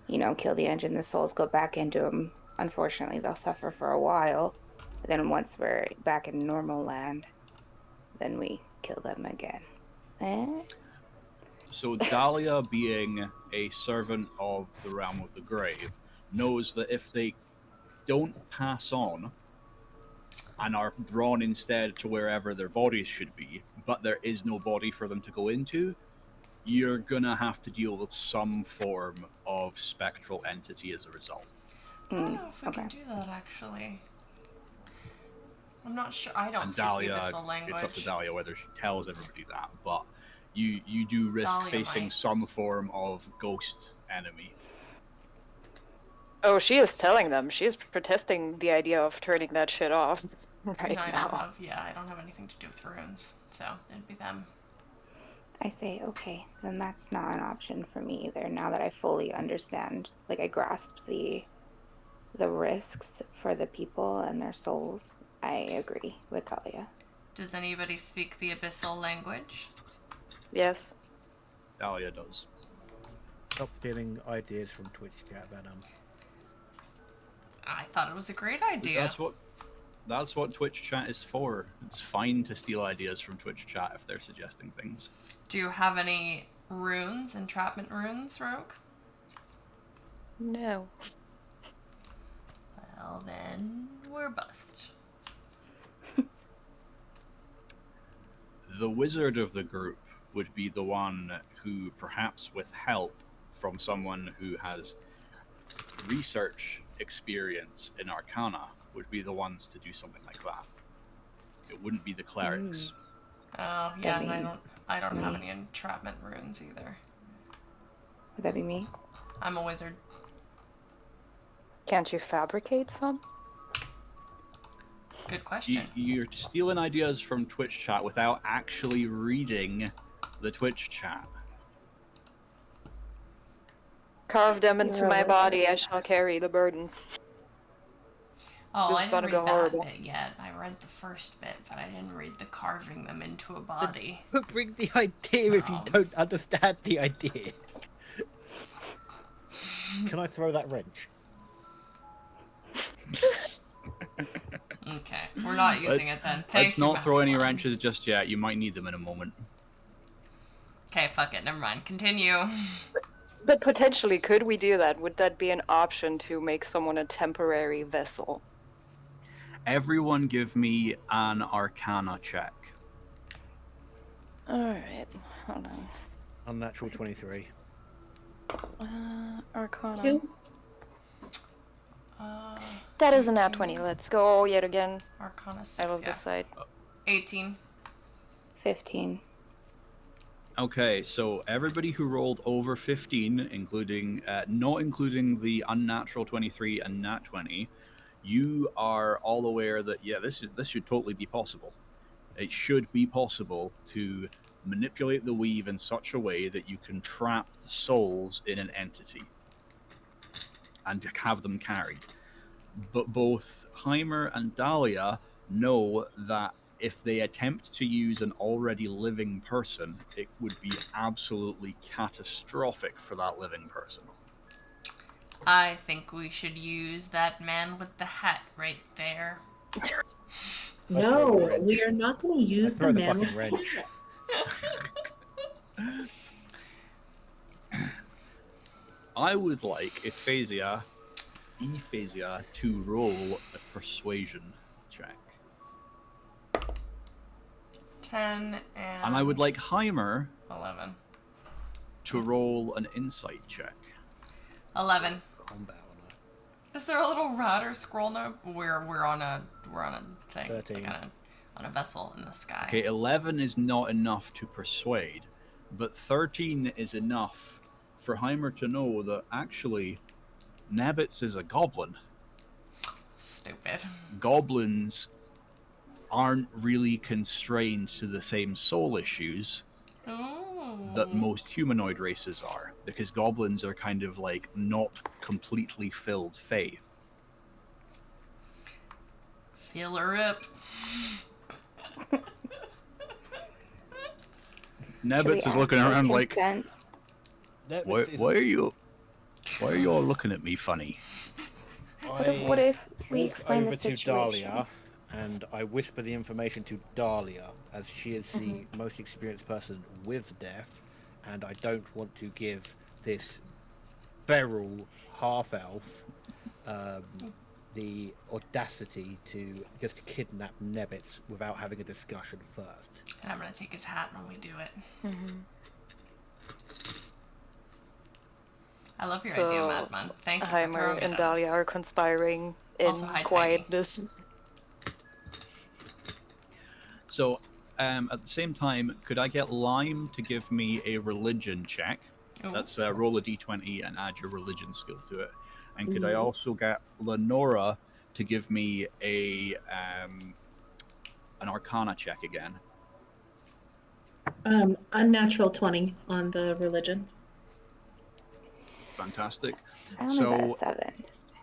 kill the engine, the souls go back into them. Unfortunately, they'll suffer for a while. But then once we're back in normal land, then we kill them again. So Dahlia, being a servant of the realm of the grave, knows that if they don't pass on and are drawn instead to wherever their bodies should be, but there is no body for them to go into, you're gonna have to deal with some form of spectral entity as a result. I don't know if we okay. can do that, actually. I'm not sure. I don't And speak Dahlia, the abyssal language. it's up to Dahlia whether she tells everybody that, but you do risk Dahlia facing might. some form of ghost enemy. Oh, she is telling them. She is protesting the idea of turning that shit off right I now. don't have anything to do with runes, so it'd be them. I say, okay, then that's not an option for me either. Now that I fully understand, I grasped the the risks for the people and their souls, I agree with Dahlia. Does anybody speak the abyssal language? Yes. Dahlia does. Stop stealing ideas from Twitch chat, Venom. I thought it was a great idea. That's what Twitch chat is for. It's fine to steal ideas from Twitch chat if they're suggesting things. Do you have any runes, entrapment runes, Rogue? No. Well, then we're bust. The wizard of the group would be the one who, perhaps with help from someone who has research experience in Arcana, would be the ones to do something like that. It wouldn't be the clerics. Oh, yeah, and I don't have any entrapment runes either. Would that be me? I'm a wizard. Can't you fabricate some? Good question. You're stealing ideas from Twitch chat without actually reading the Twitch chat. Carve them into You're a my wizard. body, I shall carry the burden. Oh, This I is didn't gonna read go that horrible. bit yet. I read the first bit, but I didn't read the carving them into a body. But bring the idea if you don't understand the idea. Can I throw that wrench? Okay, we're not using it then. Thank Let's you, not throw any Babylon. wrenches just yet. You might need them in a moment. Okay, fuck it. Never mind. Continue. But potentially, could we do that? Would that be an option to make someone a temporary vessel? Everyone give me an Arcana check. Alright, hold on. Unnatural 23. Arcana. 2. That is a nat 20. Let's go yet again. Arcana 6, I will yeah. decide. 18. 15. Okay, so everybody who rolled over 15, including not including the unnatural 23 and nat 20, you are all aware that this should totally be possible. It should be possible to manipulate the weave in such a way that you can trap the souls in an entity and to have them carried. But both Heimer and Dahlia know that if they attempt to use an already living person, it would be absolutely catastrophic for that living person. I think we should use that man with the hat right there. No, wrench. we are not going to use throw the the man fucking with wrench. I would like Ephasia to roll a persuasion check. 10 And I would like Heimer 11. to roll an insight check. 11. Combat on Is there a little rat or scroll note? We're on a thing, 13. like on a vessel in the sky. Okay, 11 is not enough to persuade, but 13 is enough for Heimer to know that actually Nebbits is a goblin. Stupid. Goblins aren't really constrained to the same soul issues Oh. that most humanoid races are, because goblins are kind of like not completely filled fae. Feel her up. Nebbits is looking around like, it. why are you all looking at me funny? What if we walk explain the over to situation? Dahlia and I whisper the information to Dahlia, as she is the most experienced person with death, and I don't want to give this feral half-elf the audacity to just kidnap Nebbits without having a discussion first. And I'm gonna take his hat when we do it. I love your idea, So, Madman. Thank you for Heimer throwing and it at Dahlia us. are conspiring in Also, hi, Tiny. quietness. So, at the same time, could I get Lime to give me a religion check? Ooh. That's roll a d20 and add your religion skill to it. And could I also get Lenora to give me a an Arcana check again? Unnatural 20 on the religion. Fantastic. I only So got a 7 this time.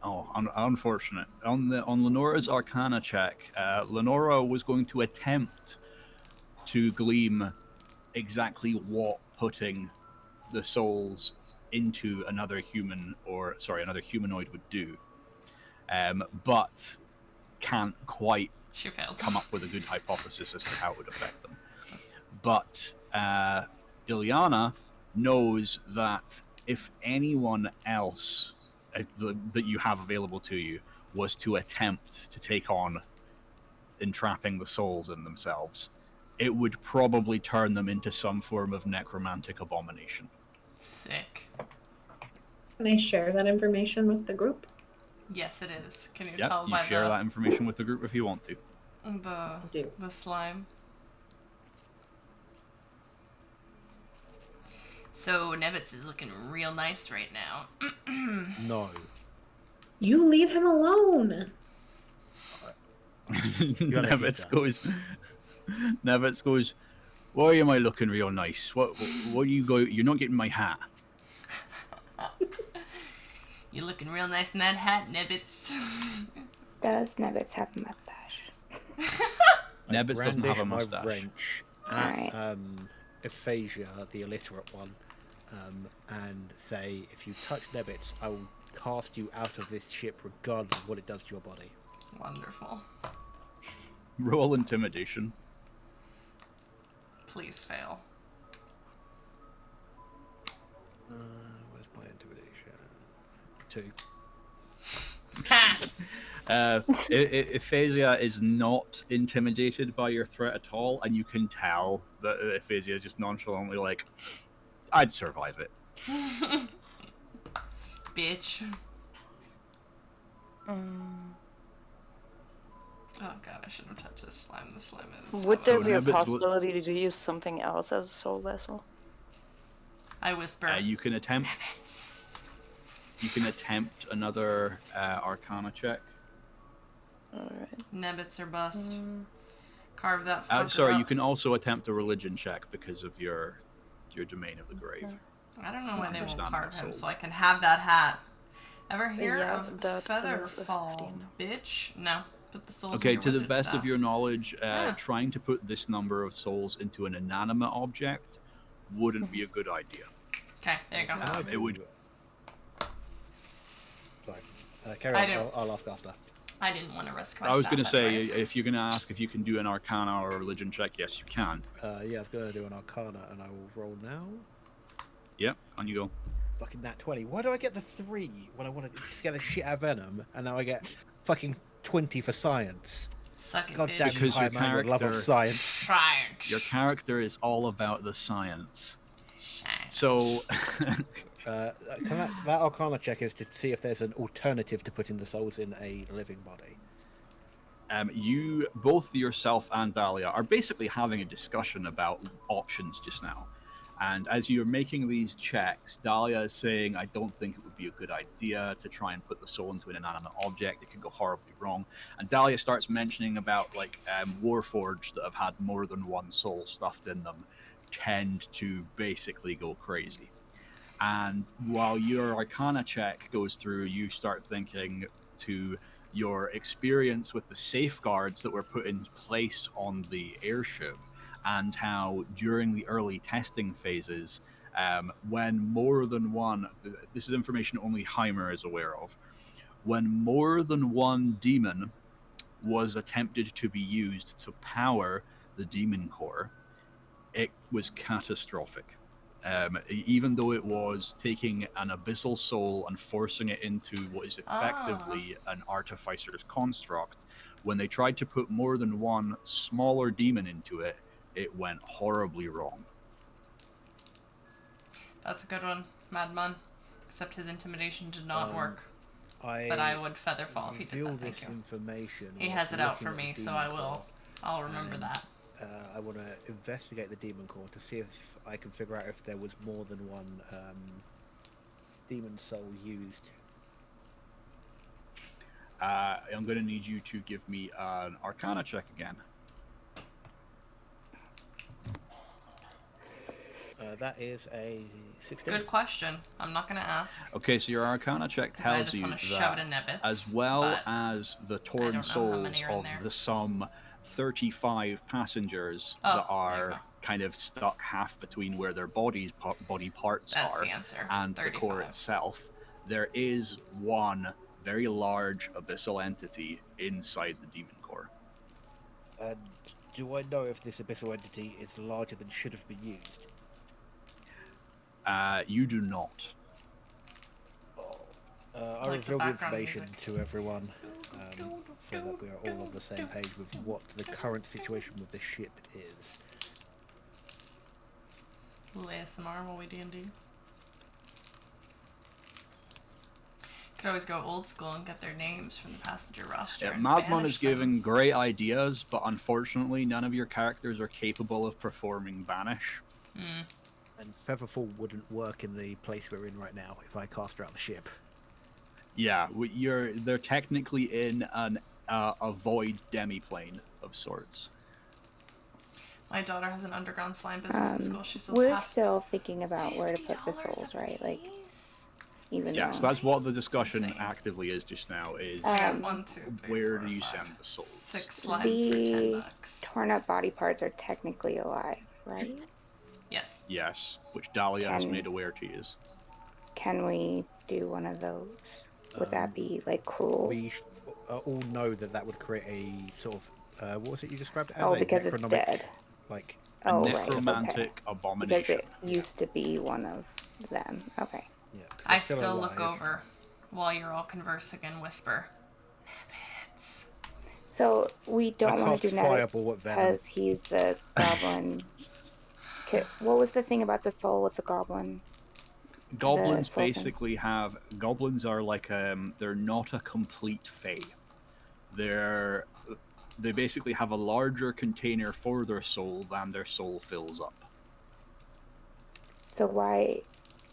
Oh, unfortunate. On Lenora's Arcana check, Lenora was going to attempt to glean exactly what putting the souls into another another humanoid would do, but can't quite She failed. come up with a good hypothesis as to how it would affect them. But Ilyana knows that if anyone else that you have available to you was to attempt to take on entrapping the souls in themselves, it would probably turn them into some form of necromantic abomination. Sick. Can I share that information with the group? Yes, it is. Can you Yep, tell you by share that information with the group if you want to. the slime? So Nevitz is looking real nice right now. No. You leave him alone. Nevitz goes, why am I looking real nice? What do you go? You're not getting my hat. You're looking real nice in that hat, Nevitz. Does Nevitz have a mustache? Nevitz doesn't have a brandish mustache. my wrench Alright. at Aphasia, the illiterate one, and say, if you touch Nevitz, I will cast you out of this ship regardless of what it does to your body. Wonderful. Roll intimidation. Please fail. Where's my intimidation? 2. Aphasia is not intimidated by your threat at all, and you can tell that Aphasia is just nonchalantly like, I'd survive it. Bitch. Oh god, I shouldn't have touched this slime. This slime is... Would there be a Nevitz possibility to use something else as a soul vessel? I whisper. You can attempt. Nevitz. You can attempt another Arcana check. Alright. Nevitz or bust. Carve that fucker Sorry, up. you can also attempt a religion check because of your domain of the grave. I don't know why they won't Understand carve that him, souls. so I can have that hat. Ever hear Yeah, of that was a Featherfall, 15. bitch? No. Put the souls in Okay, your to the wizard best staff. of your knowledge, Yeah. trying to put this number of souls into an inanimate object wouldn't be a good idea. Okay, there you go. It would. Sorry. Carry I on, don't- I'll ask after. I didn't want to risk my I was staff going to say, anyways. if you're going to ask if you can do an Arcana or a religion check, yes, you can. Yeah, I was going to do an Arcana, and I will roll now. Yep, on you go. Fucking nat 20. Why do I get the 3 when I want to scare the shit out of Venom, and now I get fucking 20 for science? Suck it, God bitch. damn you, Because your Heimer, your love of character- science. Science. Your character is all about the science. Science. So, That Arcana check is to see if there's an alternative to putting the souls in a living body. you, both yourself and Dahlia, are basically having a discussion about options just now. And as you're making these checks, Dahlia is saying, I don't think it would be a good idea to try and put the soul into an inanimate object. It could go horribly wrong. And Dahlia starts mentioning about, like, Warforged that have had more than one soul stuffed in them tend to basically go crazy. And while your Arcana check goes through, you start thinking to your experience with the safeguards that were put in place on the airship, and how during the early testing phases, when more than one, this is information only Heimer is aware of, when more than one demon was attempted to be used to power the demon core, it was catastrophic. Even though it was taking an abyssal soul and forcing it into what is effectively an artificer's construct, when they tried to put more than one smaller demon into it, it went horribly wrong. That's a good one, Madman. Except his intimidation did not work. But I would Featherfall if he did that, this thank you. information. He while has it out looking for at the me, so demon I will. core. I'll remember that. I want to investigate the demon core to see if I can figure out if there was more than one demon soul used. I'm going to need you to give me an Arcana check again. that is a 16. Good question. I'm not gonna ask. Okay, so your Arcana check 'Cause I tells just you wanna shove it in that, their bits, as well but as the don't torn know how souls many are in of there. the some 35 passengers Oh, that there you are go. kind of stuck half between where their body parts That's are the answer. and the core 35. itself, there is one very large abyssal entity inside the demon core. And do I know if this abyssal entity is larger than should have been used? You do not. I Like the reveal the background information music. to everyone so that we are all on the same page with what the current situation with the ship is. Little ASMR while we D&D. Could always go old school and get their names from the passenger roster. Yeah, and Madman banish is them. giving great ideas, but unfortunately none of your characters are capable of performing Banish. And Featherfall wouldn't work in the place we're in right now if I cast her out the ship. Yeah, they're technically in a void demiplane of sorts. My daughter has an underground slime business at school. She sells We're half still thinking about where to put the $50 souls, a right? Like, piece. even Yeah, though so that's what the discussion insane. actively is just now, is I got 1, 2, 3, where 4, do you 5, send the souls? 6 slimes for $10. torn up body parts are technically alive, right? Yes. Yes, which Dahlia has Can- made aware to you. Can we do one of those? Would that be like cruel? We all know that that would create a sort of what was it you described it as? Oh, a because it's necronomic, dead. Like A Oh, right. necromantic Okay. Because abomination. it used to be one of them. Okay. yeah. I it's still look alive. over while you're all conversing and whisper. Nibbits. So we don't I want to cast do Nebbits Fireball at Venom. because he's the goblin. What was the thing about the soul with the goblin? Goblins soul thing. basically have... Goblins are like, they're not a complete fae. They basically have a larger container for their soul than their soul fills up. So why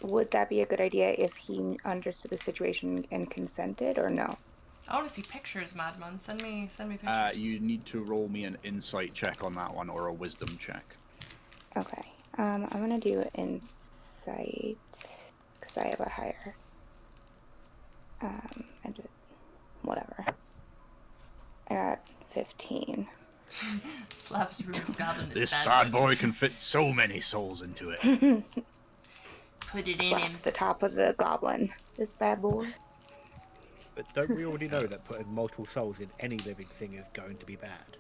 would that be a good idea if he understood the situation and consented, or no? I want to see pictures, Madman. Send me pictures. You need to roll me an insight check on that one, or a wisdom check. Okay. I'm gonna do insight because I have a higher. And whatever. I got 15. Slaps roof goblin. This bad boy can fit so many souls into it. Put it in him. Slaps the top of the goblin. This bad boy. But don't we already know that putting multiple souls in any living thing is going to be bad?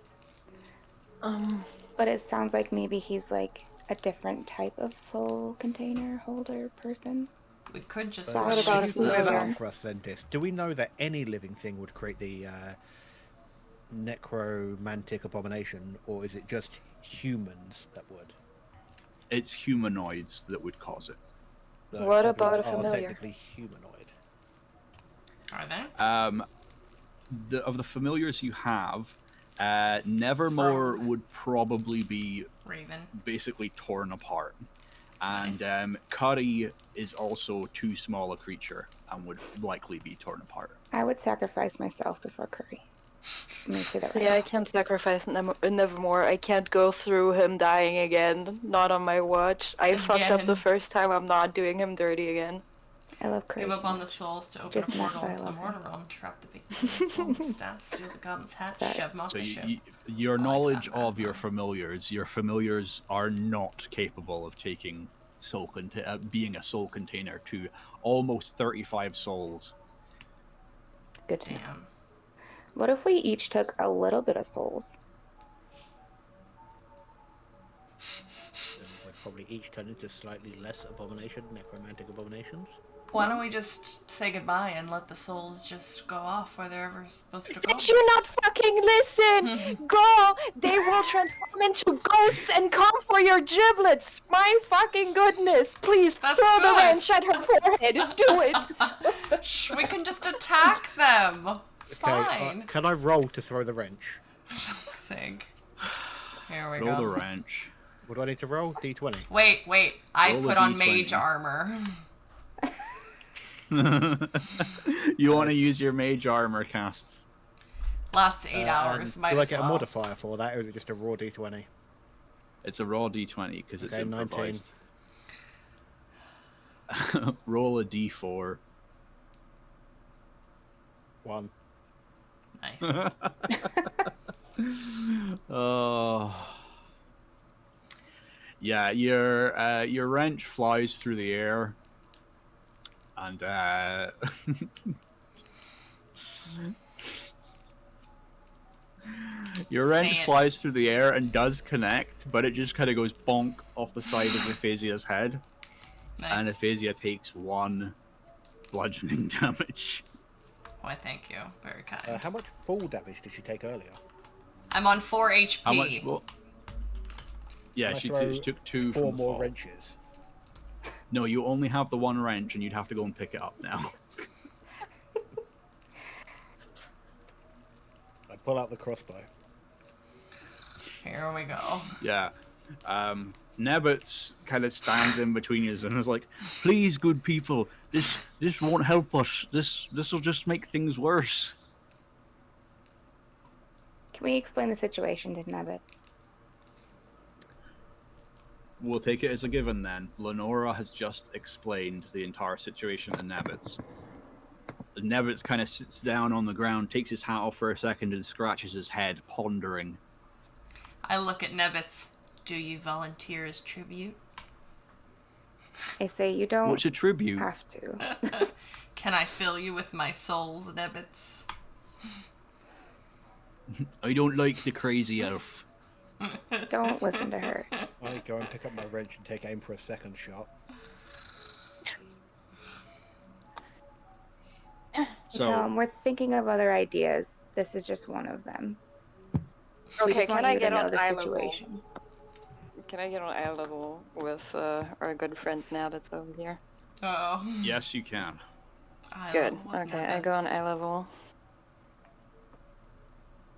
But it sounds like maybe he's like a different type of soul container holder person. We could just. What Can about you if clear we that learn? up for us then, Dis? Do we know that any living thing would create the necromantic abomination, or is it just humans that would? It's humanoids that would cause it. So What about goblins a are familiar? technically humanoid. Are they? Of the familiars you have, Nevermore would probably be Raven. basically torn apart. And Nice. Curry is also too small a creature and would likely be torn apart. I would sacrifice myself before Curry. Let me say that right. Yeah, I can't sacrifice Nevermore. I can't go through him dying again. Not on my watch. I fucked up Again. the first time. I'm not doing him dirty again. I love Curry. Give up so on the much. souls to open Just a not portal that I into the love mortar realm. Trap the big soul with staff. Steal the goblin's hat. Sorry. Shove him off So the ship. your like knowledge that, of your Batman. familiars are not capable of taking being a soul container to almost 35 souls. Good to know. Damn. What if we each took a little bit of souls? Then we'd probably each turn into slightly less necromantic abominations. Why don't we just say goodbye and let the souls just go off where they're ever supposed to go? Did you not fucking listen? Go! They will transform into ghosts and come for your giblets! My fucking goodness! Please That's throw the good. wrench at her forehead! Do it! Shh, we can just attack them. It's fine. Can I roll to throw the wrench? Sig. Here we Throw the go. wrench. What do I need to roll? D20. Wait. I Roll a put on D20. mage armor. You want to use your mage armor casts. Lasts 8 hours. And Might do I as get well. a modifier for that, or is it just a raw D20? It's a raw d20 because it's Okay, 19. improvised. roll a d4. 1. Nice. Oh. Yeah, your wrench flies through the air, and your wrench Say it. flies through the air and does connect, but it just kind of goes bonk off the side of Aphasia's head, and Nice. Aphasia takes 1 bludgeoning damage. Why, thank you. Very kind. How much fall damage did she take earlier? I'm on 4 HP. How much? Well, yeah, Can I she throw took 2 4 from the more fall. wrenches. No, you only have the 1 wrench, and you'd have to go and pick it up now. I pull out the crossbow. Here we go. Yeah. Nebbits kind of stands in between you and is like, "Please, good people, this won't help us. This will just make things worse." Can we explain the situation to Nebbit? We'll take it as a given then. Lenora has just explained the entire situation to Nebbits. Nebbits kind of sits down on the ground, takes his hat off for a second, and scratches his head, pondering. I look at Nebbits. Do you volunteer as tribute? I say you don't What's a tribute? have to. Can I fill you with my souls, Nebbits? I don't like the crazy elf. Don't listen to her. I go and pick up my wrench and take aim for a second shot. So We're thinking of other ideas. This is just one of them. We Okay, just want can I you to get know on the eye level? situation. Can I get on eye level with our good friend Nabbits over here? Oh. yes, you can. Good. Okay, I go on eye level.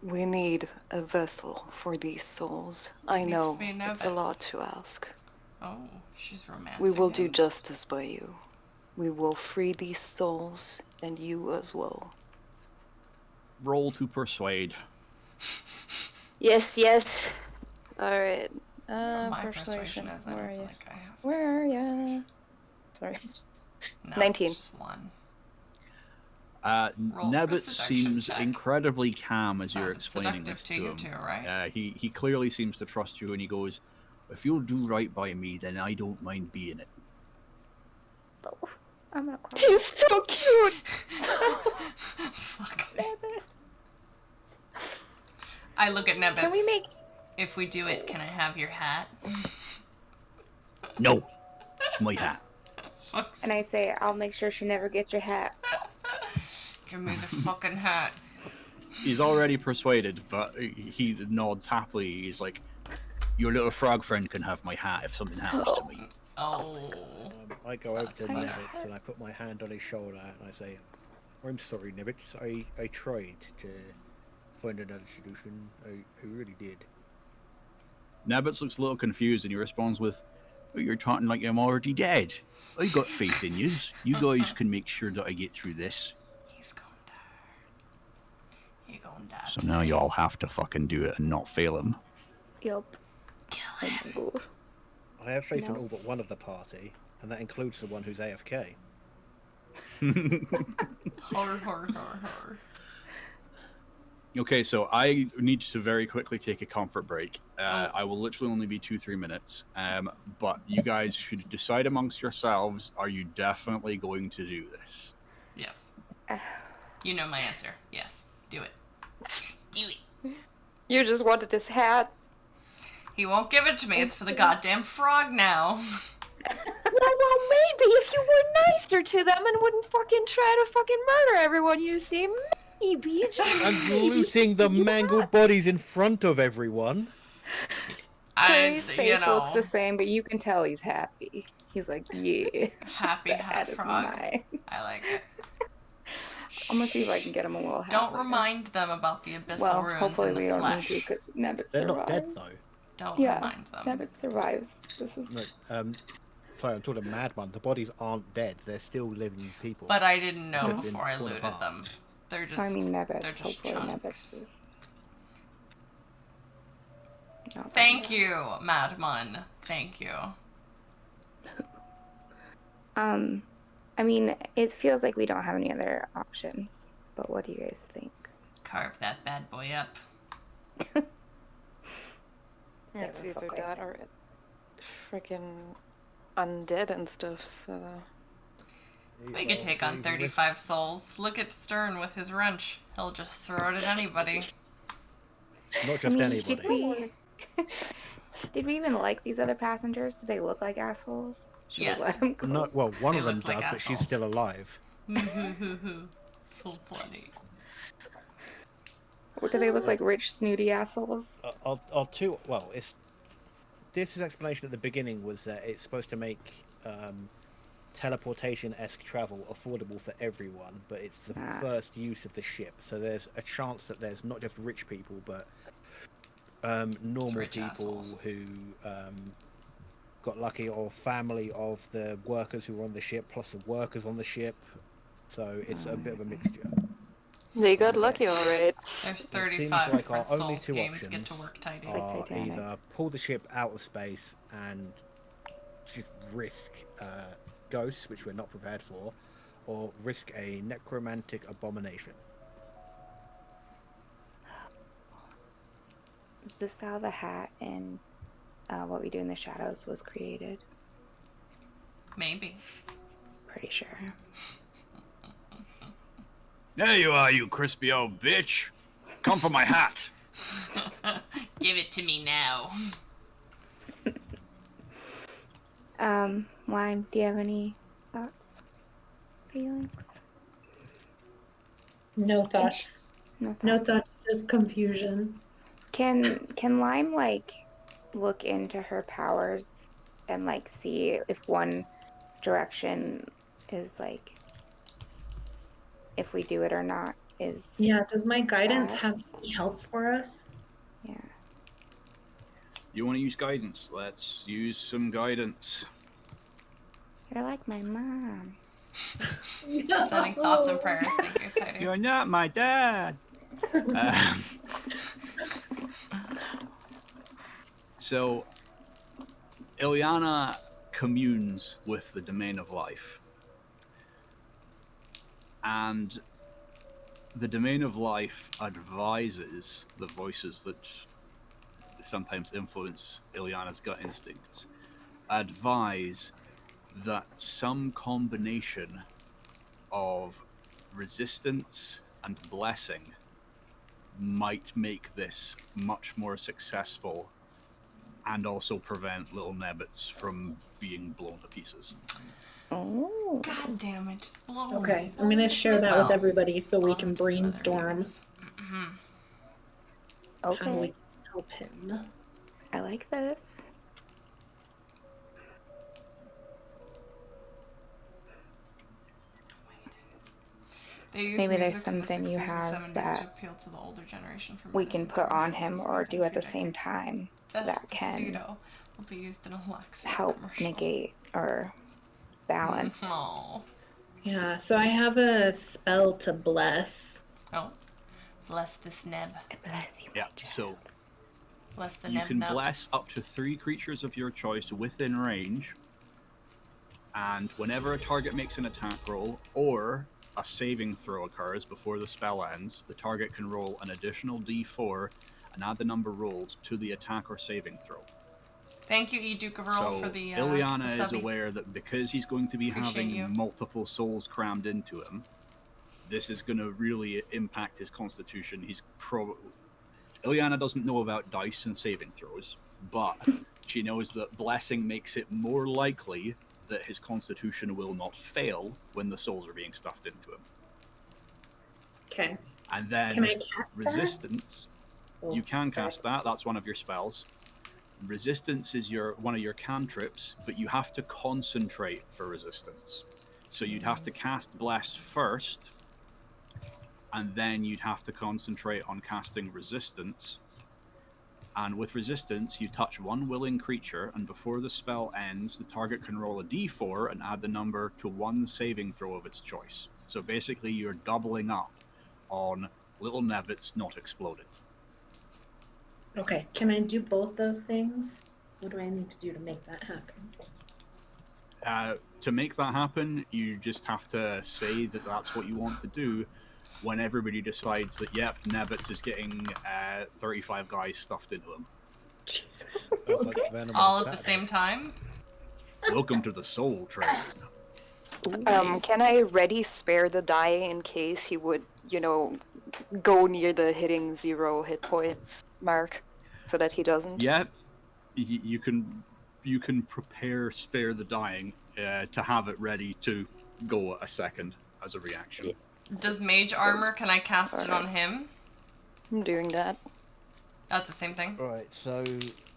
We need a vessel for these souls. I Needs know to be it's a Nabbits. lot to ask. Oh, she's romantic. We will do justice by you. We will free these souls and you as well. Roll to persuade. Yes, yes. All right. My Persuasion. is I Where are don't you? think I have. Where are you? Sorry. No, 19. Just 1. Roll for Nebbit seduction seems check. incredibly calm as you're Sounded explaining seductive this to to you him. too, right? He clearly seems to trust you, and he goes, "If you'll do right by me, then I don't mind being it." Oh, I'm gonna cry. He's so cute. Fuck's sake. I look at Nebbits. Can we make? If we do it, can I have your hat? No, it's my hat. Fuck's And I say, I'll make sure she never gets your hat. Give me the fucking hat. He's already persuaded, but he nods happily. He's like, "Your little frog friend can have my hat if something happens to me." Oh. I go over to That's fine. Nebbits and I put my hand on his shoulder and I say, "I'm sorry, Nebbits. I tried to find another solution. I really did." Nebbits looks a little confused, and he responds with, "Well, you're talking like I'm already dead. I got faith in yous. You guys can make sure that I get through this. He's gonna die. He gonna die. So now you all have to fucking do it and not fail him." Yup. Kill him. Ooh. I have faith in No. all but one of the party, and that includes the one who's AFK. Har. Okay, so I need to very quickly take a comfort break. Oh. I will literally only be 2-3 minutes. But you guys should decide amongst yourselves, are you definitely going to do this? Yes. You know my answer. Yes. Do it. Do it. You just wanted this hat. He won't give it to me. It's for the goddamn frog now. Well, maybe if you were nicer to them and wouldn't fucking try to fucking murder everyone you see. Maybe. Just And maybe looting the you mangled bodies in front of everyone. His You face looks know, the same, but you can tell he's happy. He's like, yeah, happy that hat is frog. mine. I like it. I'm gonna see if I can get him a little hat. Don't later. remind them about the abyssal Well, runes hopefully in the we don't flesh. need to because Nebbit They're survives. not dead though. Don't Yeah, remind them. Nebbit survives. This is No, sorry, I'm talking mad one. The bodies aren't dead. They're still living people. But I didn't know They've been before I torn looted apart. them. They're just. I mean Nebbit. They're just Hopefully Nebbit chunks. is not that Thank bad. you, Madman. Thank you. I mean, it feels like we don't have any other options, but what do you guys think? Carve that bad boy up. It's Several either folk that places. or freaking undead and stuff, so... We could take on 35 souls. Look at Stern with his wrench. He'll just throw it at anybody. Not I just mean, anybody. did we even like these other passengers? Do they look like assholes? Should we Yes. let them go? No, well, one They of them look like does, but she's assholes. still alive. So funny. Or do they look like rich, snooty assholes? This explanation at the beginning was that it's supposed to make teleportation-esque travel affordable for everyone, but it's the first use of the ship, so there's a chance that there's not just rich people, but normal rich people assholes. who got lucky, or family of the workers who were on the ship, plus the workers on the ship. So it's a bit of a mixture. They got lucky, alright. There's Seems 35 like our different only souls. two Games get options to work tidy. like are Titanic. either pull the ship out of space and just risk ghosts, which we're not prepared for, or risk a necromantic abomination. Is this how the hat and What We Do in the Shadows was created? Maybe. Pretty sure. There you are, you crispy old bitch. Come for my hat. Give it to me now. Lime, do you have any thoughts? Feelings? No thoughts. No thoughts. No thoughts, just confusion. Can Lime like look into her powers and like see if one direction is like, if we do it or not is Yeah, does my guidance bad? have any help for us? Yeah. You want to use guidance? Let's use some guidance. You're like my mom. Sending thoughts and prayers. Thank you, Tidy. You're not my dad. So, Ilyana communes with the domain of life. And the domain of life advises the voices that sometimes influence Ilyana's gut instincts, advise that some combination of resistance and blessing might make this much more successful and also prevent little Nebbits from being blown to pieces. Oh. God damn it. Just blow. Okay, I'm gonna share that with everybody so we can brainstorm how we Okay. can help him. I like this. They use Maybe there's music from the something you 60s and have 70s that to appeal to the older generation for we can medicine put on commercials him as or within do at a few the same decades. time that can Despacito will be used in a laxative help commercial. negate or balance. Oh. Yeah, so I have a spell to bless. Oh. Bless this neb. Bless you. Yeah, so Bless the you neb can nubs. bless up to 3 creatures of your choice within range, and whenever a target makes an attack roll or a saving throw occurs before the spell ends, the target can roll an additional d4 and add the number rolled to the attack or saving throw. Thank you, E. Duke of Earl, So for the Ilyana the is subby. aware that because he's going to be Appreciate having you. multiple souls crammed into him, this is going to really impact his constitution. Ilyana doesn't know about dice and saving throws, but she knows that blessing makes it more likely that his constitution will not fail when the souls are being stuffed into him. Okay. And then Can I cast resistance, that? you can cast that. That's one of your spells. Resistance is one of your cantrips, but you have to concentrate for resistance. So you'd have to cast Bless first, and then you'd have to concentrate on casting Resistance. And with Resistance, you touch one willing creature, and before the spell ends, the target can roll a d4 and add the number to one saving throw of its choice. So basically, you're doubling up on little Nebbits not exploding. Okay, can I do both those things? What do I need to do to make that happen? To make that happen, you just have to say that that's what you want to do. When everybody decides that, yep, Nebbits is getting 35 guys stuffed into him. Jesus. Felt like Venom on All a at the Saturday. same time? Welcome to the Soul Train. Nice. Can I ready spare the die in case he would, go near the hitting 0 hit points mark, so that he doesn't? Yeah, you can prepare spare the dying to have it ready to go a second as a reaction. Does mage armor, can I cast it on him? I'm doing that. That's the same thing. Right, so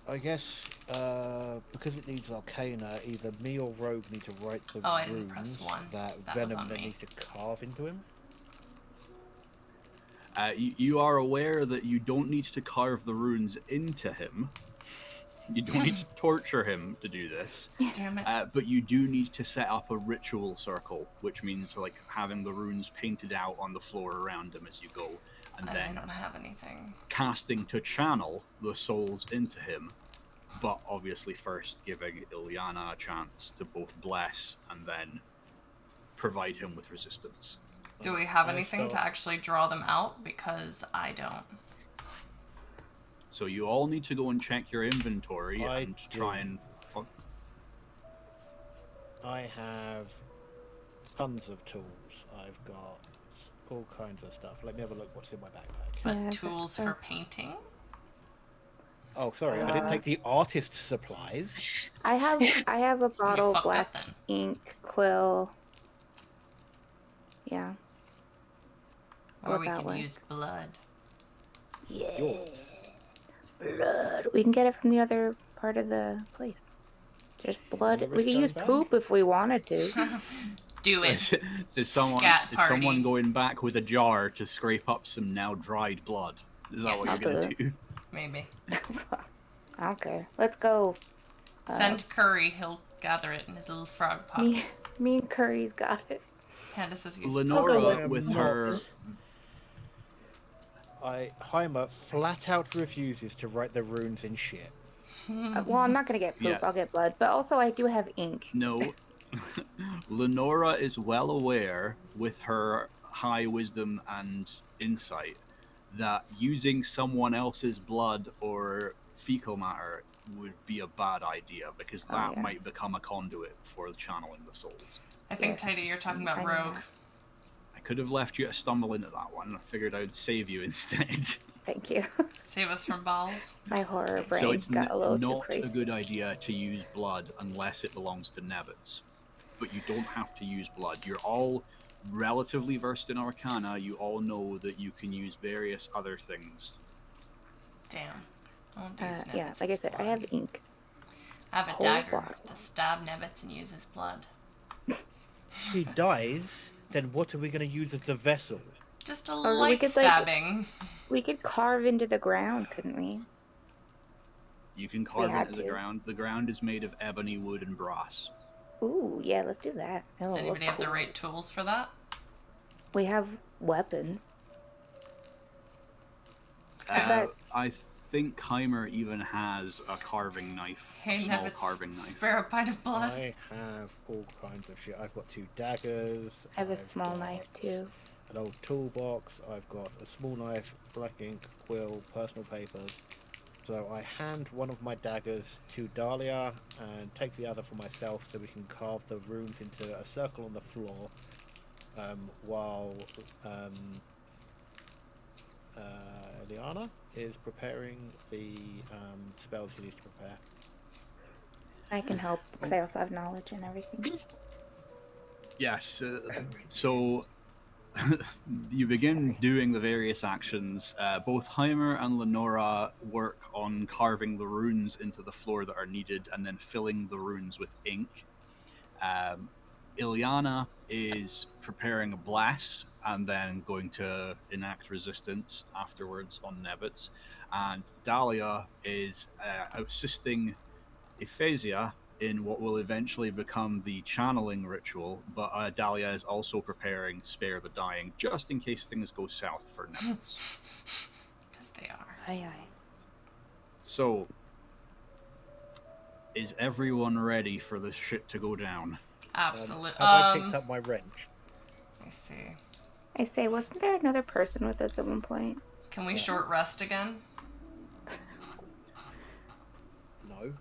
I guess because it needs Arcana, either me or Rogue need to write the Oh, I didn't press runes 1. that That was Venom on then me. needs to carve into him. You are aware that you don't need to carve the runes into him. You don't need to torture him to do this. Damn it. But you do need to set up a ritual circle, which means like having the runes painted out on the floor around him as you go, and I then don't have anything. casting to channel the souls into him. But obviously first giving Ilyana a chance to both bless and then provide him with resistance. Do we have I anything to felt- actually draw them out? Because I don't. So you all need to go and check your inventory I and do. try and... I have tons of tools. I've got all kinds of stuff. Let me have a look what's in my backpack. But Yeah, tools that's for painting? Oh, sorry, I didn't take the artist supplies. I have a bottle of fucked up black then. ink, quill. Yeah. Or we that could way. use blood. Yeah. Yours. Blood. We can get it from the other part of the place. There's blood. Wanna We risk could going use back? poop if we wanted to. Do it. Is someone Scat is party. someone going back with a jar to scrape up some now dried blood? Is that Yes. what you're gonna do? Maybe. I don't care. Let's go. Send Curry. He'll gather it in his little frog pocket. Me and Curry's got it. Candace is used. Lenora Okay. with No. her Heimer flat out refuses to write the runes in shit. Well, I'm not gonna get poop. Yeah. I'll get blood. But also, I do have ink. no. Lenora is well aware with her high wisdom and insight that using someone else's blood or fecal matter would be a bad idea because that yeah. might become a conduit for channeling the souls. I think, Yes. Tidy, you're talking about I know Rogue. that. I could have left you to stumble into that one. I figured I would save you instead. Thank you. Save us from balls. My horror brain So it's got a little too not crazy. a good idea to use blood unless it belongs to Nebbits. But you don't have to use blood. You're all relatively versed in Arcana. You all know that you can use various other things. Damn. I won't use Yeah, Nebbits' like I said, I blood. have ink. I have a whole dagger bottle. to stab Nebbits and use his blood. If he dies, then what are we going to use as the vessel? Just a Or we light could, like- stabbing. We could carve into the ground, couldn't we? You can carve had into the to. ground. The ground is made of ebony, wood, and brass. Ooh, yeah, let's do that. Does It'll anybody look have the cool. right tools for that? We have weapons. Uh, I think Heimer even has a carving knife, Hey, a small Nebbits, carving knife. spare a pint of blood. I have all kinds of shit. I've got 2 daggers. I have a I've small got knife too. An old toolbox. I've got a small knife, black ink, quill, personal papers. So I hand one of my daggers to Dahlia and take the other for myself so we can carve the runes into a circle on the floor while Ilyana is preparing the spells she needs to prepare. I can help because I also have knowledge and everything. Yes, so you begin doing the various actions. Both Heimer and Lenora work on carving the runes into the floor that are needed and then filling the runes with ink. Ilyana is preparing a bless and then going to enact resistance afterwards on Nebbits. And Dahlia is assisting Ephasia in what will eventually become the channeling ritual, but Dahlia is also preparing Spare the Dying, just in case things go south for Nebbits. Because they are. Aye, aye. So, Is everyone ready for this shit to go down? Absolutely. Have I picked up my wrench? Let me see. I say, wasn't there another person with us at one point? Can we short rest again? No.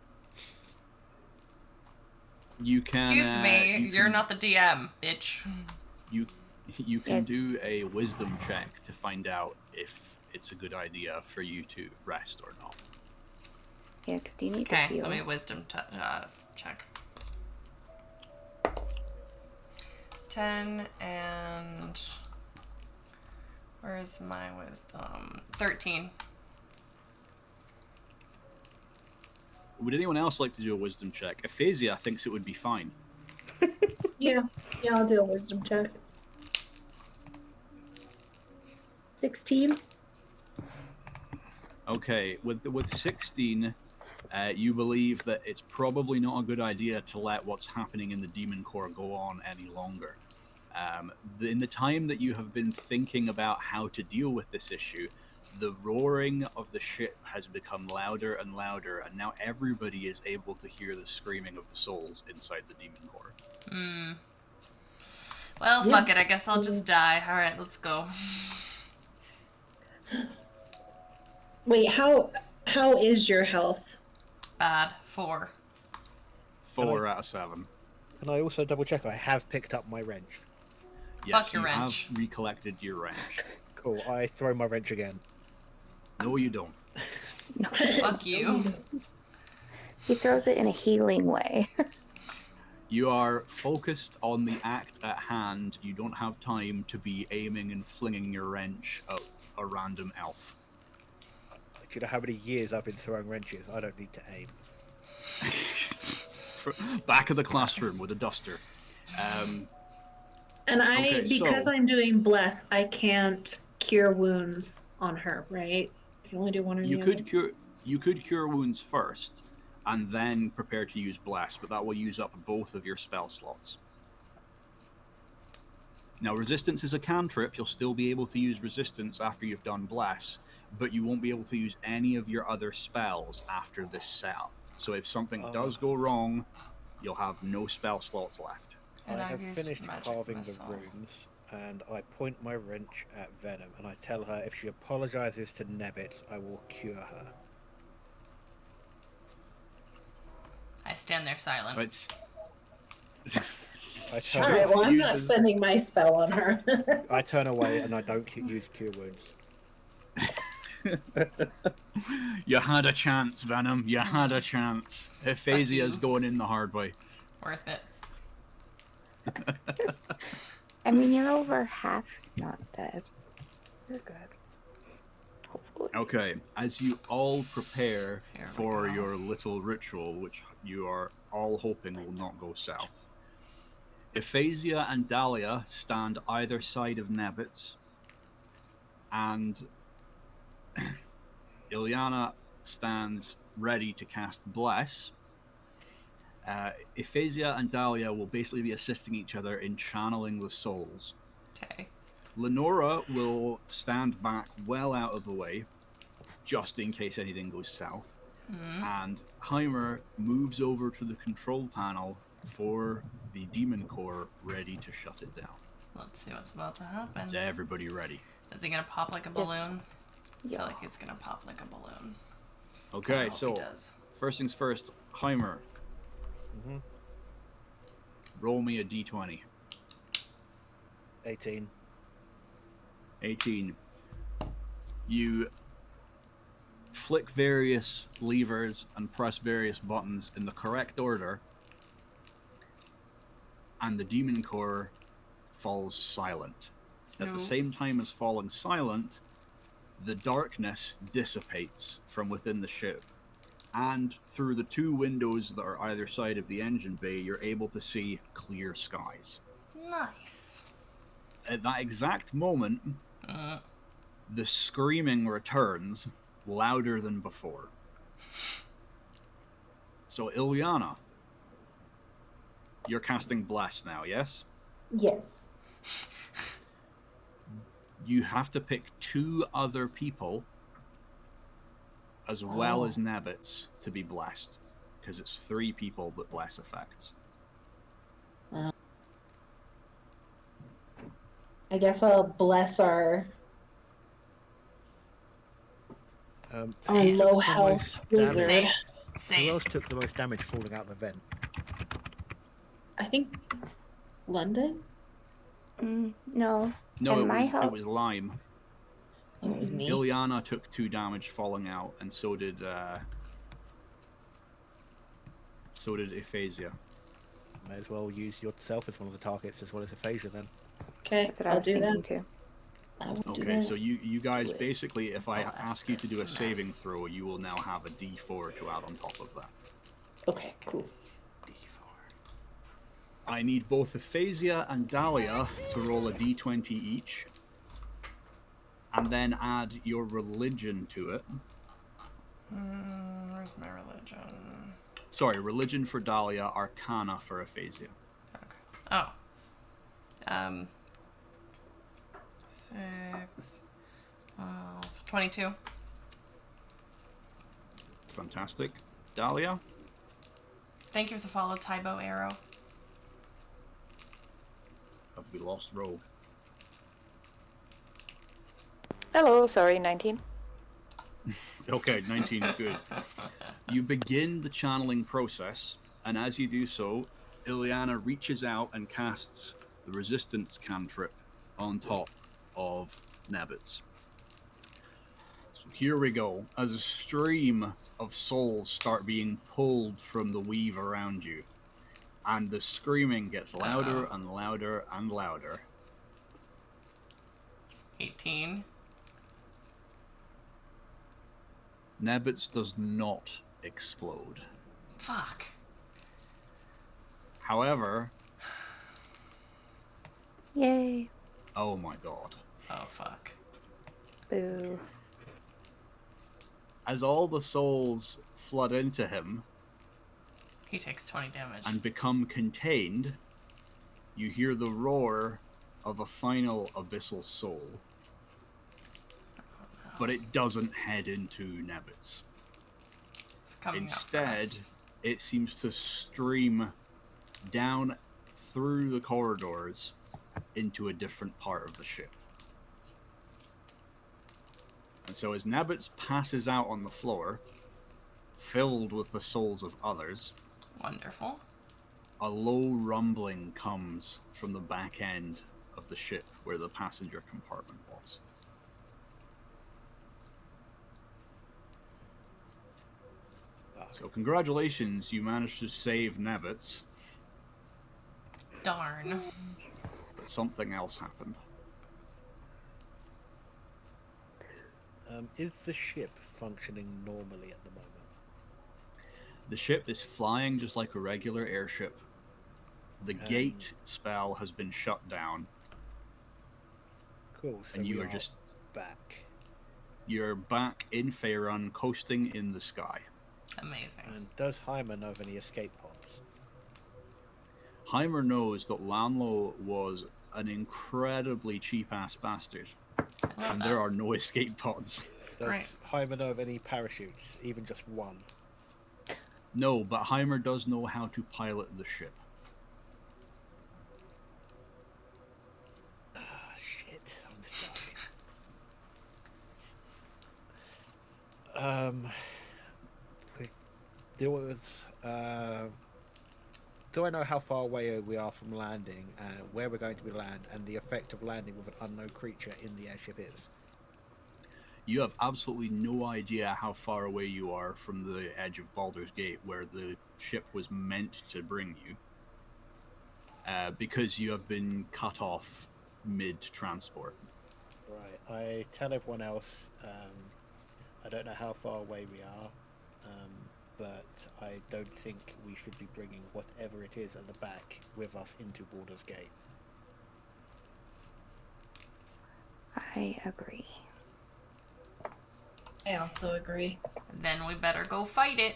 You can. Excuse me, you you're can- not the DM, bitch. You can do a wisdom check to find out if it's a good idea for you to rest or not. Yeah, because do you need to Okay, heal? let me wisdom check. 10 and... Where's my wisdom? 13. Would anyone else like to do a wisdom check? Aphasia thinks it would be fine. Yeah, I'll do a wisdom check. 16. Okay, with 16, you believe that it's probably not a good idea to let what's happening in the Demon Core go on any longer. In the time that you have been thinking about how to deal with this issue, the roaring of the ship has become louder and louder, and now everybody is able to hear the screaming of the souls inside the Demon Core. Well, Yeah. fuck it, I guess I'll just die. Alright, let's go. Wait, how is your health? Bad. 4. 4 out of 7. Can I also double check? I have picked up my wrench. Yes, Fuck your you wrench. have recollected your wrench. Cool. I throw my wrench again. No, you don't. Fuck you. He throws it in a healing way. You are focused on the act at hand. You don't have time to be aiming and flinging your wrench at a random elf. Do you know how many years I've been throwing wrenches? I don't need to aim. Back of the classroom with a duster. And Okay, because so- I'm doing bless, I can't cure wounds on her, right? I can only do one or You the could other. cure. You could cure wounds first, and then prepare to use bless, but that will use up both of your spell slots. Now, resistance is a cantrip. You'll still be able to use resistance after you've done bless, but you won't be able to use any of your other spells after this setup. So if something does go wrong, you'll have no spell slots left. And I I've have used finished magic carving missile. the runes, and I point my wrench at Venom, and I tell her if she apologizes to Nebbit, I will cure her. I stand there silent. It's. I turn, Alright, well, I'm not uses- spending my spell on her. I turn away and I don't use cure wounds. You had a chance, Venom. You had a chance. Aphasia's going in the hard way. Worth it. I mean, you're over half not dead. You're good. Hopefully. Okay, as you all prepare Here we for go. your little ritual, which you are all hoping will not go south, Aphasia and Dahlia stand either side of Nebbits, and Ilyana stands ready to cast Bless. Aphasia and Dahlia will basically be assisting each other in channeling the souls. Okay. Lenora will stand back well out of the way, just in case anything goes south. And Heimer moves over to the control panel for the Demon Core, ready to shut it down. Let's see what's about to happen. Is everybody ready? Is he gonna pop like a Yes. balloon? I Yeah. feel like he's gonna pop like a balloon. I Okay, hope so he does. first things first, Heimer, Mm-hmm. roll me a d20. 18. 18. You flick various levers and press various buttons in the correct order, and the Demon Core falls silent. At No. the same time as falling silent, the darkness dissipates from within the ship, and through the two windows that are either side of the engine bay, you're able to see clear skies. Nice. At that exact moment, the screaming returns, louder than before. So, Ilyana, you're casting Bless now, yes? Yes. You have to pick 2 other people, as well as Nebbits, to be blessed. because it's 3 people that bless affects. I guess I'll bless our Same. low health wizard. Same. Who Same. else took the most damage falling out the vent? I think London? No. No, And my it health- was Lime. Oh, it was me. Ilyana took 2 damage falling out, and so did Aphasia. May as well use yourself as one of the targets as well as Aphasia then. Okay, That's what I I'll was do thinking that. too. I will do Okay, that. so you guys Wait. basically, if I Bless ask you to do a this saving mess. throw, you will now have a D4 to add on top of that. Okay, cool. I need both Aphasia and Dahlia to roll a D20 each, and then add your religion to it. Where's my religion? Sorry, religion for Dahlia, Arcana for Aphasia. Okay. Oh. 6, 12, 22. Fantastic. Dahlia? Thank you for the follow, Tybo Arrow. Have we lost roll? Hello, sorry, 19. Okay, 19 is good. You begin the channeling process, and as you do so, Ilyana reaches out and casts the resistance cantrip on top of Nebbits. So here we go. As a stream of souls start being pulled from the weave around you, and the screaming gets louder and louder and louder. 18. Nebbits does not explode. Fuck. However, Yay. oh my god. Oh, fuck. Boo. As all the souls flood into him He takes 20 damage. and become contained, you hear the roar of a final abyssal soul. But it doesn't head into Nebbits. Coming up for Instead, us. it seems to stream down through the corridors into a different part of the ship. And so as Nebbits passes out on the floor, filled with the souls of others, Wonderful. a low rumbling comes from the back end of the ship where the passenger compartment was. So congratulations, you managed to save Nebbits, Darn. but something else happened. Is the ship functioning normally at the moment? The ship is flying just like a regular airship. The gate spell has been shut down, Cool, so and you we are just back. you're back in Faerun, coasting in the sky. Amazing. And does Heimer know of any escape pods? Heimer knows that Lanlo was an incredibly cheap-ass bastard, I love and that. there are no escape pods. Does Right. Heimer know of any parachutes, even just one? No, but Heimer does know how to pilot the ship. Ah, shit, I'm stuck. We deal with. Do I know how far away we are from landing, where we're going to be land, and the effect of landing with an unknown creature in the airship is? You have absolutely no idea how far away you are from the edge of Baldur's Gate, where the ship was meant to bring you, because you have been cut off mid-transport. Right. I tell everyone else. I don't know how far away we are, but I don't think we should be bringing whatever it is at the back with us into Baldur's Gate. I agree. I also agree. Then we better go fight it.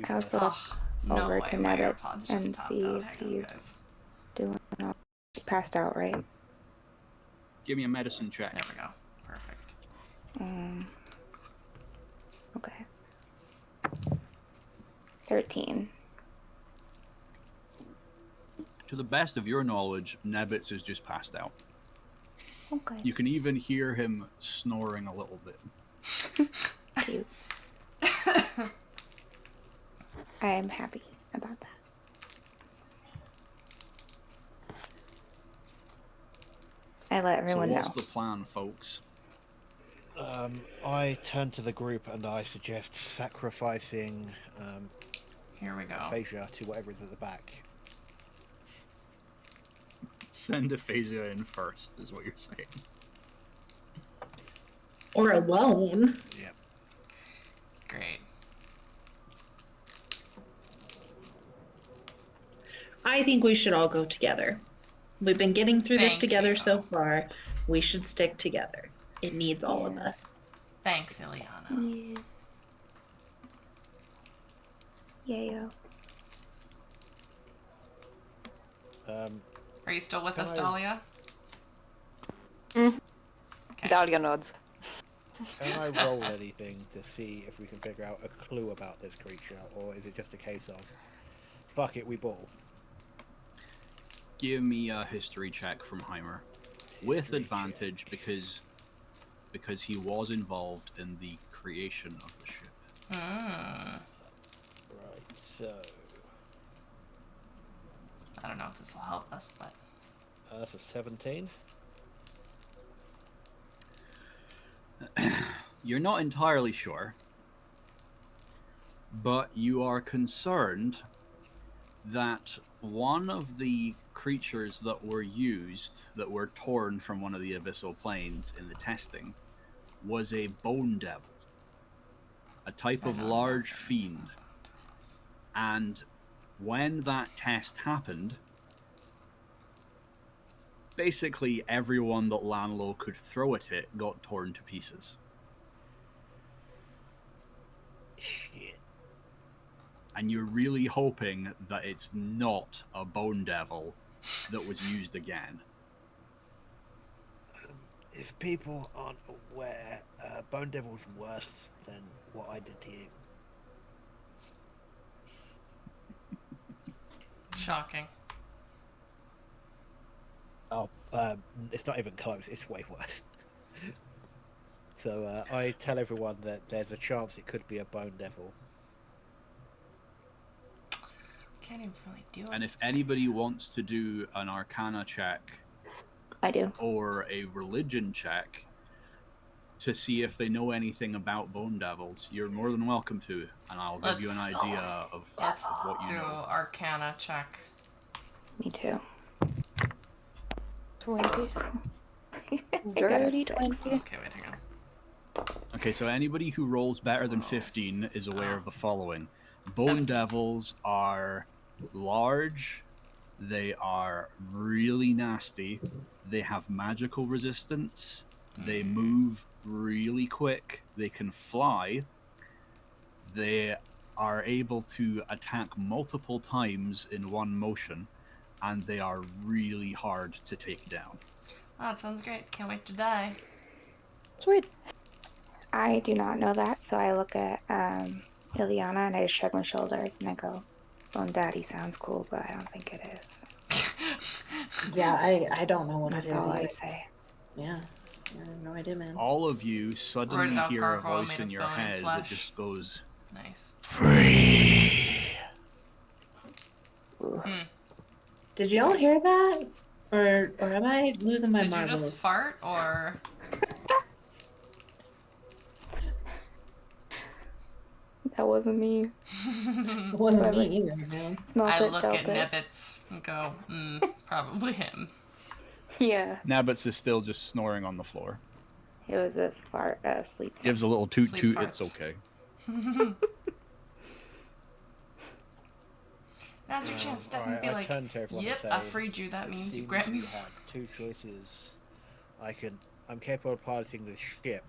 I also Oh, no over way, to my Nebbits AirPods just and tapped see out. if Hang on, he's guys. doing all. He passed out, right? Give me a medicine check. There we go. Perfect. Okay. 13. To the best of your knowledge, Nebbits is just passed out. Okay. You can even hear him snoring a little bit. Cute. I am happy about that. I let everyone so what's know. the plan, folks? I turn to the group and I suggest sacrificing Here we go. aphasia to whatever is at the back. Send Aphasia in first, is what you're saying. Or alone. Yep. Great. I think we should all go together. We've been getting through this Thank together you. so far. We should stick together. It needs all of Yeah. us. Thanks, Ilyana. Yeah. Yayo. Are you still with Can us, I- Dahlia? Mhm. Okay. Dahlia nods. Can I roll anything to see if we can figure out a clue about this creature, or is it just a case of, fuck it, we ball? Give me a history check from Heimer. With History advantage check. because he was involved in the creation of the ship. Mm. Right, so I don't know if this will help us, but that's a 17. You're not entirely sure, but you are concerned that one of the creatures that were used, that were torn from one of the abyssal planes in the testing, was a bone devil, a type I of know large nothing. fiend. And when that test happened, basically everyone that Lanlo could throw at it got torn to pieces. Shit. And you're really hoping that it's not a bone devil that was used again. If people aren't aware, Bone Devil's worse than what I did to you. shocking. Oh, it's not even close. It's way worse. So I tell everyone that there's a chance it could be a Bone Devil. Can't even really do it. And if anybody wants to do an Arcana check I do. or a religion check to see if they know anything about bone devils, you're more than welcome to, and I'll give you an Let's- idea of what you do know. Arcana check. Me too. 20. I got a Dirty 6. 20. Okay, wait, hang on. Okay, so anybody who rolls better than 15 is aware of the following. Bone 17. devils are large, they are really nasty, they have magical resistance, they move really quick, they can fly, they are able to attack multiple times in one motion, and they are really hard to take down. Oh, that sounds great. Can't wait to die. Sweet. I do not know that, so I look at Ilyana and I just shrug my shoulders and I go, Bone Daddy sounds cool, but I don't think it is. Yeah, I don't know what That's it is all I either. say. Yeah, I have no idea, man. All of you suddenly Roided out hear a gargoyle voice made in of your bone and head that flesh. just goes, Nice. Ooh. Did y'all hear that? Or am I losing my Did you marbles? just fart, or... That wasn't me. It wasn't Whoever me either, man. smelled I it, look felt at it. Nebbits and go, probably him. Yeah, Nabbits is still just snoring on the floor. it was a fart, sleep. Gives a little toot Sleep toot, farts. it's okay. Now's your chance. Step and Alright, be I like, turn to everyone yep, and I say, freed you. That "It means you seems grant me... you have two choices. I'm capable of piloting the ship,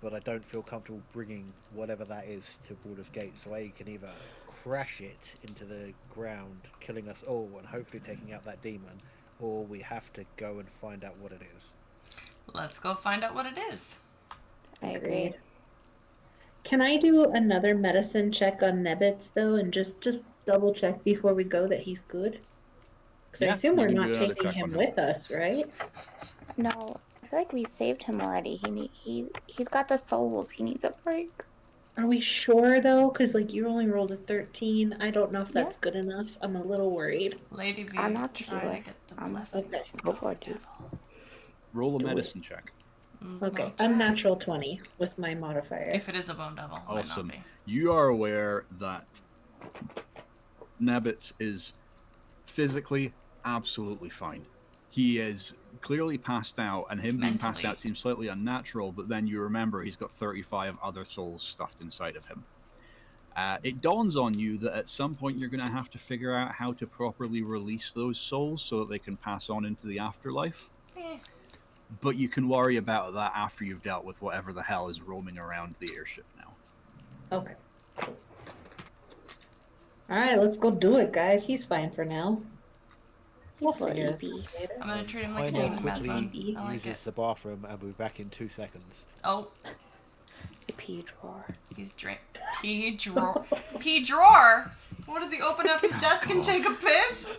but I don't feel comfortable bringing whatever that is to Baldur's Gate, so I can either crash it into the ground, killing us all, and hopefully taking out that demon, or we have to go and find out what it is. Let's go find out what it is. I agree. Can I do another medicine check on Nebbits though, and just double check before we go that he's good? Because I Yeah, assume you we're can do not another taking check him on him. with us, right? No, I feel like we saved him already. He's got the souls. He needs a break. Are we sure though? Because like you only rolled a 13. I don't know if Yeah. that's good enough. I'm a little worried. Lady V, I'm not trying sure. to get the blessing. Okay. of Go the for it, dude. devil. Roll a Do it. medicine check. Okay, Well, unnatural 20 with my modifier. if it is a bone devil, might Awesome. not be. You are aware that Nabbits is physically absolutely fine. He is clearly passed out, and him being passed Mentally. out seems slightly unnatural, but then you remember he's got 35 other souls stuffed inside of him. It dawns on you that at some point you're going to have to figure out how to properly release those souls so that they can pass on into the afterlife. Eh. But you can worry about that after you've dealt with whatever the hell is roaming around the airship now. Okay. Alright, let's go do it, guys. He's fine for now. We'll He's a little figure this easy. out later. I'm gonna treat him like a Heimer demon quickly madman. I like uses it. the bathroom and we'll be back in 2 seconds. Oh, The pea drawer. he's drink. Pea drawer. Pea drawer? What does he open up his desk and take a piss?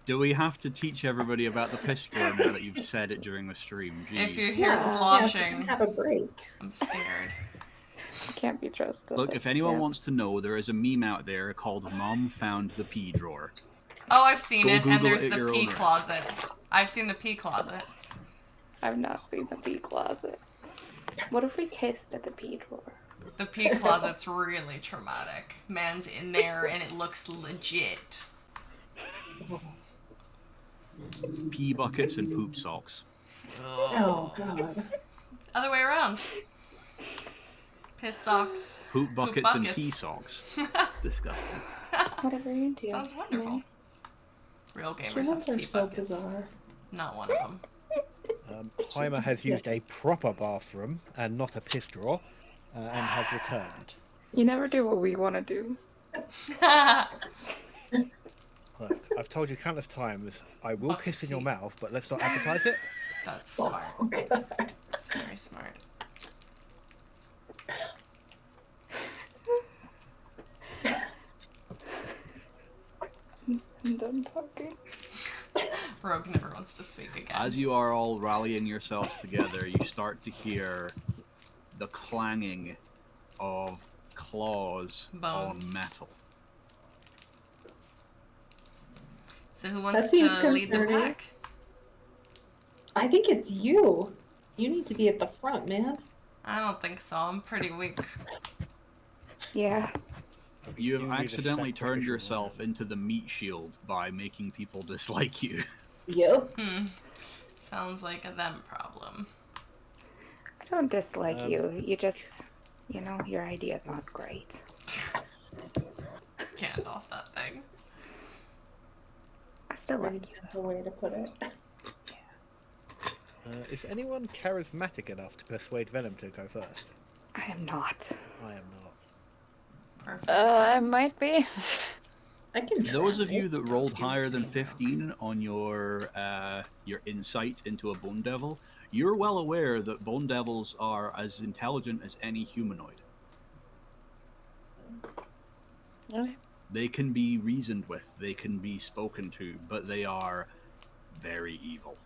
Do we have to teach everybody about the piss drawer now that you've said it during the stream? Jeez. If you hear Yeah, sloshing, have a break. I'm scared. Can't be trusted. Look, if anyone Yeah. wants to know, there is a meme out there called Mom Found the Pee Drawer. Oh, I've seen Go it, and Google there's it at the your pea own risk. closet. I've seen the pea closet. I've not seen the pea closet. What if we kissed at the pea drawer? The pea closet's really traumatic. Man's in there, and it looks legit. Pee buckets and poop socks. Oh, God. Other way around. Piss socks. Poop buckets and buckets. pee socks. Disgusting. Whatever you do. Sounds wonderful. Real gamers Humans have are pea so buckets. bizarre. Not one of them. Heimer has used a proper bathroom and not a piss drawer, and has returned. You never do what we want to do. Look, I've told you countless times, I will Fuck, piss in your see. mouth, but let's not advertise it. That's smart. Oh, God. That's very smart. I'm done talking. Rogue never wants to speak again. As you are all rallying yourselves together, you start to hear the clanging of claws Bones. on metal. So who wants That seems to lead the concerning. pack? I think it's you. You need to be at the front, man. I don't think so. I'm pretty weak. Yeah. You You have need a accidentally turned sacrificial yourself lamb. into the meat shield by making people dislike you. Yep. Sounds like a them problem. I don't dislike you. You just, you know, your idea's not great. Can't off that thing. I still Very like you. gentle way to put it. Is anyone charismatic enough to persuade Venom to go first? I am not. I am not. Perfect. I might be. I can try. Those of you that Don't rolled do higher than me, 15 on your insight into a bone devil, you're well aware that bone devils are as intelligent as any humanoid. Okay. They can be reasoned with, they can be spoken to, but they are very evil.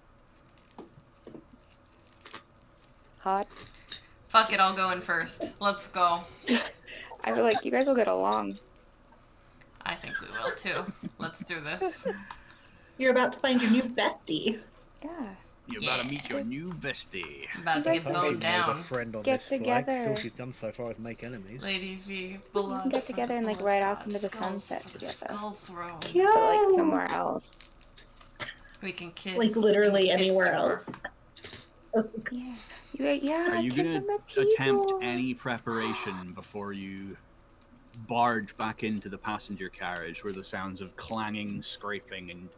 Hot. Fuck it, I'll go in first. Let's go. I feel like you guys will get along. I think we will too. Let's do this. You're about to find your new bestie. Yeah. You're about to Yeah. meet your new bestie. About to You get guys Hope she boned made a down. friend on Get this flight. together. All she's done so far is make enemies. Lady V, blood. get for together the and, like, blood ride off god, into the skulls sunset for the together. Skull throne. Yeah. But like somewhere else. We can kiss. Like, literally and kiss anywhere more. else. Yeah. Yeah. Are you kiss going in the to attempt people. any preparation before you barge back into the passenger carriage where the sounds of clanging, scraping, and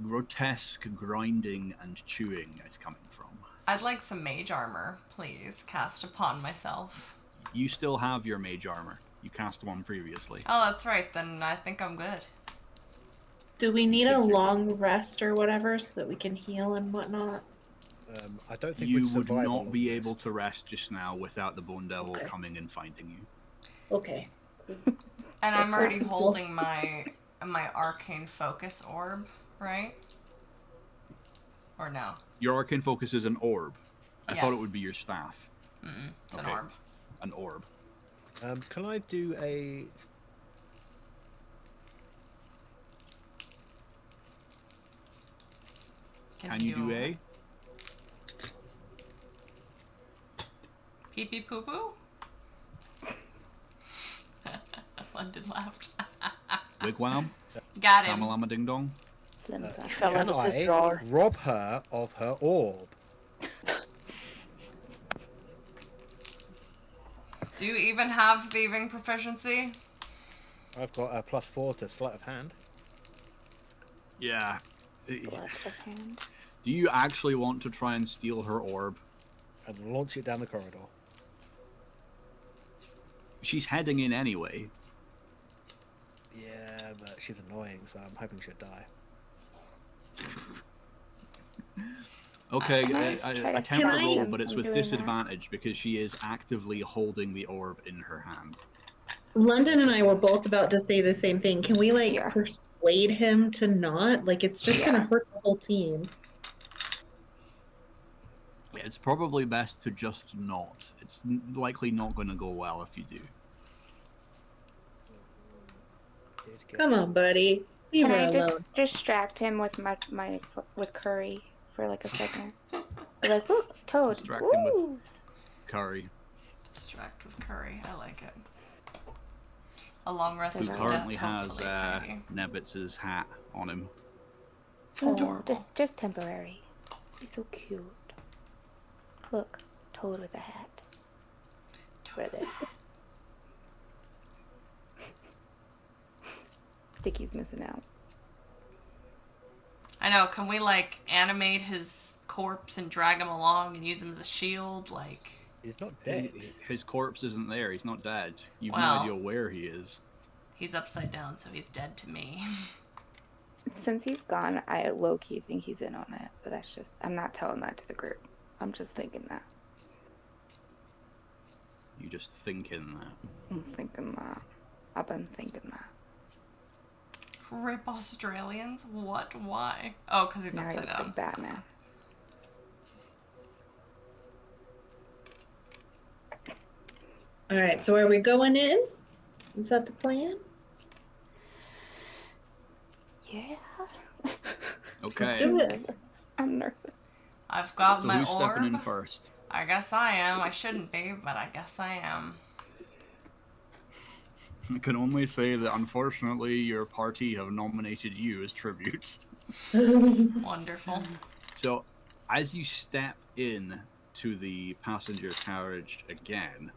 grotesque grinding and chewing is coming from? I'd like some mage armor, please, cast upon myself. You still have your mage armor. You cast one previously. Oh, that's right. Then I think I'm good. Do we need a Think you're- long rest or whatever so that we can heal and whatnot? I don't think You we'd would survive not all be of able this. to rest just now without the Bone Devil Okay. coming and finding you. Okay. And I'm already Cool. holding my arcane focus orb, right? Or no? Your arcane focus is an orb. I thought Yes. it would be your staff. It's an Okay. orb. An orb. Can I do a... Can you do a? Pee pee poo poo? London laughed. Wigwam? Got him. Tamalama Ding Dong? Slim fast. Fell Can out of his I drawer. rob her of her orb? Do you even have thieving proficiency? I've got a +4 to sleight of hand. Yeah. Black of hand. Do you actually want to try and steal her orb? And launch it down the corridor. She's heading in anyway. Yeah, but she's annoying, so I'm hoping she'll die. Okay, Nice. attempt Can a I- roll, but it's I'm with doing that. disadvantage because she is actively holding the orb in her hand. London and I were both about to say the same thing. Can we like Yeah. persuade him to not? Like it's just gonna hurt the whole team. It's probably best to just not. It's likely not going to go well if you do. Did get- Come on, buddy. Leave Can her I alone. just distract him with with curry for like a second? Like, look, Toad. Distract him with- Woo! Curry, Distract with curry. I like it. A long rest who Who of currently death, has hopefully, Tiny. Nebitz's hat on him. Oh, Adorable. just temporary. He's so cute. Look, Toad with a hat. With a hat. Sticky's missing out. I know. Can we like animate his corpse and drag him along and use him as a shield? Like, He's not dead. His corpse isn't there. He's not dead. You've Well. no idea where he is. he's upside down, so he's dead to me. Since he's gone, I low-key think he's in on it. But that's just, I'm not telling that to the group. I'm just thinking that. You just thinking that. I'm thinking that. I've been thinking that. Rip Australians? What? Why? Oh, because he's Now he upside looks down. like Batman. All right. So are we going in? Is that the plan? Yeah. Okay. do it. I'm nervous. I've got So my who's stepping in orb. first? I guess I am. I shouldn't be, but I guess I am. I can only say that unfortunately your party have nominated you as tribute. Wonderful. So, as you step in to the passenger carriage again,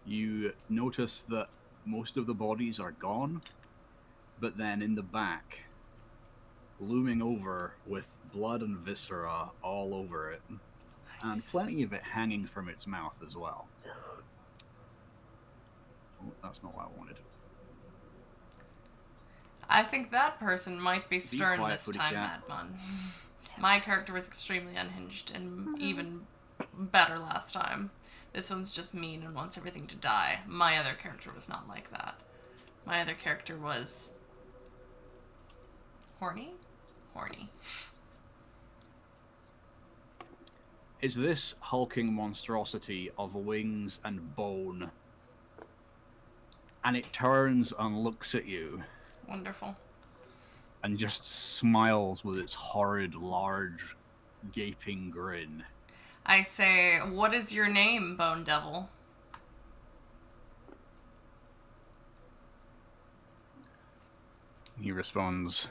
you notice that most of the bodies are gone, but then in the back, looming over with blood and viscera all over it, and plenty of it hanging from its mouth as well. Oh, that's not what I wanted. I think that person might be stern quiet, this footy time, chat. Madman. My character was extremely unhinged and even better last time. This one's just mean and wants everything to die. My other character was not like that. My other character was horny? Horny. Is this hulking monstrosity of wings and bone? And it turns and looks at you Wonderful. and just smiles with its horrid, large, gaping grin. I say, what is your name, Bone Devil? He responds,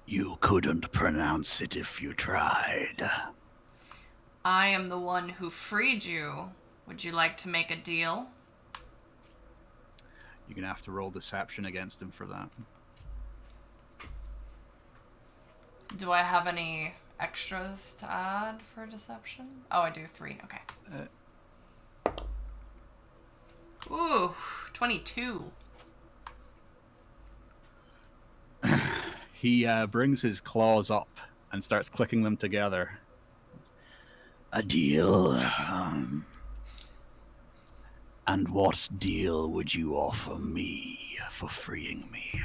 "You couldn't pronounce it if you tried." I am the one who freed you. Would you like to make a deal? You're gonna have to roll deception against him for that. Do I have any extras to add for deception? Oh, I do 3. Okay. Ooh, 22. He brings his claws up and starts clicking them together. A deal? And what deal would you offer me for freeing me?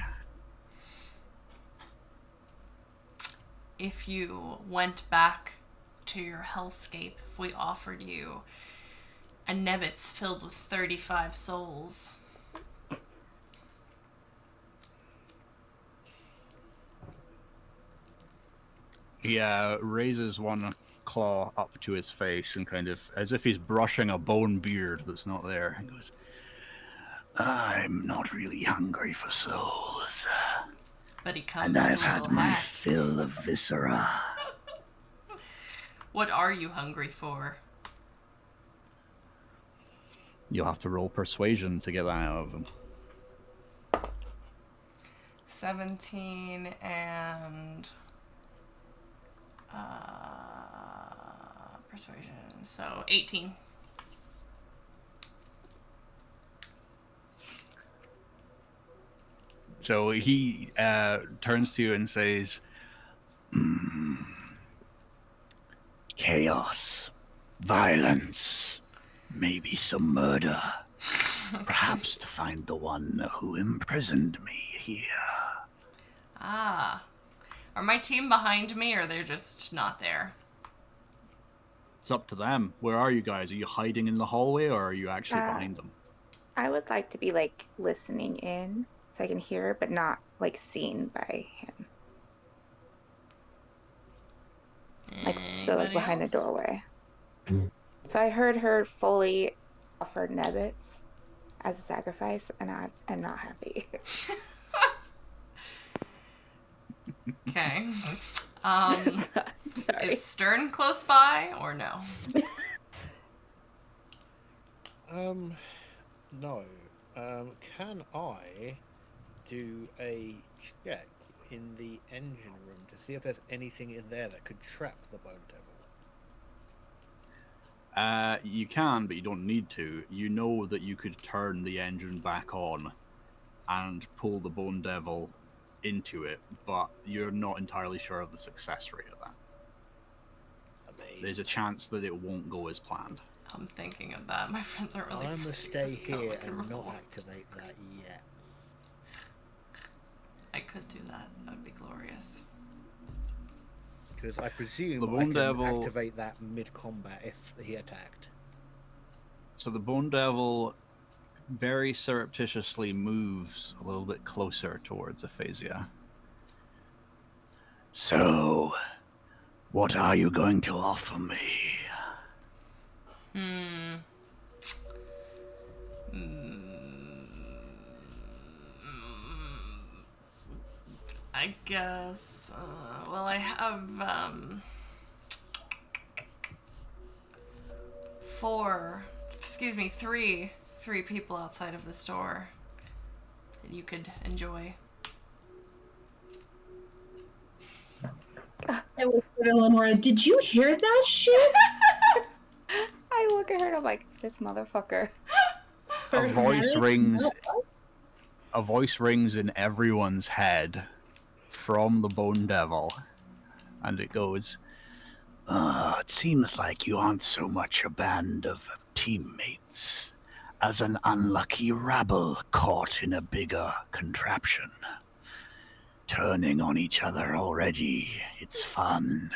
If you went back to your hellscape, if we offered you a Nebbits filled with 35 souls. He raises one claw up to his face and kind of, as if he's brushing a bone beard that's not there. He goes, I'm not really hungry for souls. But he comes And with I've a had little my hat. fill of viscera. What are you hungry for? you'll have to roll persuasion to get that out of him. 17 and persuasion, so 18. So he turns to you and says, Chaos, violence, maybe some murder. Perhaps to find the one who imprisoned me here. Ah. Are my team behind me, or they're just not there? it's up to them. Where are you guys? Are you hiding in the hallway, or are you actually behind them? I would like to be like listening in so I can hear, but not like seen by him. Like so, like Anybody behind else? the doorway. So I heard her fully offer Nebbits as a sacrifice, and I am not happy. Okay. Sorry. Is Stern close by, or no? No. Can I do a check in the engine room to see if there's anything in there that could trap the Bone Devil? You can, but you don't need to. You know that you could turn the engine back on and pull the Bone Devil into it, but you're not entirely sure of the success rate of that. There's a chance that it won't go as planned. I'm thinking of that. My friends aren't really. I'm gonna friendly, stay just kinda here like a and not revolt. activate that yet. I could do that. That would be glorious. Because I presume The I Bone can Devil- activate that mid-combat if he attacked. So the Bone Devil very surreptitiously moves a little bit closer towards Aphasia. So, what are you going to offer me? I guess. Well, I have three people outside of the store that you could enjoy. I whispered to Lenora, did you hear that shit? I look at her and I'm like, this motherfucker. A voice Personality? rings. A voice rings in everyone's head from the Bone Devil, and it goes, It seems like you aren't so much a band of teammates as an unlucky rabble caught in a bigger contraption. Turning on each other already, it's fun.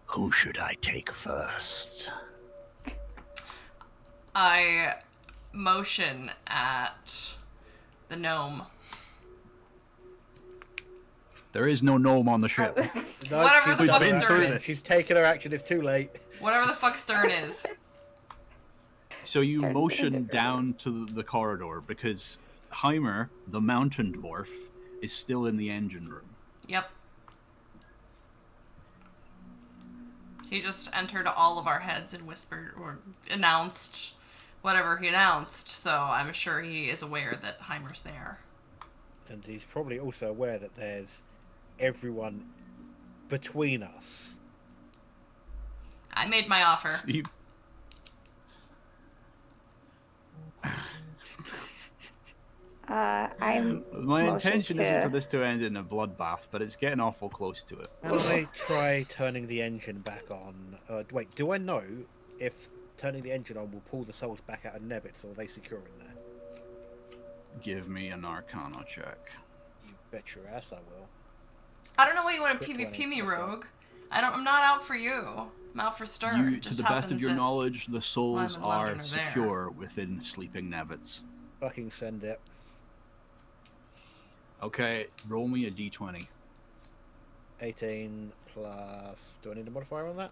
Who should I take first? I motion at the gnome. there is no gnome on the ship. No, Whatever she's the done fuck her Stern action. is. She's taken her action. It's too late. Whatever the fuck Stern is. So you Turns motion into down to the corridor because Heimer, the mountain dwarf, is still in the engine room. Yep. He just entered all of our heads and whispered or announced whatever he announced, so I'm sure he is aware that Heimer's there. And he's probably also aware that there's everyone between us. I made my offer. So you- I'm My motioned intention isn't for to. this to end in a bloodbath, but it's getting awful close to it. Can I try turning the engine back on? Wait, do I know if turning the engine on will pull the souls back out of Nebbits, or are they secure in there? Give me an Arcana check. You bet your ass I will. I don't know why you want to Quick PvP 20, me, let's go. Rogue. I'm not out for you. I'm out for Stern. You, to the best of your knowledge, the souls Lime and London are are secure within sleeping Nebbits. Fucking send it. Okay, roll me a d20. 18 plus... Do I need a modifier on that?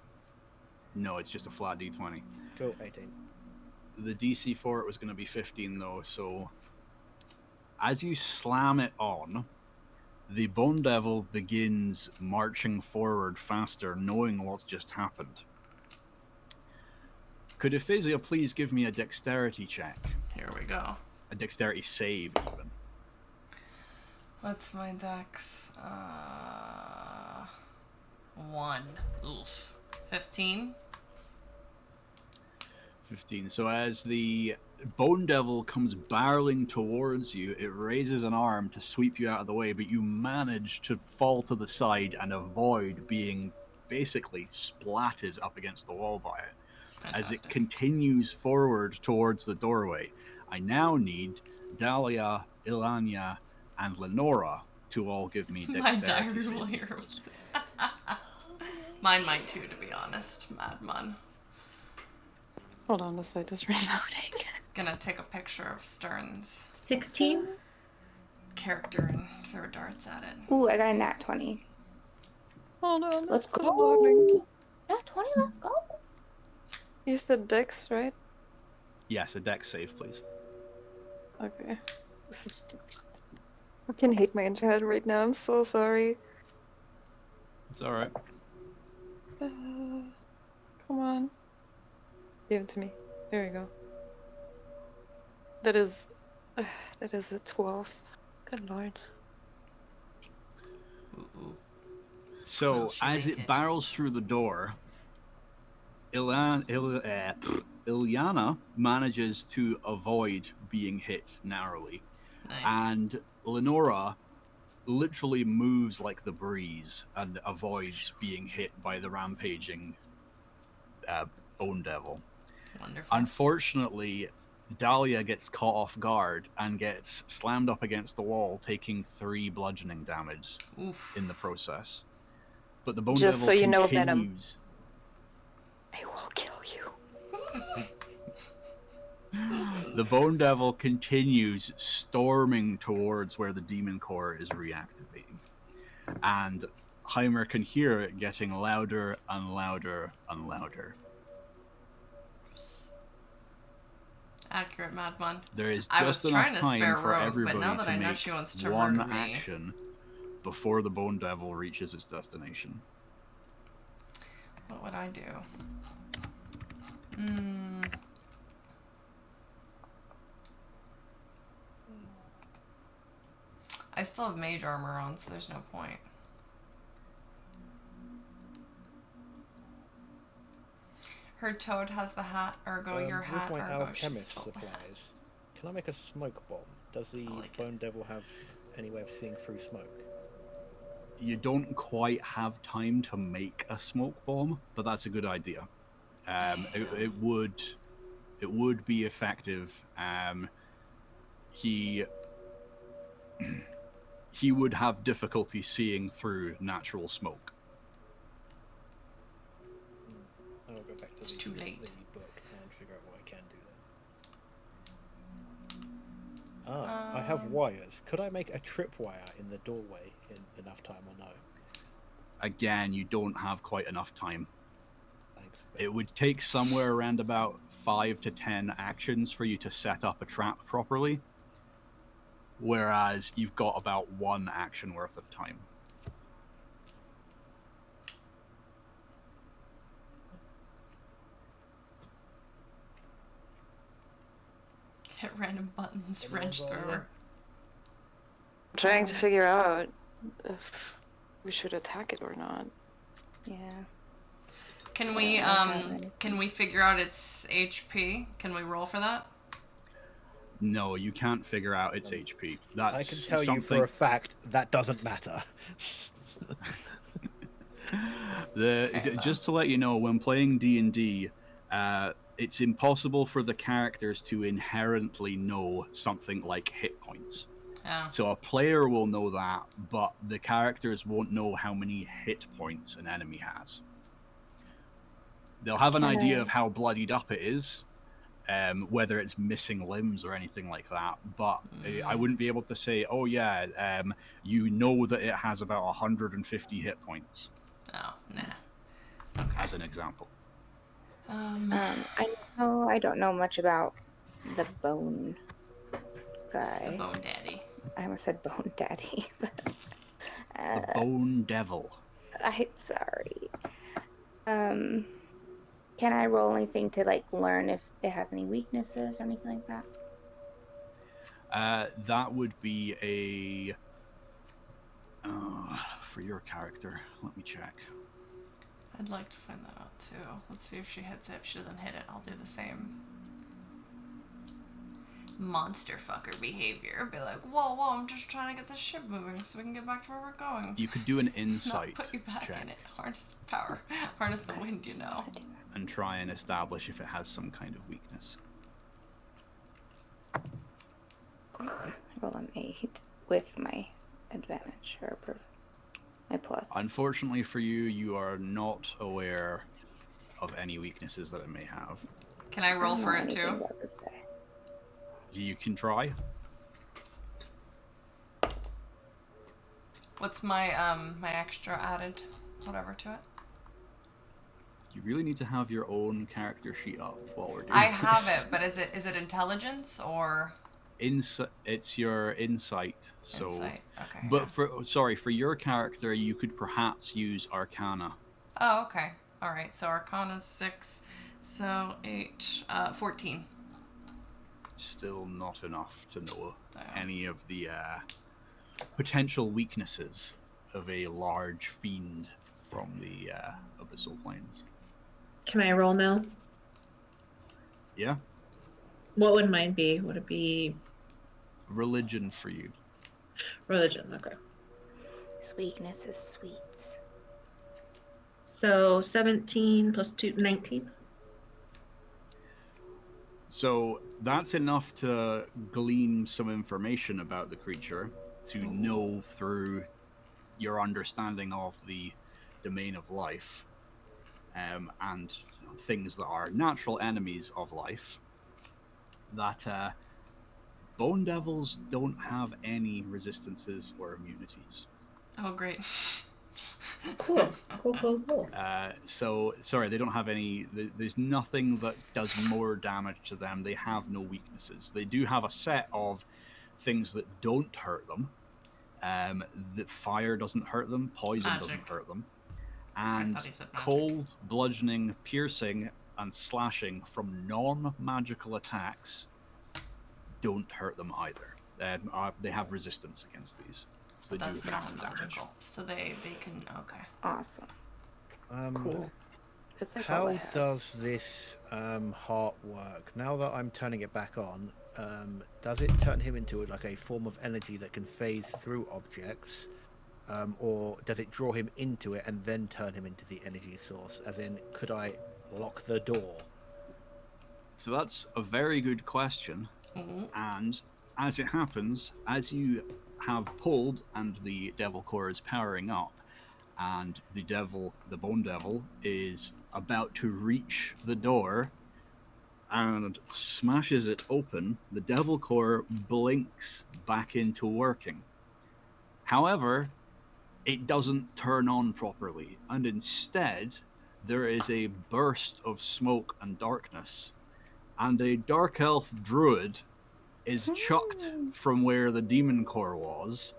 No, it's just a flat d20. Cool, 18. The DC for it was going to be 15 though, so as you slam it on, the Bone Devil begins marching forward faster, knowing what's just happened. Could Ephasia please give me a dexterity check? Here we go. A dexterity save, even. What's my dex? 1. Oof. 15. 15. So as the Bone Devil comes barreling towards you, it raises an arm to sweep you out of the way, but you manage to fall to the side and avoid being basically splatted up against the wall by it. As it Fantastic. continues forward towards the doorway. I now need Dahlia, Ilyana, and Lenora to all give me My dexterity diary saving will hear throws. this. Mine might too, to be honest. Madman. Hold on, the site is reloading. Gonna take a picture of Stern's 16. character and throw darts at it. Ooh, I got a nat 20. Oh no, Let's that's go. still loading. Nat 20, let's go. You said Dex, right? Yes, a dex save, please. Okay. I fucking hate my internet right now, I'm so sorry. It's alright. Come on. Give it to me. There we go. That is a 12. Good lord. Ooh. So, Will she as make it it? barrels through the door, Ilyana manages to avoid being hit narrowly, Nice. and Lenora literally moves like the breeze and avoids being hit by the rampaging Bone Devil. Wonderful. Unfortunately, Dahlia gets caught off guard and gets slammed up against the wall, taking 3 bludgeoning damage Oof. in the process. But the Bone Just Devil so you know, continues. I will kill you. The Bone Devil continues storming towards where the Demon Core is reactivating. And Heimer can hear it getting louder and louder and louder. Accurate, Madman. There is I was just enough trying to time spare for Rogue, everybody but now that to I know make she wants to one murder me. action before the Bone Devil reaches its destination. What would I do? I still have mage armor on, so there's no point. Her toad has the hat, ergo your hat, With my ergo she alchemist stole the hat. supplies, can I make a smoke bomb? Does the I like it. Bone Devil have any way of seeing through smoke? You don't quite have time to make a smoke bomb, but that's a good idea. It would be effective. He would have difficulty seeing through natural smoke. I'll go back to It's too late. the book and figure out what I can do then. I have wires. Could I make a tripwire in the doorway in enough time or no? Again, you don't have quite enough time. Thanks. It would take somewhere around about 5 to 10 actions for you to set up a trap properly, whereas you've got about 1 action worth of time. Hit random buttons, Anyone wrench roll thrower. yet? I'm trying to figure out if we should attack it or not. Yeah. Can we I don't have any. can we figure out its HP? Can we roll for that? No, you can't figure out its HP. That's I can tell something... you for a fact that doesn't matter. Just to let you know, when playing D&D, it's impossible for the characters to inherently know something like hit points. Oh. So a player will know that, but the characters won't know how many hit points an enemy has. They'll have an idea of how bloodied up it is, whether it's missing limbs or anything like that, but I wouldn't be able to say, oh yeah, you know that it has about 150 hit points. Oh, nah. Okay. As an example. I don't know much about the bone guy. The Bone Daddy. I almost said bone daddy. But, The Bone Devil. I'm sorry. Can I roll anything to like learn if it has any weaknesses or anything like that? That would be a... for your character, let me check. I'd like to find that out too. Let's see if she hits it. If she doesn't hit it, I'll do the same. Monster fucker behavior. Be like, whoa, I'm just trying to get this ship moving so we can get back to where we're going. You could do an insight Not put you back check in it. Harness the power. Harness the wind, you know. and try and establish if it has some kind of weakness. Roll an 8 with my advantage or my plus. Unfortunately for you, you are not aware of any weaknesses that it may have. Can I roll for it too? About this guy. You can try. What's my my extra added whatever to it? You really need to have your own character sheet up while we're doing I this. have it, but is it intelligence or It's your insight. So, insight? Okay. but for your character, you could perhaps use Arcana. Oh, okay. All right. So Arcana's 6, so 8, 14. Still not enough to know Oh. any of the potential weaknesses of a large fiend from the abyssal plains. Can I roll now? Yeah, What would mine be? Would it be religion for you. religion? Okay. His weakness is sweets. So 17 plus 2, 19. So that's enough to glean some information about the creature to know through your understanding of the domain of life and things that are natural enemies of life, that bone devils don't have any resistances or immunities. Oh, great. Cool. So, sorry, they don't have any... There's nothing that does more damage to them. They have no weaknesses. They do have a set of things that don't hurt them. That fire doesn't hurt them, poison Magic. doesn't hurt them. I And thought he said magic. cold, bludgeoning, piercing, and slashing from non-magical attacks don't hurt them either. They have resistance against these. So they That's do half the damage. non-magical. So they can, okay. Awesome. Cool. That's like all How I have. does this heart work? Now that I'm turning it back on, does it turn him into like a form of energy that can phase through objects, or does it draw him into it and then turn him into the energy source? As in, could I lock the door? So that's a very good question. And as it happens, as you have pulled and the devil core is powering up, and the bone devil is about to reach the door and smashes it open, the devil core blinks back into working. However, it doesn't turn on properly, and instead there is a burst of smoke and darkness, and a dark elf druid is chucked from where the demon core was.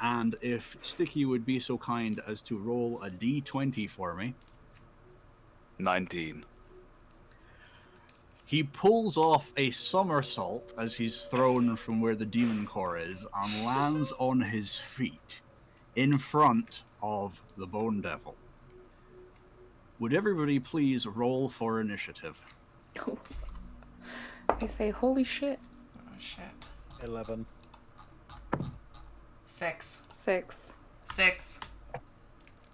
And if Sticky would be so kind as to roll a d20 for me. 19. He pulls off a somersault as he's thrown from where the demon core is and lands on his feet in front of the bone devil. Would everybody please roll for initiative? I say, holy shit. shit. 11. 6. 6. 6.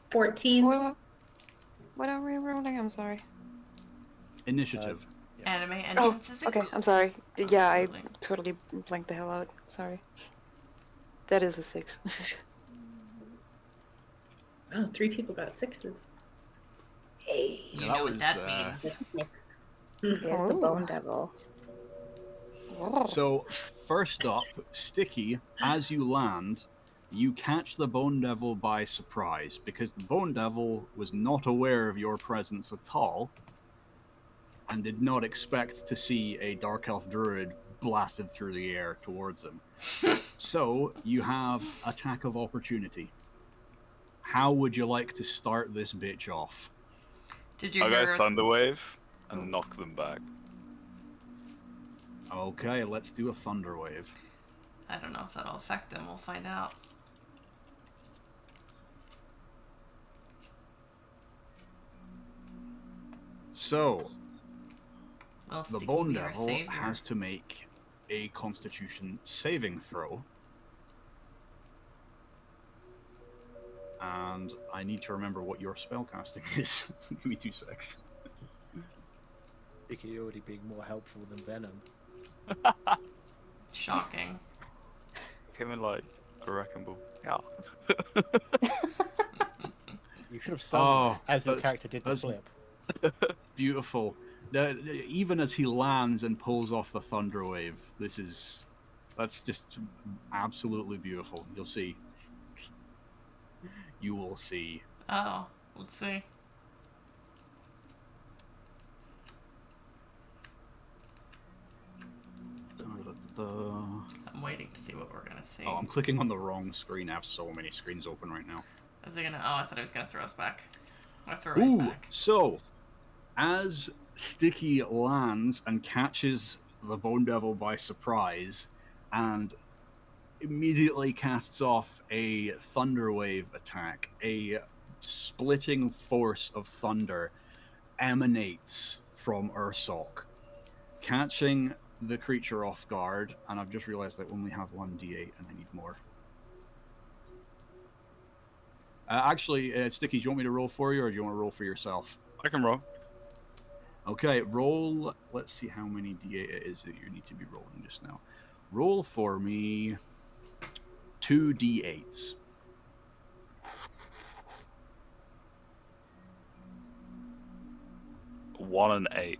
14. What are we rolling? I'm sorry. Initiative. Anime Oh, entrances. okay. I'm sorry. Yeah, I Absolutely. totally blanked the hell out. Sorry. That is a 6. Oh, 3 people got 6s. Hey. You that know what was, that means. Here's the Oh. Bone Devil. So, first up, Sticky, as you land, you catch the Bone Devil by surprise because the Bone Devil was not aware of your presence at all and did not expect to see a Dark Elf Druid blasted through the air towards him. So, you have attack of opportunity. How would you like to start this bitch off? Did you I'll hear? go Thunderwave and Oh. knock them back. Okay, let's do a Thunder Wave. I don't know if that'll affect him. We'll find out. So, Will the Sticky Bone be our Devil savior? has to make a Constitution saving throw. And I need to remember what your spellcasting is. Give me 2 secs. Icky already being more helpful than Venom. Shocking. Came in like a wrecking ball. Yeah. You should have sung as your that's- character did the that's flip. Beautiful. Even as he lands and pulls off the Thunder Wave, that's just absolutely beautiful. You'll see. You will see. Oh, let's see. I'm waiting to see what we're gonna see. Oh, I'm clicking on the wrong screen. I have so many screens open right now. Is it gonna? Oh, I thought it was gonna throw us back. I'll throw it Ooh, back. so as Sticky lands and catches the Bone Devil by surprise and immediately casts off a Thunder Wave attack, a splitting force of thunder emanates from Irsoc, catching the creature off guard, and I've just realized I only have 1d8 and I need more. Actually, Sticky, do you want me to roll for you, or do you want to roll for yourself? I can roll. Okay, roll. Let's see how many d8 it is that you need to be rolling just now. Roll for me 2 d8s. One and 8.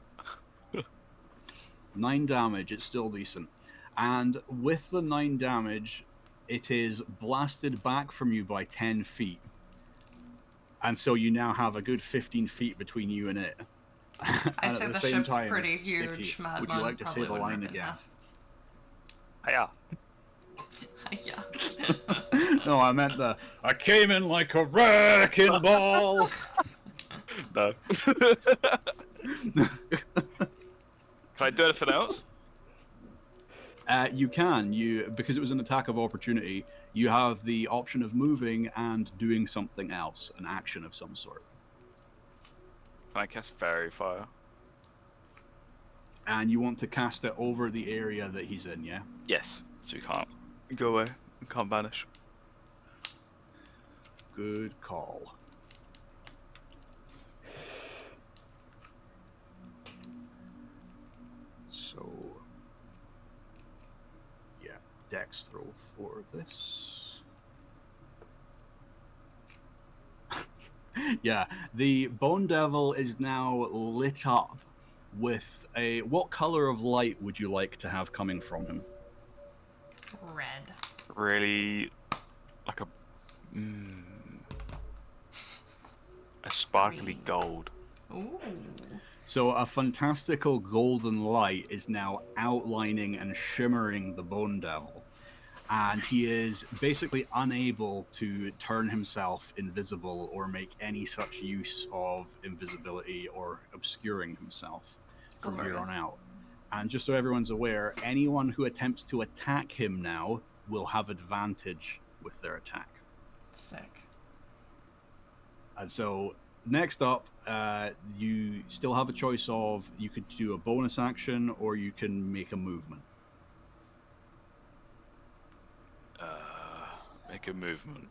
9 damage, it's still decent. And with the 9 damage, it is blasted back from you by 10 feet. And so you now have a good 15 feet between you and it. I'd say at the same ship's time, pretty huge. Sticky, Madman would you like to say probably the wouldn't line have been again? enough. Yeah. Yeah. No, I meant I came in like a wrecking ball. No. Can I do anything else? You can. Because it was an attack of opportunity, you have the option of moving and doing something else, an action of some sort. Can I cast Fairy Fire? And you want to cast it over the area that he's in, yeah? Yes. So you can't go away. You can't vanish. Good call. So, yeah, dex throw for this. Yeah, the Bone Devil is now lit up with a... What color of light would you like to have coming from him? Red. Really, like a sparkly Green. gold. Ooh. So a fantastical golden light is now outlining and shimmering the Bone Devil. And he is basically unable to turn himself invisible or make any such use of invisibility or obscuring himself from here on Glorious. out. And just so everyone's aware, anyone who attempts to attack him now will have advantage with their attack. Sick. And so next up, you still have a choice of, you could do a bonus action or you can make a movement. make a movement.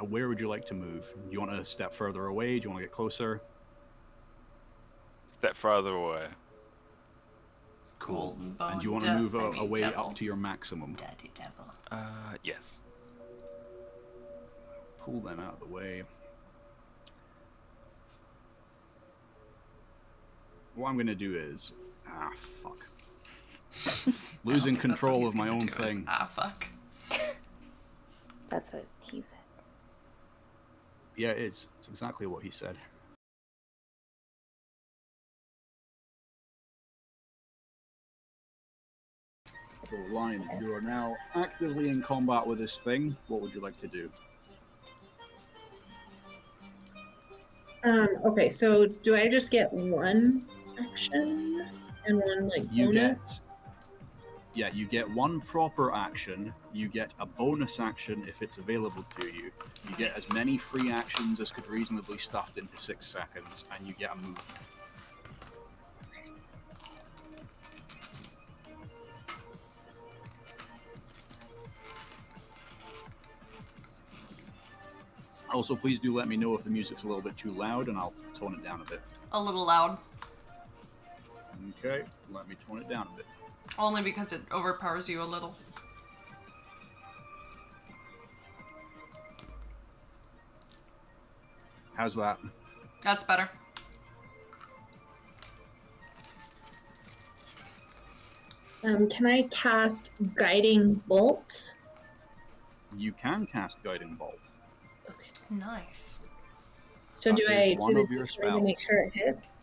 Where would you like to move? Do you want to step further away? Do you want to get closer? Step further away. Cool. Golden And do you bone want to move I mean away devil. up to your maximum? Daddy devil. Yes. Pull them out of the way. What I'm going to do is... fuck. Losing control of my own thing. Fuck. That's what he said. Yeah, it is. It's exactly what he said. So, Lion, you are now actively in combat with this thing. What would you like to do? Okay, so do I just get one action and one bonus? You get one proper action. You get a bonus action if it's available to you. You get as many free actions as could reasonably stuffed into 6 seconds, and you get a move. Also, please do let me know if the music's a little bit too loud, and I'll tone it down a bit. A little loud. Okay, let me tone it down a bit. Only because it overpowers you a little. How's that? That's better. Can I cast Guiding Bolt? You can cast Guiding Bolt. Okay. Nice. So do I one do of your the to make spells. sure it hits?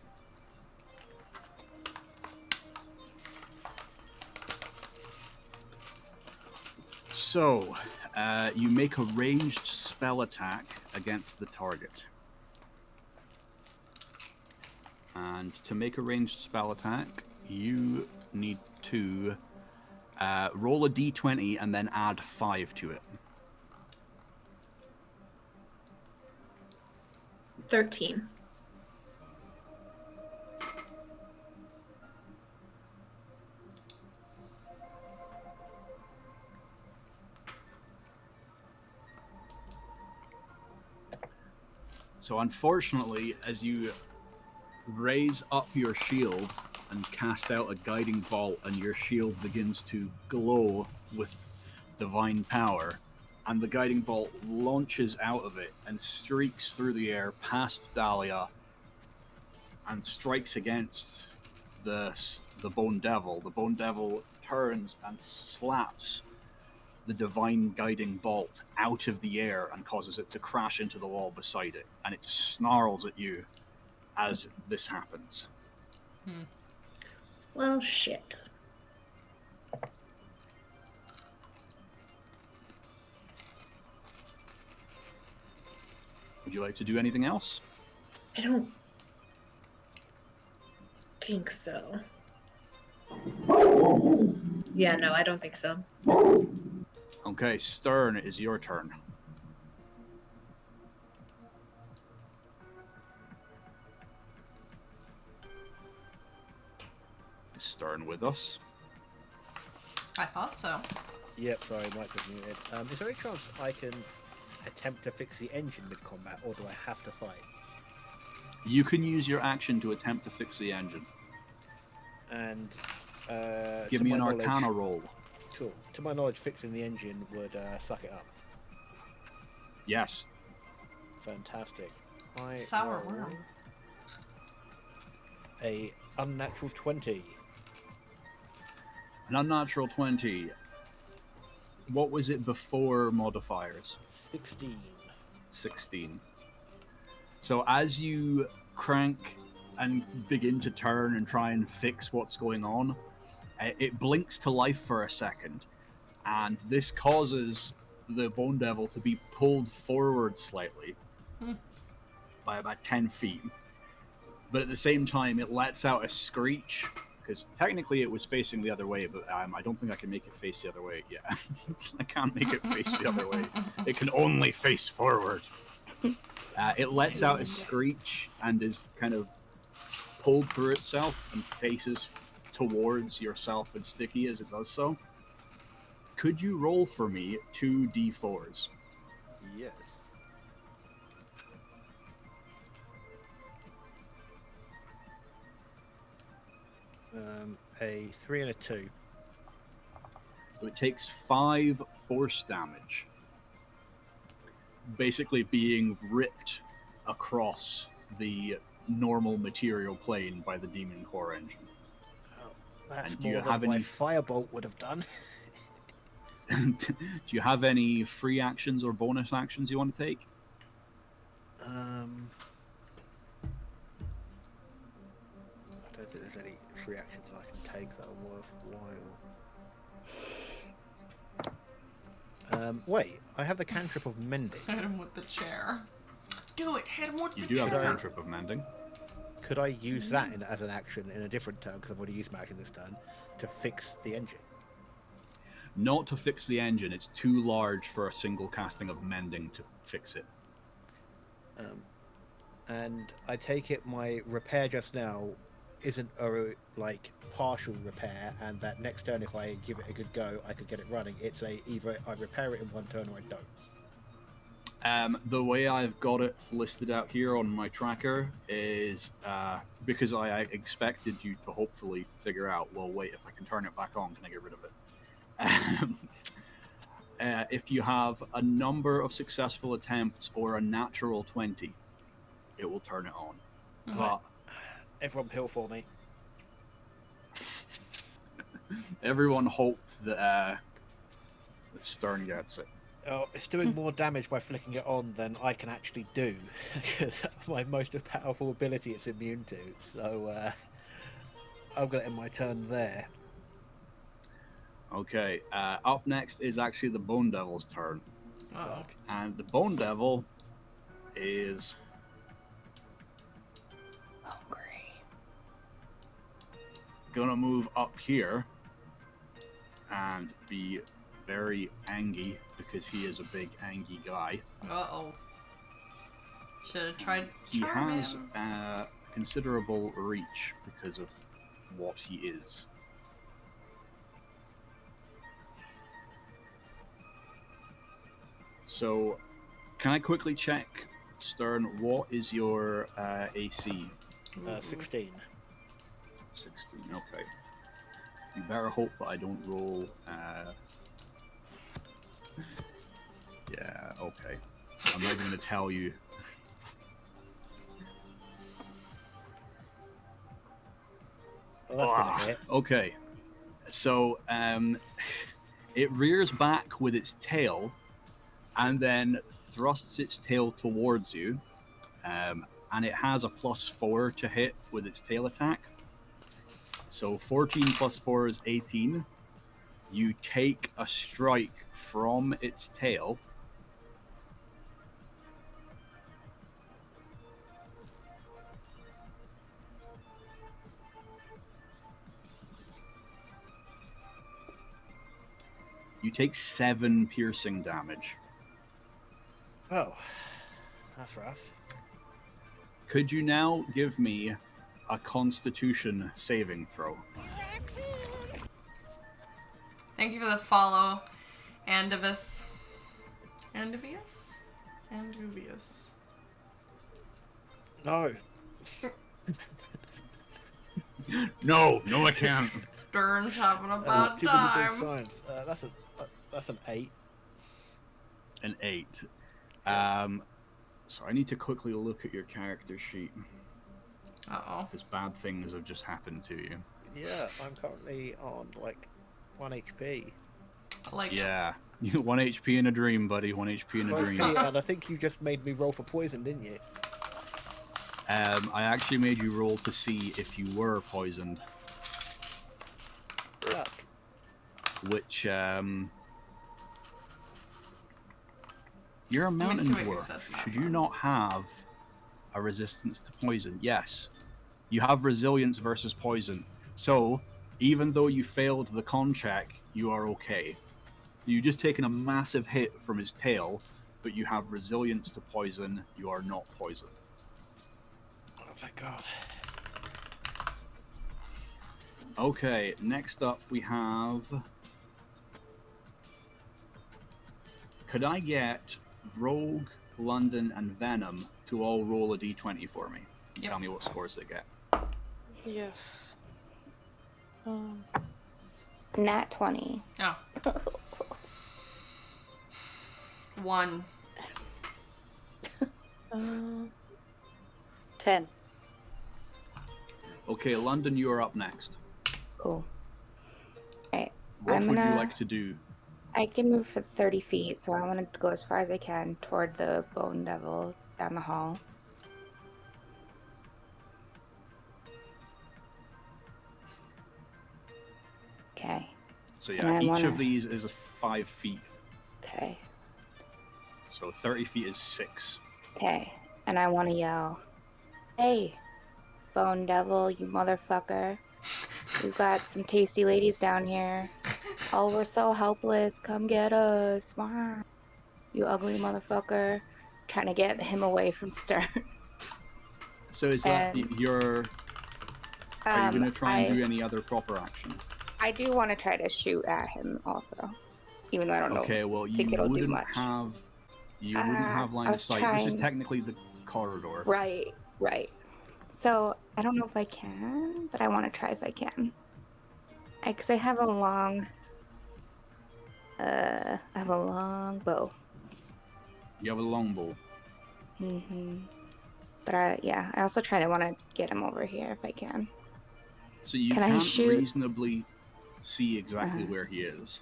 So, you make a ranged spell attack against the target. And to make a ranged spell attack, you need to roll a d20 and then add 5 to it. 13. So unfortunately, as you raise up your shield and cast out a guiding bolt, and your shield begins to glow with divine power, and the guiding bolt launches out of it and streaks through the air past Dahlia and strikes against the Bone Devil. The Bone Devil turns and slaps the divine guiding bolt out of the air and causes it to crash into the wall beside it, and it snarls at you as this happens. Well, shit. Would you like to do anything else? I don't think so. Yeah, no, I don't think so. Okay, Stern, it is your turn. Is Stern with us? I thought so. Yep, sorry, mic was muted. Is there any chance I can attempt to fix the engine mid-combat, or do I have to fight? You can use your action to attempt to fix the engine. And Give me an Arcana roll. Cool. To my knowledge, fixing the engine would suck it up. Yes. Fantastic. Sour roll worm. A unnatural 20. An unnatural 20. What was it before modifiers? 16. 16. So as you crank and begin to turn and try and fix what's going on, it blinks to life for a second, and this causes the Bone Devil to be pulled forward slightly by about 10 feet. But at the same time, it lets out a screech, because technically it was facing the other way, but I don't think I can make it face the other way. Yeah, I can't make it face the other way. It can only face forward. It lets out a screech and is kind of pulled through itself and faces towards yourself and Sticky as it does so. Could you roll for me 2d4s? Yes. A 3 and a 2. So it takes 5 force damage. Basically being ripped across the normal material plane by the Demon Core engine. Oh, that's And do you more have than my any- firebolt would have done. Do you have any free actions or bonus actions you want to take? I don't think there's any free actions I can take that are worthwhile. Wait, I have the cantrip of mending. Hit him with the chair. Do it. Hit him with You the do have chair. a cantrip of mending. Could I use that as an action in a different turn, because I've already used my action this turn, to fix the engine? Not to fix the engine, it's too large for a single casting of mending to fix it. And I take it my repair just now isn't a partial repair, and that next turn if I give it a good go I could get it running. It's either I repair it in one turn or I don't. The way I've got it listed out here on my tracker is because I expected you to hopefully figure out, well, wait, if I can turn it back on, can I get rid of it? If you have a number of successful attempts or a natural 20, it will turn it on. Mm-hmm. But Everyone pill for me. everyone hope that Stern gets it. Oh, it's doing more damage by flicking it on than I can actually do, because my most powerful ability it's immune to. So I'm going to end my turn there. Okay, up next is actually the Bone Devil's turn. Oh. And the Bone Devil is Hungry. gonna move up here and be very angry because he is a big angry guy. Uh-oh. Should have tried He charm has him. considerable reach because of what he is. So, can I quickly check, Stern, what is your AC? 16. 16, okay. You better hope that I don't roll. Yeah, okay. I'm not even going to tell you. Well, that's going to hit. Okay. So, it rears back with its tail and then thrusts its tail towards you. And it has a +4 to hit with its tail attack. So 14 plus 4 is 18. You take a strike from its tail. You take 7 piercing damage. Oh, that's rough. Could you now give me a Constitution saving throw? Thank you for the follow, Andivis. Andivius? Anduvius. No. No, I can't. Stern's having a bad Too time. many good signs. That's an 8. An 8. So I need to quickly look at your character sheet Uh-oh. because bad things have just happened to you. Yeah, I'm currently on 1 HP. Like, Yeah, 1 HP in a dream, buddy. 1 HP in a dream. And I think you just made me roll for poison, didn't you? I actually made you roll to see if you were poisoned, Yuck. which you're a me see mountain what you dwarf. said, Should you Madeline. not have a resistance to poison? Yes, you have resilience versus poison. So even though you failed the con check, you are okay. You've just taken a massive hit from his tail, but you have resilience to poison. You are not poisoned. Oh, thank God. Okay, next up we have Could I get Rogue, London, and Venom to all roll a d20 for me? And Yep. tell me what scores they get. Yes. Nat 20. Oh. 1. 10. Okay, London, you are up next. Cool. Alright. What would you like to do? I can move for 30 feet, so I want to go as far as I can toward the Bone Devil down the hall. Okay. So And yeah, I each wanna- of these is 5 feet. Okay. So 30 feet is 6. Okay. And I want to yell, "Hey, Bone Devil, you motherfucker. We've got some tasty ladies down here. Oh, we're so helpless. Come get us. Wah. You ugly motherfucker." Trying to get him away from Stern. So is that And, your... Are you going to try and I do any other proper action? do want to try to shoot at him also. Even though I don't know. Okay, well, you think it'll do wouldn't much. have... You wouldn't have line I of was sight. This is trying- technically the corridor. Right. So I don't know if I can, but I want to try if I can. Because I have a long bow. You have a longbow. But I also want to get him over here if I can. So you Can I can't shoot? reasonably see exactly where he is.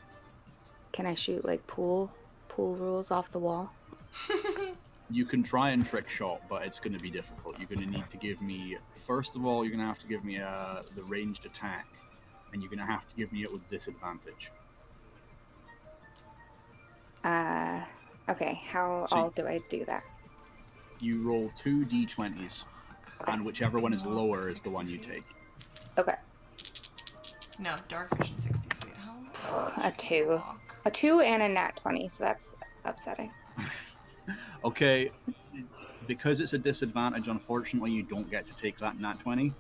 Can I shoot like pool rules off the wall? You can try and trick shot, but it's going to be difficult. You're going to need to give me... First of all, you're going to have to give me the ranged attack, and you're going to have to give me it with disadvantage. Okay. How So- all do I do that? You roll 2 d20s, and whichever one is lower is the one you take. Okay. No, dark vision 60 feet. How A 2. A 2 and a nat 20, so that's upsetting. Okay, because it's a disadvantage, unfortunately, you don't get to take that nat 20.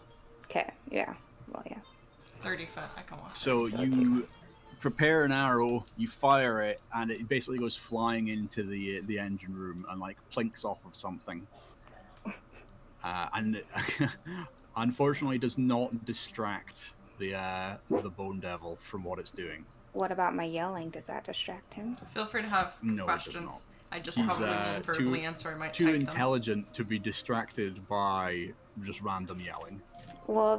Okay. Yeah. Well, yeah. 30 foot. I can walk. So you prepare an arrow, you fire it, and it basically goes flying into the engine room and like plinks off of something. And unfortunately, does not distract the Bone Devil from what it's doing. What about my yelling? Does that distract him? Feel free to have No, it does questions. not. I just He's, probably won't verbally answer. I might Too type them. intelligent to be distracted by just random yelling. Well,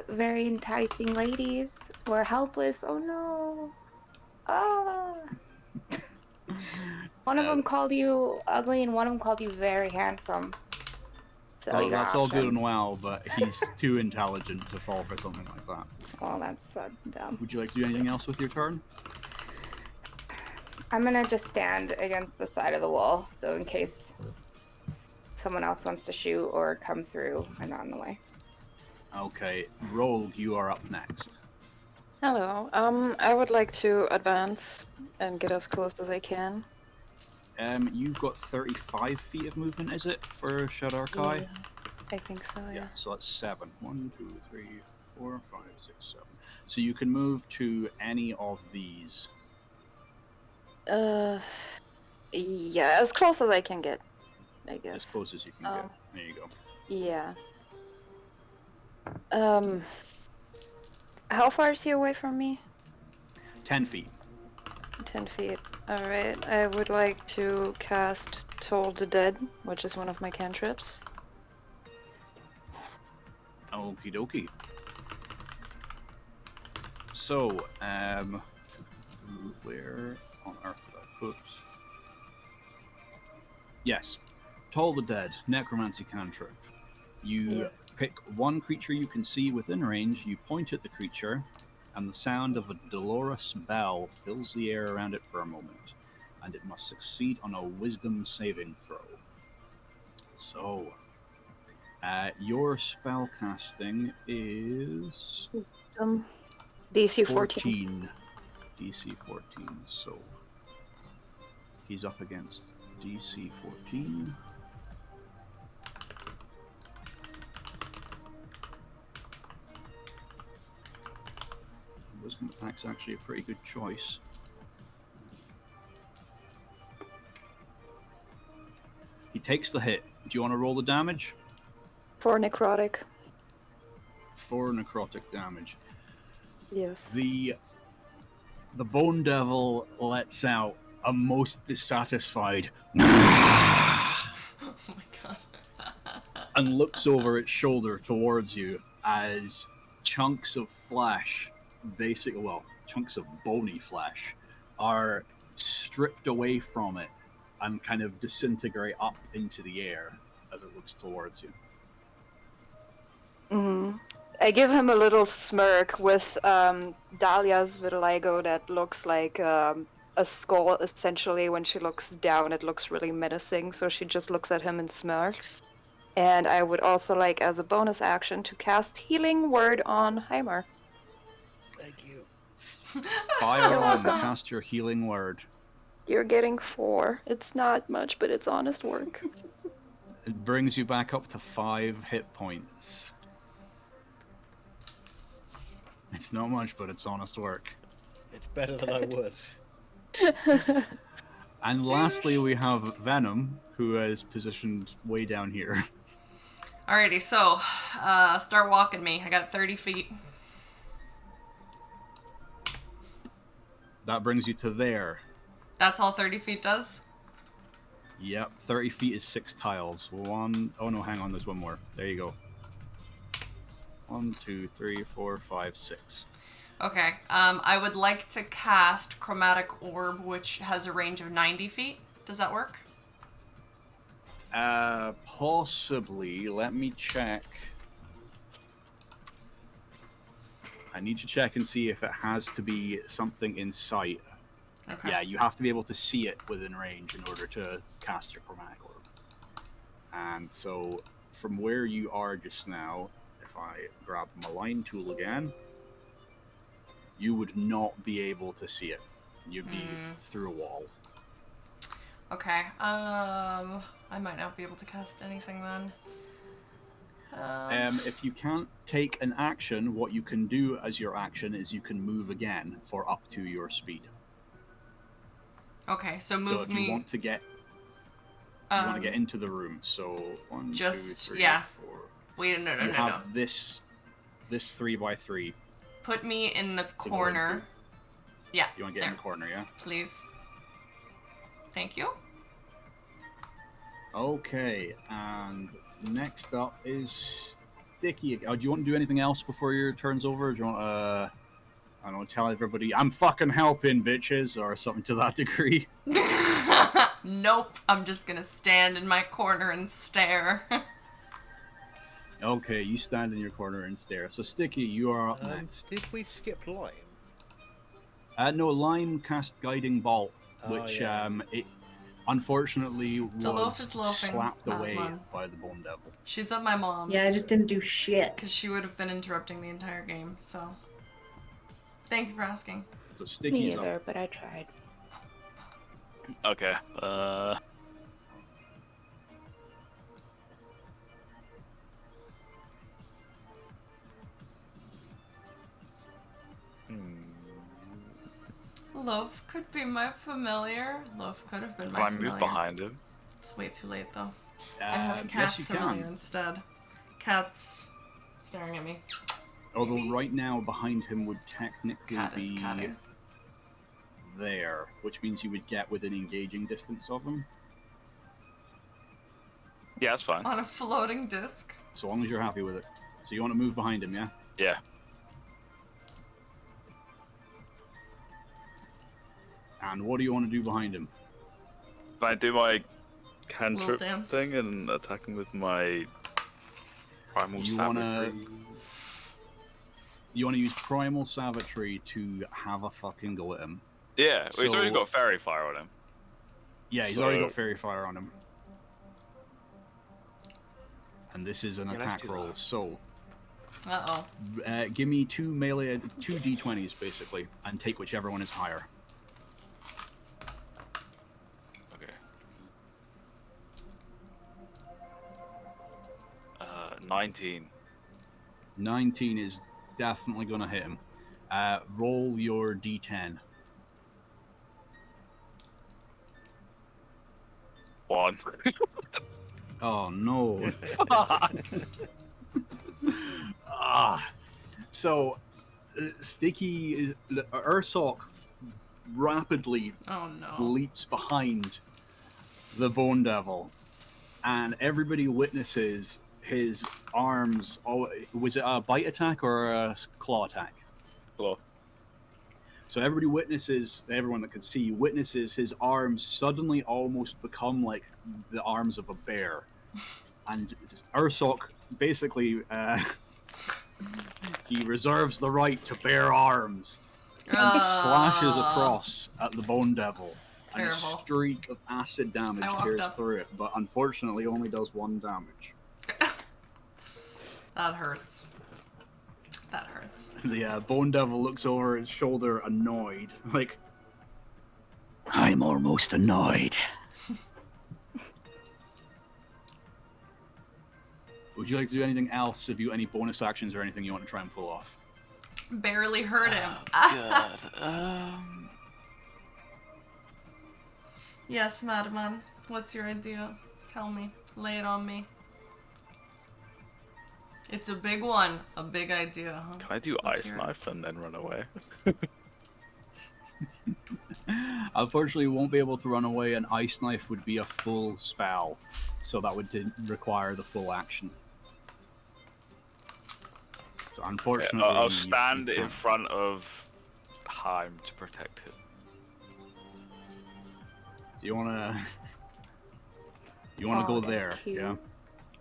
very enticing ladies. We're helpless. Oh no. Ah. One of them called you ugly, and one of them called you very handsome. So Well, you got that's all good and options. well, but he's too intelligent to fall for something like that. Well, that's dumb. Would you like to do anything else with your turn? I'm gonna just stand against the side of the wall, so in case someone else wants to shoot or come through, I'm not in the way. Okay, Rogue, you are up next. Hello. I would like to advance and get as close as I can. You've got 35 feet of movement, is it, for Shadarkai? Yeah, I think so, yeah. So that's 7. 1, 2, 3, 4, 5, 6, 7. So you can move to any of these. Yeah, as close as I can get, I guess. As close as you can get. There you go. Yeah. How far is he away from me? 10 feet. 10 feet. Alright, I would like to cast Toll the Dead, which is one of my cantrips. Okie dokie. So, where on earth did I put? Yes. Toll the Dead, Necromancy cantrip. You pick one creature you can see within range, you point at the creature, and the sound of a dolorous bell fills the air around it for a moment, and it must succeed on a wisdom saving throw. So, your spell casting is DC 14. DC 14, so he's up against DC 14. Wisdom attack's actually a pretty good choice. He takes the hit. Do you want to roll the damage? 4 necrotic. 4 necrotic damage. Yes. The Bone Devil lets out a most dissatisfied Oh my god. and looks over its shoulder towards you as chunks of flesh, chunks of bony flesh, are stripped away from it and kind of disintegrate up into the air as it looks towards you. I give him a little smirk with Dahlia's vitiligo that looks like a skull, essentially. When she looks down, it looks really menacing, so she just looks at him and smirks. And I would also like, as a bonus action, to cast Healing Word on Heimer. Thank you. Fire You're on, welcome. cast your healing word. You're getting 4. It's not much, but it's honest work. It brings you back up to 5 hit points. It's not much, but it's honest work. It's better than I was. And lastly, we have Venom, who is positioned way down here. Alrighty, so start walking me. I got 30 feet. That brings you to there. That's all 30 feet does? Yep, 30 feet is 6 tiles. Oh no, hang on, there's one more. There you go. 1, 2, 3, 4, 5, 6. Okay, I would like to cast Chromatic Orb, which has a range of 90 feet. Does that work? Possibly. Let me check. I need to check and see if it has to be something in sight. Okay. Yeah, you have to be able to see it within range in order to cast your Chromatic Orb. And so, from where you are just now, if I grab my line tool again, you would not be able to see it. You'd be through a wall. Okay, I might not be able to cast anything then. If you can't take an action, what you can do as your action is you can move again for up to your speed. Okay, so move So if me. you want to get, into the room. So 1, Just 2, 3, yeah. 4. Wait, no. You have this 3x3. Put me in the to go corner. into. Yeah. You want to get there. in the corner, yeah? Please. Thank you. Okay, and next up is Sticky. Do you want to do anything else before your turn's over? Do you want to, I don't know, tell everybody, I'm fucking helping, bitches, or something to that degree? Nope. I'm just gonna stand in my corner and stare. Okay, you stand in your corner and stare. So, Sticky, you are up next. Did we skip Lime? No, Lime cast Guiding Bolt, Oh, which yeah. It unfortunately The loaf was is loafing, slapped away Batman. by the Bone Devil. She's at my mom's. Yeah, I just didn't do shit. Because she would have been interrupting the entire game, so. Thank you for asking. So Me Sticky's either, up. but I tried. Okay. Love could be my familiar. Love could have been my Can I familiar. move behind him? It's way too late though. I have cat yes, you familiar can. instead. Cat's staring at me. Although Maybe. right now behind him would technically Cat is be catting. there, which means you would get within engaging distance of him. Yeah, that's fine. On a floating disc. So long as you're happy with it. So you want to move behind him, yeah? Yeah. And what do you want to do behind him? Can I do my Little cantrip dance. thing and attack him with my primal You savagery? You want to use Primal Savagery to have a fucking go at him. Yeah, well, he's already So- got fairy fire on him. Yeah, he's already So- got Fairy Fire on him. And this is an Yeah, let's attack do roll. that. So, Uh oh. give me two d20s basically, and take whichever one is higher. Okay. 19. 19 is definitely going to hit him. Roll your d10. 1. Oh no. So, Sticky Irsoc rapidly Oh no. leaps behind the Bone Devil, and everybody witnesses his arms. Oh, was it a bite attack or a claw attack? Claw. So everybody witnesses, everyone that can see, witnesses his arms suddenly almost become like the arms of a bear. And Irsoc basically, he reserves the right to bear arms and slashes across at the Bone Devil. And a Terrible. streak of acid damage I walked tears up. through it, but unfortunately only does 1 damage. That hurts. That hurts. The Bone Devil looks over his shoulder annoyed, like, I'm almost annoyed. would you like to do anything else? Have you any bonus actions or anything you want to try and pull off? Barely hurt him. God. Yes, madman. What's your idea? Tell me. Lay it on me. It's a big one. A big idea, huh? Can I do Let's Ice hear it. Knife and then run away? Unfortunately, you won't be able to run away, and Ice Knife would be a full spell, so that would require the full action. So unfortunately, I'll you stand in can't. front of Heim to protect him. Do you wanna? You wanna Oh, go that's there? cute. Yeah.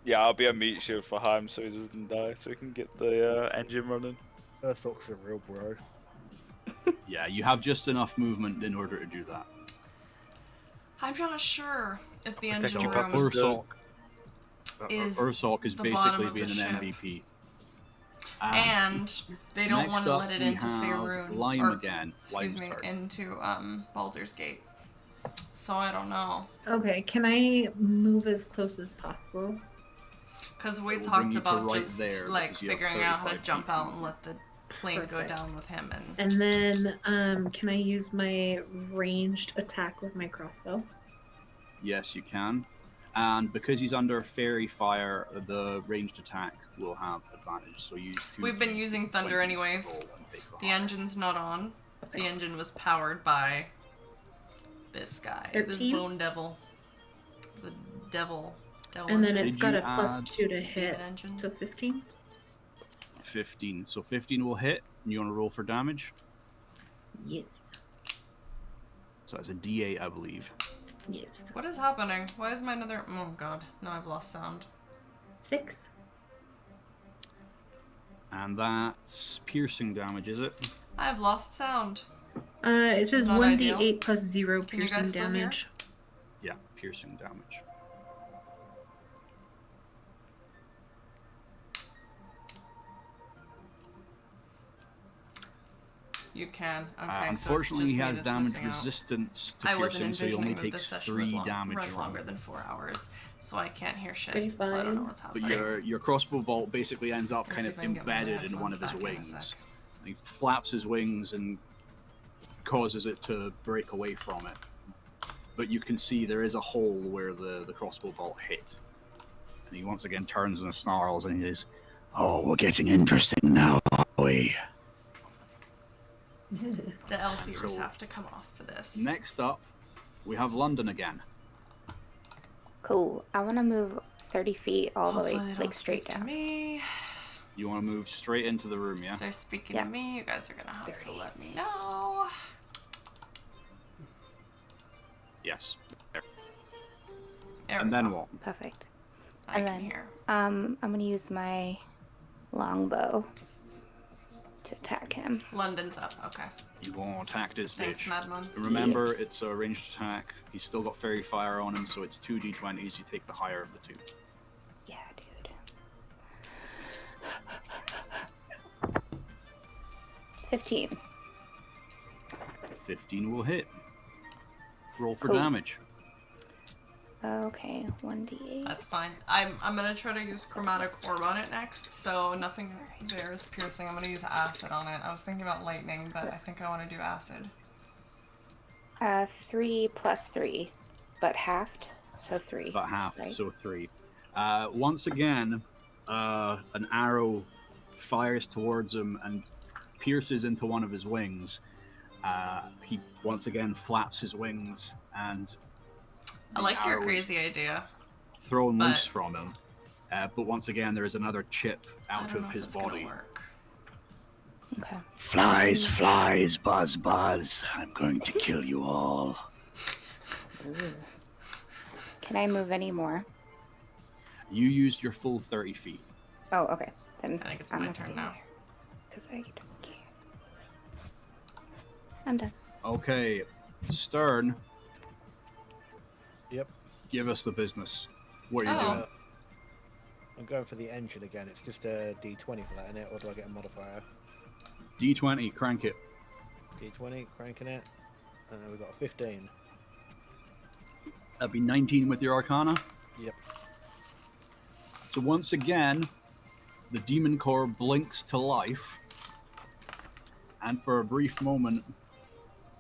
Yeah, I'll be a meat shield for Heim so he doesn't die, so we can get the engine running. Ursoc's a real bro. Yeah, you have just enough movement in order to do that. I'm not sure if the Okay, engine keep room up with Ursoc, is Ursoc is the bottom basically of being the an ship. MVP. And they don't next want to up, let it we into have Faerun. Lime or, again. excuse Lime's me, turn. into Baldur's Gate. So I don't know. Okay, can I move as close as possible? Because we It will bring talked you to about right just there like because you have figuring out how to 35 jump feet out and movement. let the plane go Perfect. down with him. And then, can I use my ranged attack with my crossbow? Yes, you can. And because he's under fairy fire, the ranged attack will have advantage. So use 2. We've been using thunder anyways. The engine's not on. The engine was powered by this guy, this 13? Bone Devil. The devil. And then engine. it's Did got you a plus add 2 to hit, Demon engine. so 15? 15. So 15 will hit. And you want to roll for damage? Yes. So that's a D8, I believe. Yes. What is happening? Why is my another... Oh god, now I've lost sound. 6? And that's piercing damage, is it? I've lost sound. It says Not 1d8 ideal. plus 0 Can you piercing guys still hear? damage. Yeah, piercing damage. You can. Okay, Unfortunately, so he it's has just me damage that's missing out. resistance to I wasn't piercing, so he only envisioning that this takes session was 3 damage run from longer it. than 4 hours, so I can't hear shit. Pretty So I don't know fine. what's But happening. your crossbow bolt basically ends up Let's kind see of if I can get my embedded in one of headphones his back in a wings. sec. And he flaps his wings and causes it to break away from it. But you can see there is a hole where the crossbow bolt hit. And he once again turns and snarls and he says, Oh, we're getting interesting now, are we? The elf ears So- have to come off for this. next up, we have London again. Cool. I want to move 30 feet all the Hopefully way, they don't like straight speak to down. me. You want to move straight into the room, yeah? If they're speaking Yeah. to me, you guys are gonna have to 30. let me know. Yes. There. There And we then go. what? Perfect. I and can then- hear. I'm gonna use my longbow to attack him. London's up. Okay. You won't attack this Thanks, bitch. Madman. Remember, it's a ranged attack. He's still got fairy fire on him, so it's 2d20s. You take the higher of the 2. Yeah, dude. 15. 15 will hit. Roll for Cool. damage. Okay, 1d8. That's fine. I'm gonna try to use chromatic orb on it next, so nothing there is piercing. I'm gonna use acid on it. I was thinking about lightning, but I think I want to do acid. 3 plus 3, but halved. So 3. About half, right? so 3. Once again, an arrow fires towards him and pierces into one of his wings. He once again flaps his wings, and I like your crazy idea. Thrown loose from him. But once again, there is another chip I out don't of know if his it's gonna body. work. Okay. Flies, flies, buzz, buzz. I'm going to kill you all. Ooh. Can I move any more? You used your full 30 feet. Oh, okay. Then I think it's I'm my gonna turn stay now. here. Because I can't. I'm done. Okay, Stern, Yep. give us the business. What are you Oh. doing? I'm going for the engine again. It's just a D20 for that, innit? Or do I get a modifier? D20, crank it. D20, cranking it. We've got a 15. That'd be 19 with your Arcana. Yep. So once again, the demon core blinks to life, and for a brief moment,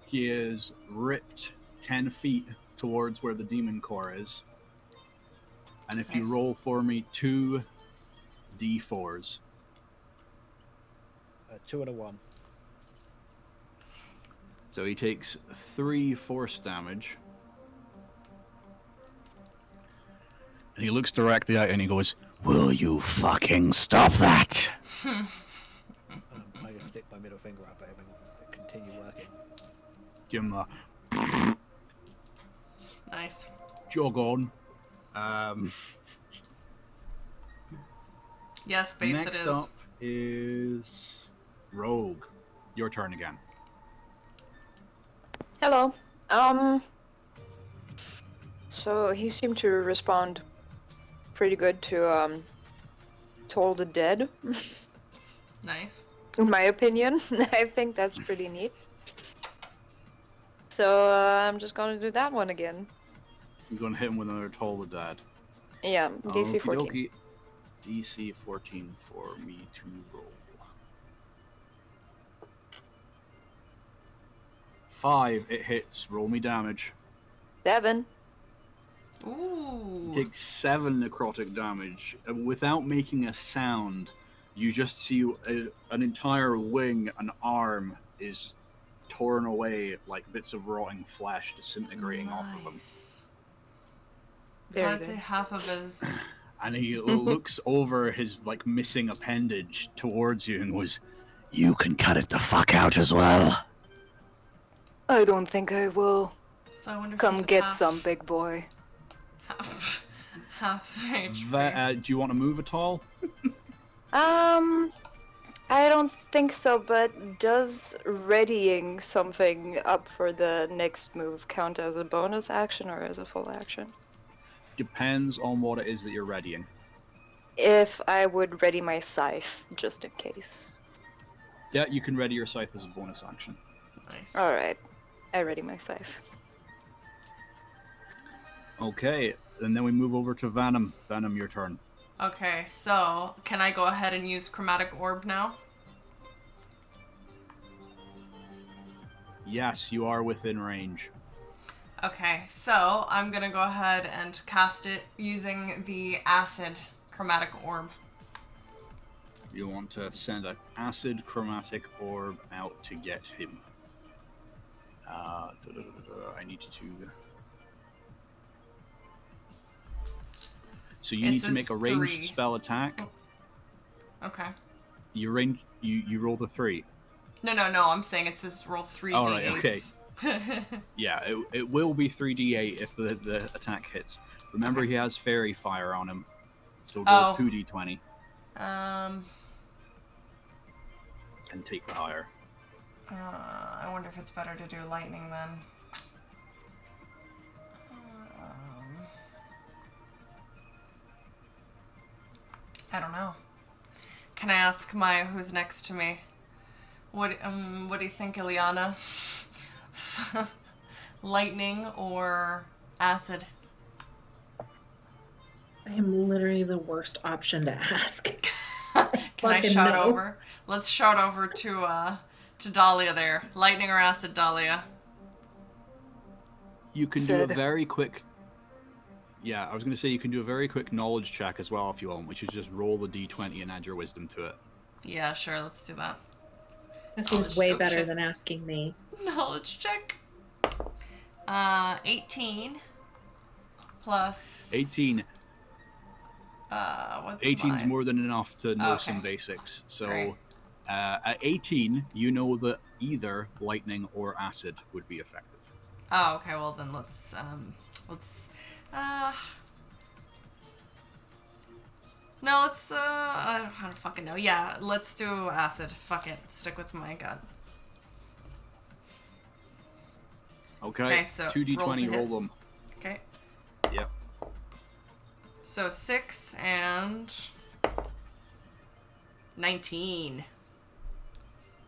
he is ripped 10 feet towards where the demon core is. And if you Nice. roll for me 2 D4s. 2 and a 1. So he takes 3 force damage. And he looks directly at you and he goes, Will you fucking stop that? I just stick my middle finger up at him and continue working. give him a Nice. jog on. Yes, Bates, Next it is. up is Rogue. Your turn again. Hello. So he seemed to respond pretty good to Toll the Dead, Nice. in my opinion. I think that's pretty neat. So I'm just gonna do that one again. I'm going to hit him with another Toll the Dead. Yeah, DC 14. Okey-dokey. DC 14 for me to roll. 5, it hits. Roll me damage. 7. Ooh. Take 7 necrotic damage. Without making a sound, you just see an entire wing, an arm is torn away like bits of rotting flesh disintegrating off of him. Nice. So Very I'd say good. half of his. And he looks over his like missing appendage towards you and goes, You can cut it the fuck out as well. I don't think I will. So I wonder if Come he's get half, some, big boy. half HP. do you want to move at all? I don't think so, but does readying something up for the next move count as a bonus action or as a full action? Depends on what it is that you're readying. If I would ready my scythe, just in case. Yeah, you can ready your scythe as a bonus action. Nice. Alright, I ready my scythe. Okay, and then we move over to Venom. Venom, your turn. Okay, so can I go ahead and use Chromatic Orb now? Yes, you are within range. Okay, so I'm gonna go ahead and cast it using the Acid Chromatic Orb. You want to send an acid chromatic orb out to get him. I need to... So you It need to says make a ranged 3. spell attack. Okay. You rolled a 3. No, I'm saying it says roll 3 Oh, d8s. right, okay. Yeah, it will be 3d8 if the attack hits. Remember, Okay. he has fairy fire on him, so roll Oh. 2d20 I and take the higher. wonder if it's better to do lightning then. I don't know. Can I ask who's next to me? What do you think, Ilyana? Lightning or acid? I am literally the worst option to ask. Can I Fucking shout no. over? Let's shout over to Dahlia there. Lightning or acid, Dahlia? You can do Said. a very quick Yeah, I was going to say you can do a very quick knowledge check as well if you want, which is just roll the d20 and add your wisdom to it. Yeah, sure, let's do that. That seems way better than asking me. Knowledge check. 18 plus 18. what's 18's my... more than enough to know Okay. some basics. So Great. at 18, you know that either lightning or acid would be effective. Oh, okay, well then let's no, let's I don't fucking know. Yeah, let's do acid. Fuck it. Stick with my gut. Okay, so 2d20, roll them. Okay. Yep. So 6 and 19.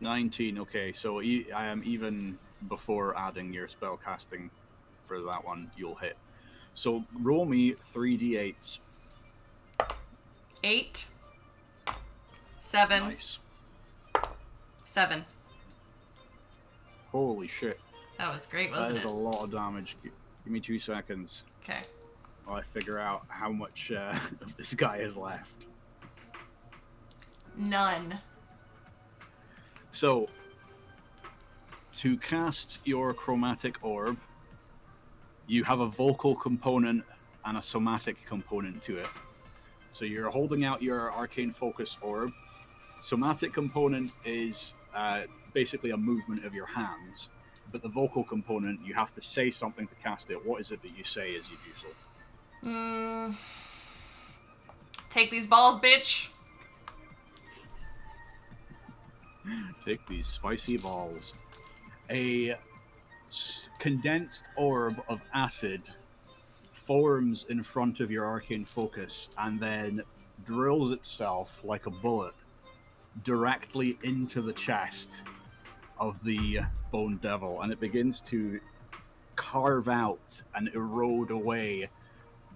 19, okay, so I am even before adding your spell casting for that one, you'll hit. So roll me 3d8s. 8 7 Nice. 7. Holy shit. That was great, That wasn't is it? a lot of damage. Give me 2 seconds Okay. while I figure out how much of this guy is left. None. So, to cast your chromatic orb, you have a vocal component and a somatic component to it. So you're holding out your arcane focus orb. Somatic component is basically a movement of your hands, but the vocal component, you have to say something to cast it. What is it that you say as you do so? Take these balls, bitch. Take these spicy balls. A condensed orb of acid forms in front of your arcane focus and then drills itself like a bullet directly into the chest of the bone devil, and it begins to carve out and erode away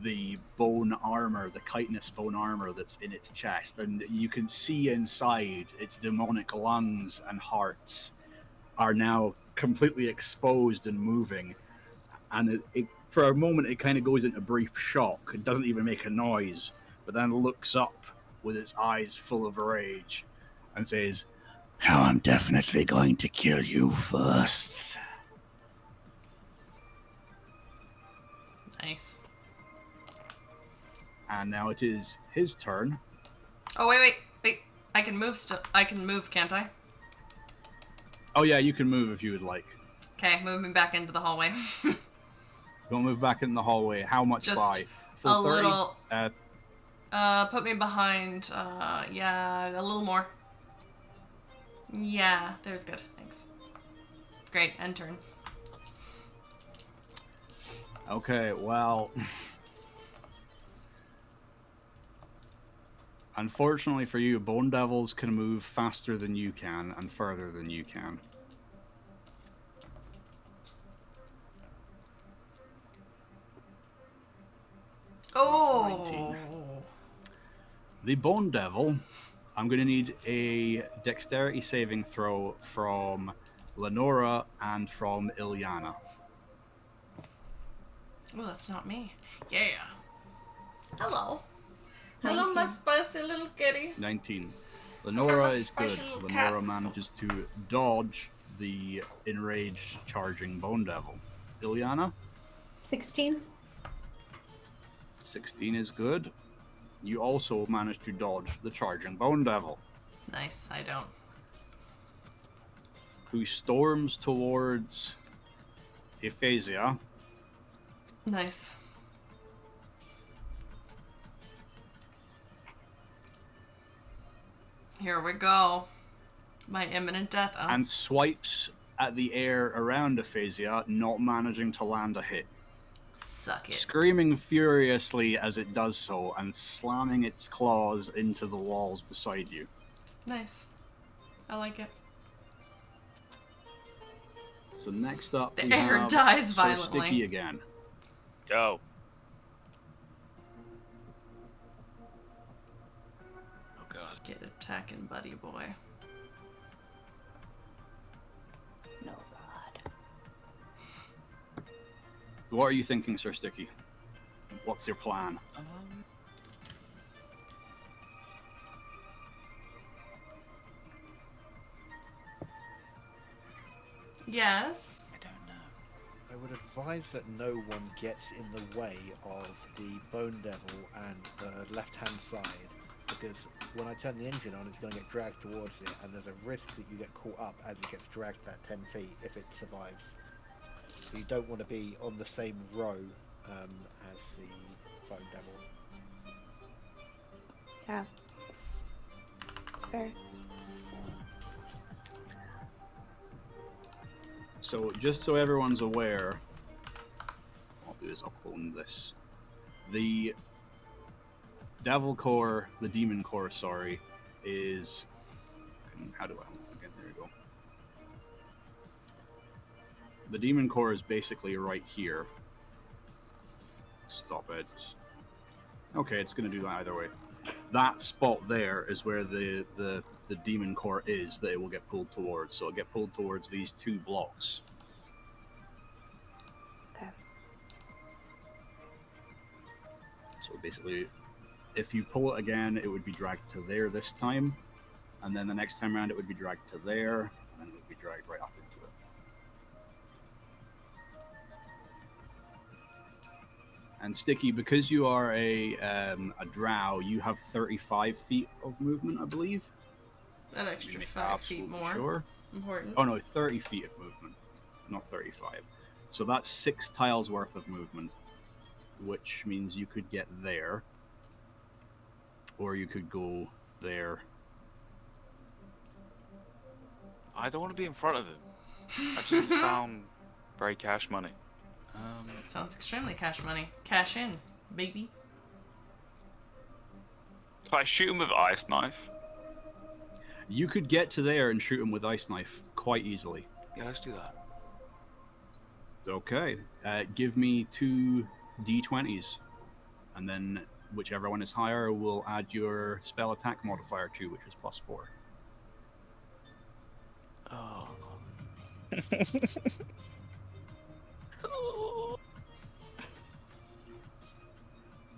the bone armor, the chitinous bone armor that's in its chest, and you can see inside its demonic lungs and hearts are now completely exposed and moving, and it for a moment it kind of goes into brief shock. It doesn't even make a noise, but then looks up with its eyes full of rage and says, Now I'm definitely going to kill you first. Nice. and now it is his turn. Oh, wait. I can move still. I can move, can't I? Oh yeah, you can move if you would like. Okay, move me back into the hallway. Don't move back in the hallway. How much Just by? a Full 30? little. Put me behind. Yeah, a little more. Yeah, there's good. Thanks. Great, end turn. Okay, well... Unfortunately for you, Bone Devils can move faster than you can and further than you can. Oh! 19. The Bone Devil, I'm going to need a dexterity saving throw from Lenora and from Ilyana. Oh, that's not me. Yeah. Hello. Hello, 19. my spicy little kitty. 19. Lenora is good. Special Lenora cat. manages to dodge the enraged charging Bone Devil. Ilyana? 16. 16 is good. You also manage to dodge the charging Bone Devil, Nice, I don't. who storms towards Aphasia. Nice. Here we go. My imminent death. Oh. And swipes at the air around Aphasia, not managing to land a hit. Suck it. Screaming furiously as it does so, and slamming its claws into the walls beside you. Nice. I like it. So next up, The we air have dies Sir violently. Sticky again. Go. Oh god. Get attacking, buddy boy. No God. What are you thinking, Sir Sticky? What's your plan? Yes. I don't know. I would advise that no one gets in the way of the Bone Devil and the left-hand side, because when I turn the engine on, it's going to get dragged towards it, and there's a risk that you get caught up as it gets dragged that 10 feet if it survives. So you don't want to be on the same row as the Bone Devil. Yeah. That's fair. So, just so everyone's aware, what I'll do is I'll clone this. The Devil Core, the Demon Core, sorry, is... How do I... Okay, there we go. The Demon Core is basically right here. Stop it. Okay, it's going to do that either way. That spot there is where the Demon Core is that it will get pulled towards. So it'll get pulled towards these 2 blocks. Okay. So basically, if you pull it again, it would be dragged to there this time. And then the next time around, it would be dragged to there. And then it would be dragged right up into it. And Sticky, because you are a drow, you have 35 feet of movement, I believe. An extra 5 feet more. Sure. Important. Oh no, 30 feet of movement, not 35. So that's 6 tiles worth of movement, which means you could get there, or you could go there. I don't want to be in front of him. That doesn't sound very cash money. Sounds extremely cash money. Cash in, baby. If I shoot him with ice knife. You could get to there and shoot him with ice knife quite easily. Yeah, let's do that. Okay. Give me 2 d20s, and then whichever one is higher will add your spell attack modifier to, which is +4. Oh.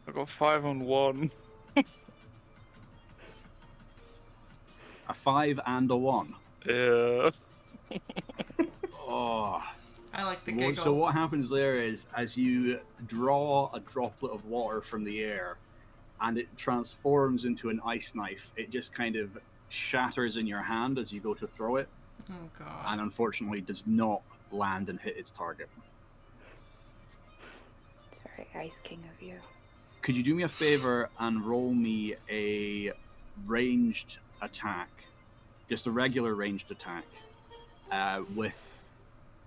I got 5 on 1. A 5 and a 1. Yeah. Oh. I like the giggles. So what happens there is, as you draw a droplet of water from the air, and it transforms into an ice knife, it just kind of shatters in your hand as you go to throw it. Oh god. And unfortunately does not land and hit its target. It's very Ice King of you. Could you do me a favor and roll me a ranged attack, just a regular ranged attack, with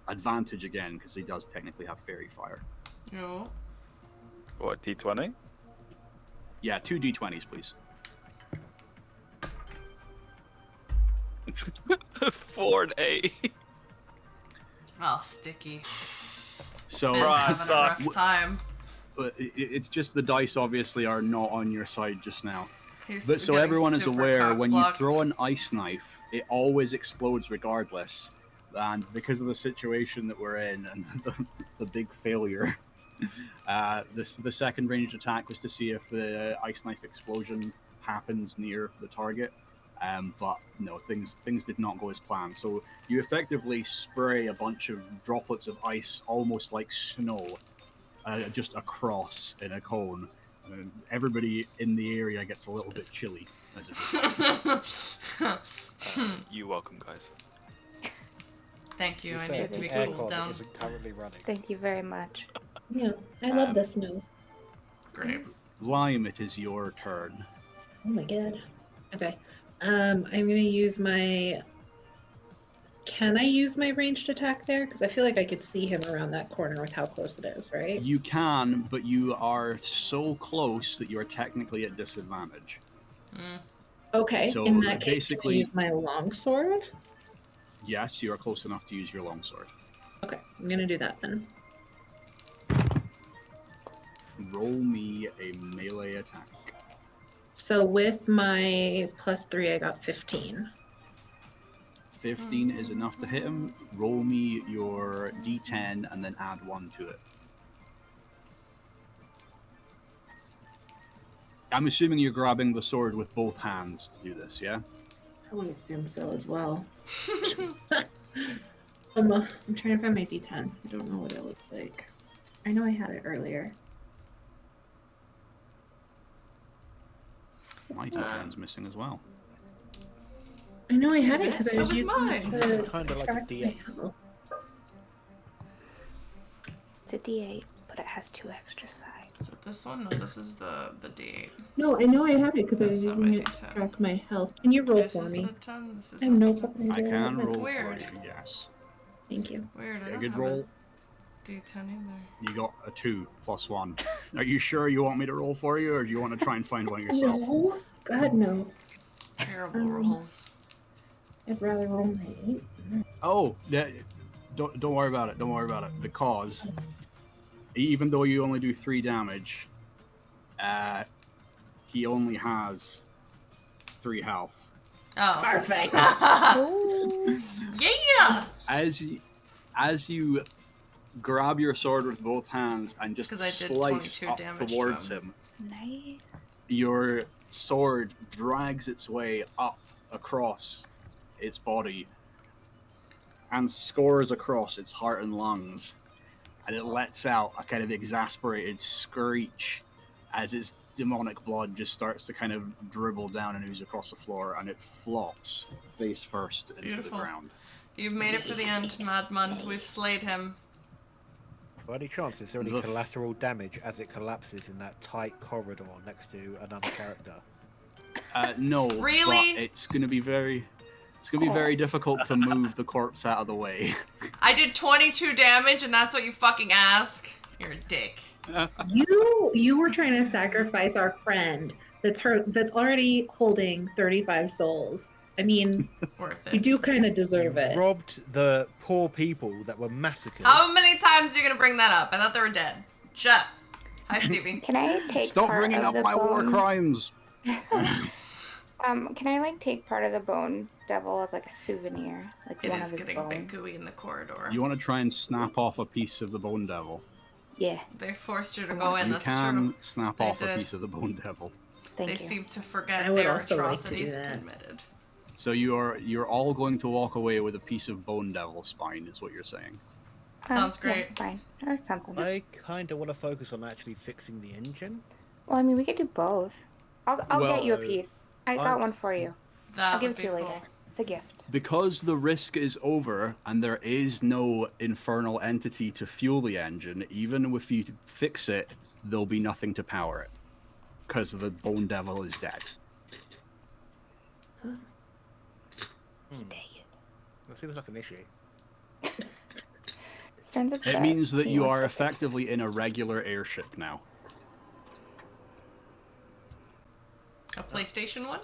advantage again, because he does technically have fairy fire. No. What, D20? Yeah, 2 d20s, please. 4 and 8. Oh, Sticky. So Ben's having a rough time. But it's just the dice obviously are not on your side just now. He's But so getting everyone is super aware, when you cock-blocked. throw an ice knife, it always explodes regardless. And because of the situation that we're in and the big failure, the second ranged attack was to see if the ice knife explosion happens near the target. But no, things did not go as planned. So you effectively spray a bunch of droplets of ice, almost like snow, just across in a cone. And everybody in the area gets a little bit chilly as it You're welcome, guys. Thank you. I fair, need to be the cooled aircon down. isn't currently running. Thank you very much. Yeah, I love the snow. Great. Lime, it is your turn. Oh my god. Okay. I'm gonna use my. Can I use my ranged attack there? Because I feel like I could see him around that corner with how close it is, right? You can, but you are so close that you are technically at disadvantage. Okay. So, in that case, basically- can I use my longsword? Yes, you are close enough to use your longsword. Okay, I'm gonna do that then. Roll me a melee attack. So with my +3, I got 15. 15 is enough to hit him. Roll me your d10 and then add 1 to it. I'm assuming you're grabbing the sword with both hands to do this, yeah? I want to assume so as well. I'm trying to find my D10. I don't know what it looks like. I know I had it earlier. My D10's missing as well. I know I had it because I So was was using mine. it to Kinda like a track my D8. health. It's a D8, but it has 2 extra sides. Is it this one? No, this is the D8. No, I know I had it because I was That's not using my it to D10. track my health. Can you roll This for is me? the 10. This is I have not no the 10. fucking I idea. can what roll Weird. for you, yes. Thank you. Weird. I Okay, don't good have roll. a D10 either. You got a 2 plus 1. Are you sure you want me to roll for you, or do you want to try and find one yourself? No, God no. Terrible rolls. I'd rather roll my 8. Oh, yeah, don't worry about it. Don't worry about it. Because even though you only do 3 damage, he only has 3 health. Oh. Perfect. Yeah! As you grab your sword with both hands and just 'Cause I did slice 22 up damage towards to him, Nice. your sword drags its way up across its body and scores across its heart and lungs, and it lets out a kind of exasperated screech as its demonic blood just starts to kind of dribble down and ooze across the floor, and it flops face first into Beautiful. the ground. You've made it for the end, madman. We've slayed him. By any chance, is there any The- collateral damage as it collapses in that tight corridor next to another character? No, Really? but it's going to be very difficult to move the corpse out of the way. I did 22 damage, and that's what you fucking ask? You're a dick. You were trying to sacrifice our friend that's already holding 35 souls. I mean, Worth you it. do kind of deserve You it. robbed the poor people that were massacred. How many times are you gonna bring that up? I thought they were dead. Shut up. Hi, Stevie. Can I take Stop part bringing of up the my war bone? crimes. Can I like take part of the bone devil as like a souvenir, like It one is of his getting a bit bones? gooey in the corridor. You want to try and snap off a piece of the bone devil? Yeah, They forced you to go in, You that's can true. snap They off a did. piece of the bone devil. thank They you. seem to forget I would their also like to do atrocities that. committed. So you're all going to walk away with a piece of bone devil spine, is what you're saying. Sounds Yeah, great. it's fine. Or something. I kind of want to focus on actually fixing the engine. Well, I mean, we could do both. I'll get you a Well, piece. I got I'm- one for you. That I'll give would it to be you cool. later. It's a gift. Because the risk is over and there is no infernal entity to fuel the engine, even if you fix it, there'll be nothing to power it. Because the bone devil is dead. That seems like an issue. Stern's upset. It means that He you wants are to fix it. effectively in a regular airship now. A PlayStation one?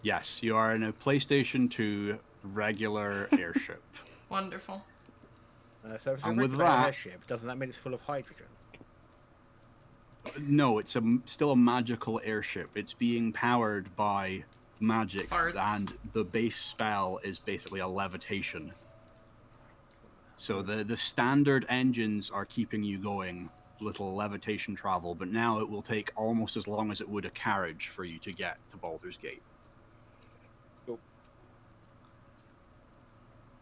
Yes, you are in a PlayStation 2 regular airship. Wonderful. So if it's a And with regular that- airship, doesn't that mean it's full of hydrogen? No, it's still a magical airship. It's being powered by magic, Farts. and the base spell is basically a levitation. So the standard engines are keeping you going, little levitation travel, but now it will take almost as long as it would a carriage for you to get to Baldur's Gate. Cool.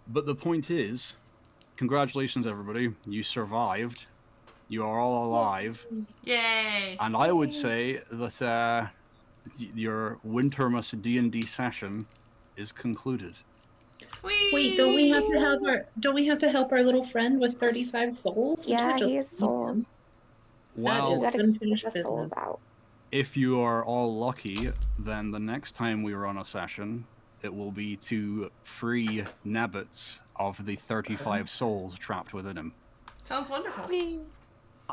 But the point is, congratulations everybody, you survived. You are all alive. Yay! And I would say that your Wintermas D&D session is concluded. Wait, don't we have to help our little friend with 35 souls? We Yeah, can't just he has leave souls. him. Well, You is gotta unfinished get the souls business. out. if you are all lucky, then the next time we run a session, it will be to free Nebbits of the 35 souls trapped within him. Sounds wonderful.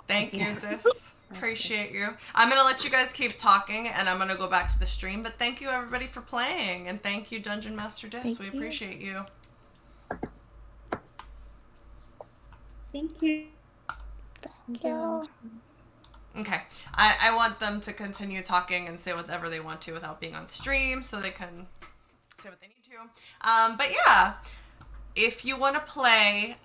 Thank you, Dis. Appreciate you. I'm gonna let you guys keep talking, and I'm gonna go back to the stream. But thank you everybody for playing, and thank you Dungeon Master Dis. Thank We you. appreciate you. Thank you. Thank you. Okay, I want them to continue talking and say whatever they want to without being on stream, so they can say what they need to. But yeah, if you want to play,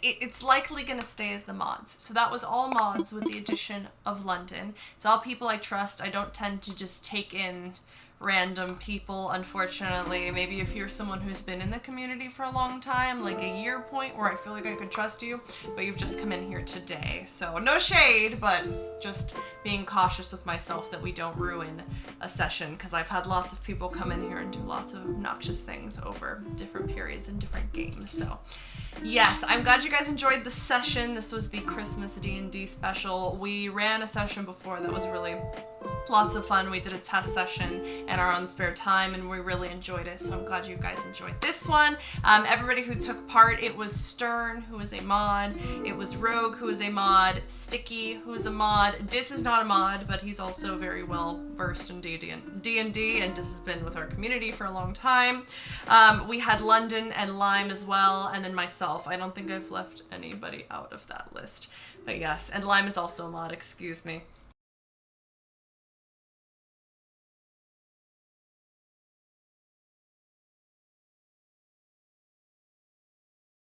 it's likely going to stay as the mods. So that was all mods with the addition of London. It's all people I trust. I don't tend to just take in random people, unfortunately. Maybe if you're someone who's been in the community for a long time, like a year point where I feel like I could trust you, but you've just come in here today. So no shade, but just being cautious with myself that we don't ruin a session, because I've had lots of people come in here and do lots of obnoxious things over different periods and different games. So yes, I'm glad you guys enjoyed the session. This was the Christmas D&D special. We ran a session before that was really lots of fun. We did a test session in our own spare time, and we really enjoyed it, so I'm glad you guys enjoyed this one. Everybody who took part, it was Stern, who is a mod, it was Rogue, who is a mod, Sticky, who is a mod, Dis is not a mod, but he's also very well versed in D&D, and Dis has been with our community for a long time. We had London and Lime as well, and then myself. I don't think I've left anybody out of that list, but yes, and Lime is also a mod, excuse me.